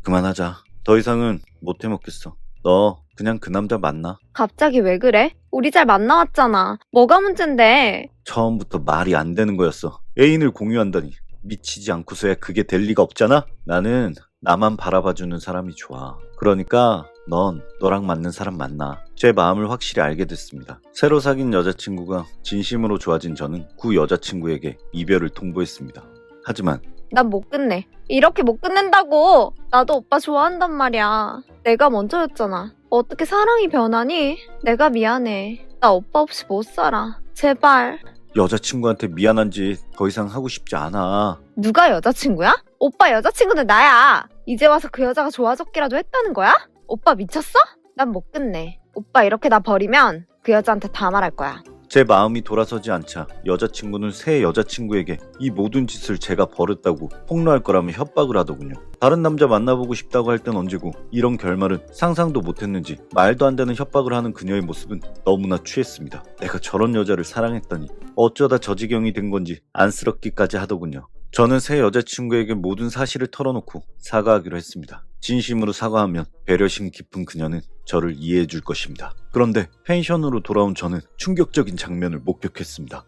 그만하자. 더 이상은 못 해먹겠어. 너 그냥 그 남자 만나. 갑자기 왜 그래? 우리 잘 만나왔잖아. 뭐가 문젠데? 처음부터 말이 안 되는 거였어. 애인을 공유한다니. 미치지 않고서야 그게 될 리가 없잖아? 나는 나만 바라봐주는 사람이 좋아. 그러니까 넌 너랑 맞는 사람 만나. 제 마음을 확실히 알게 됐습니다. 새로 사귄 여자친구가 진심으로 좋아진 저는 그 여자친구에게 이별을 통보했습니다. 하지만 난 못 끝내. 이렇게 못 끝낸다고! 나도 오빠 좋아한단 말이야. 내가 먼저였잖아. 어떻게 사랑이 변하니? 내가 미안해. 나 오빠 없이 못 살아. 제발. 여자친구한테 미안한 짓 더 이상 하고 싶지 않아. 누가 여자친구야? 오빠 여자친구는 나야. 이제 와서 그 여자가 좋아졌기라도 했다는 거야? 오빠 미쳤어? 난 못 끝내. 오빠 이렇게 나 버리면 그 여자한테 다 말할 거야. 제 마음이 돌아서지 않자 여자친구는 새 여자친구에게 이 모든 짓을 제가 벌였다고 폭로할 거라며 협박을 하더군요. 다른 남자 만나보고 싶다고 할 땐 언제고 이런 결말은 상상도 못했는지 말도 안 되는 협박을 하는 그녀의 모습은 너무나 취했습니다. 내가 저런 여자를 사랑했다니 어쩌다 저 지경이 된 건지 안쓰럽기까지 하더군요. 저는 새 여자친구에게 모든 사실을 털어놓고 사과하기로 했습니다. 진심으로 사과하면 배려심 깊은 그녀는 저를 이해해 줄 것입니다. 그런데 펜션으로 돌아온 저는 충격적인 장면을 목격했습니다.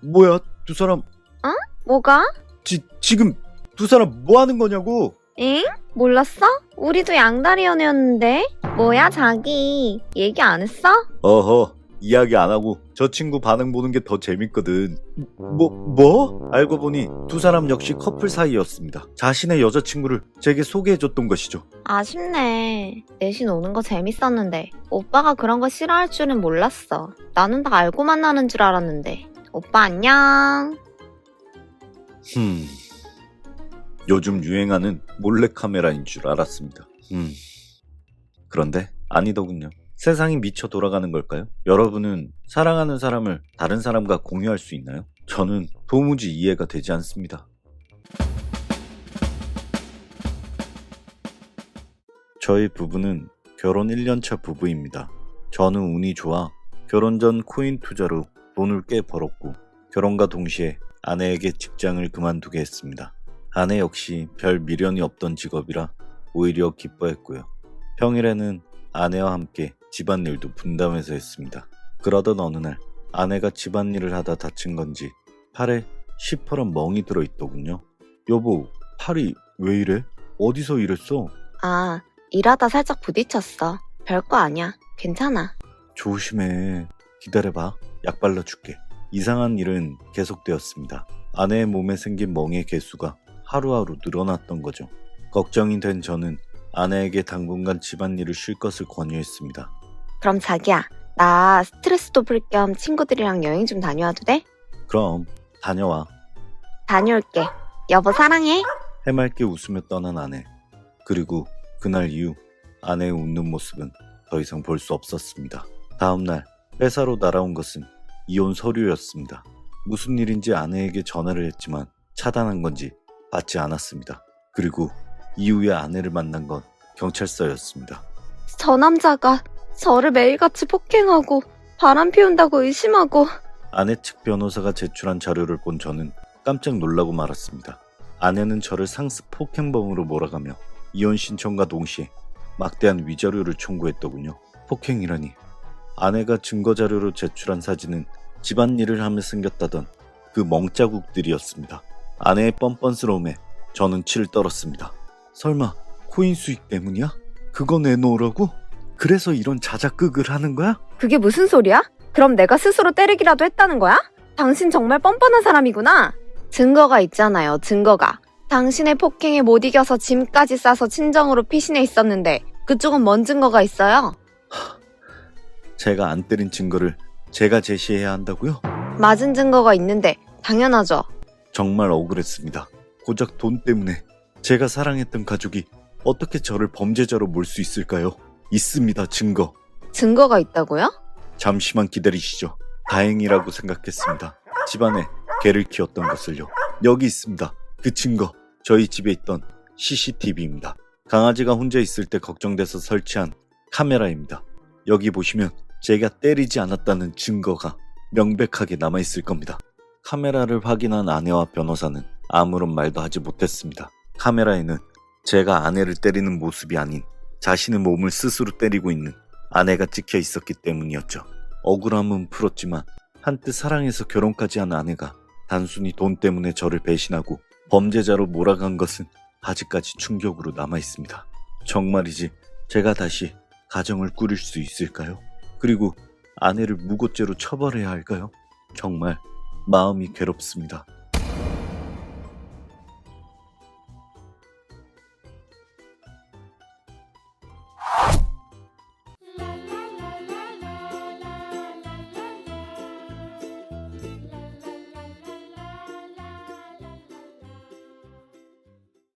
뭐야? 두 사람 뭐가? 지금 두 사람 뭐 하는 거냐고? 응? 몰랐어? 우리도 양다리 연애였는데? 뭐야 자기 얘기 안 했어? 어허, 이야기 안 하고 저 친구 반응 보는 게 더 재밌거든. 뭐? 알고 보니 두 사람 역시 커플 사이였습니다. 자신의 여자친구를 제게 소개해줬던 것이죠. 아쉽네. 넷이 노는 거 재밌었는데 오빠가 그런 거 싫어할 줄은 몰랐어. 나는 다 알고 만나는 줄 알았는데. 오빠 안녕. 요즘 유행하는 몰래카메라인 줄 알았습니다. 그런데 아니더군요. 세상이 미쳐 돌아가는 걸까요? 여러분은 사랑하는 사람을 다른 사람과 공유할 수 있나요? 저는 도무지 이해가 되지 않습니다. 저희 부부는 결혼 1년차 부부입니다. 저는 운이 좋아 결혼 전 코인 투자로 돈을 꽤 벌었고 결혼과 동시에 아내에게 직장을 그만두게 했습니다. 아내 역시 별 미련이 없던 직업이라 오히려 기뻐했고요. 평일에는 아내와 함께 집안일도 분담해서 했습니다. 그러던 어느 날 아내가 집안일을 하다 다친 건지 팔에 시퍼런 멍이 들어있더군요. 여보, 팔이 왜 이래? 어디서 이랬어? 아, 일하다 살짝 부딪혔어. 별거 아니야. 괜찮아. 조심해. 기다려봐. 약 발라줄게. 이상한 일은 계속되었습니다. 아내의 몸에 생긴 멍의 개수가 하루하루 늘어났던 거죠. 걱정이 된 저는 아내에게 당분간 집안일을 쉴 것을 권유했습니다. 그럼 자기야, 나 스트레스도 풀 겸 친구들이랑 여행 좀 다녀와도 돼? 그럼 다녀와. 다녀올게. 여보 사랑해. 해맑게 웃으며 떠난 아내. 그리고 그날 이후 아내의 웃는 모습은 더 이상 볼 수 없었습니다. 다음날 회사로 날아온 것은 이혼 서류였습니다. 무슨 일인지 아내에게 전화를 했지만 차단한 건지 받지 않았습니다. 그리고 이후에 아내를 만난 건 경찰서였습니다. 저 남자가 저를 매일같이 폭행하고 바람 피운다고 의심하고. 아내 측 변호사가 제출한 자료를 본 저는 깜짝 놀라고 말았습니다. 아내는 저를 상습 폭행범으로 몰아가며 이혼 신청과 동시에 막대한 위자료를 청구했더군요. 폭행이라니. 아내가 증거자료로 제출한 사진은 집안일을 하며 생겼다던 그 멍자국들이었습니다. 아내의 뻔뻔스러움에 저는 치를 떨었습니다. 설마 코인 수익 때문이야? 그거 내놓으라고? 그래서 이런 자작극을 하는 거야? 그게 무슨 소리야? 그럼 내가 스스로 때리기라도 했다는 거야? 당신 정말 뻔뻔한 사람이구나. 증거가 있잖아요, 증거가. 당신의 폭행에 못 이겨서 짐까지 싸서 친정으로 피신해 있었는데 그쪽은 뭔 증거가 있어요? 제가 안 때린 증거를 제가 제시해야 한다고요? 맞은 증거가 있는데 당연하죠. 정말 억울했습니다. 고작 돈 때문에 제가 사랑했던 가족이 어떻게 저를 범죄자로 몰 수 있을까요? 있습니다, 증거. 증거가 있다고요? 잠시만 기다리시죠. 다행이라고 생각했습니다. 집안에 개를 키웠던 것을요. 여기 있습니다. 그 증거. 저희 집에 있던 CCTV입니다. 강아지가 혼자 있을 때 걱정돼서 설치한 카메라입니다. 여기 보시면 제가 때리지 않았다는 증거가 명백하게 남아있을 겁니다. 카메라를 확인한 아내와 변호사는 아무런 말도 하지 못했습니다. 카메라에는 제가 아내를 때리는 모습이 아닌 자신의 몸을 스스로 때리고 있는 아내가 찍혀 있었기 때문이었죠. 억울함은 풀었지만 한때 사랑해서 결혼까지 한 아내가 단순히 돈 때문에 저를 배신하고 범죄자로 몰아간 것은 아직까지 충격으로 남아있습니다. 정말이지 제가 다시 가정을 꾸릴 수 있을까요? 그리고 아내를 무고죄로 처벌해야 할까요? 정말 마음이 괴롭습니다.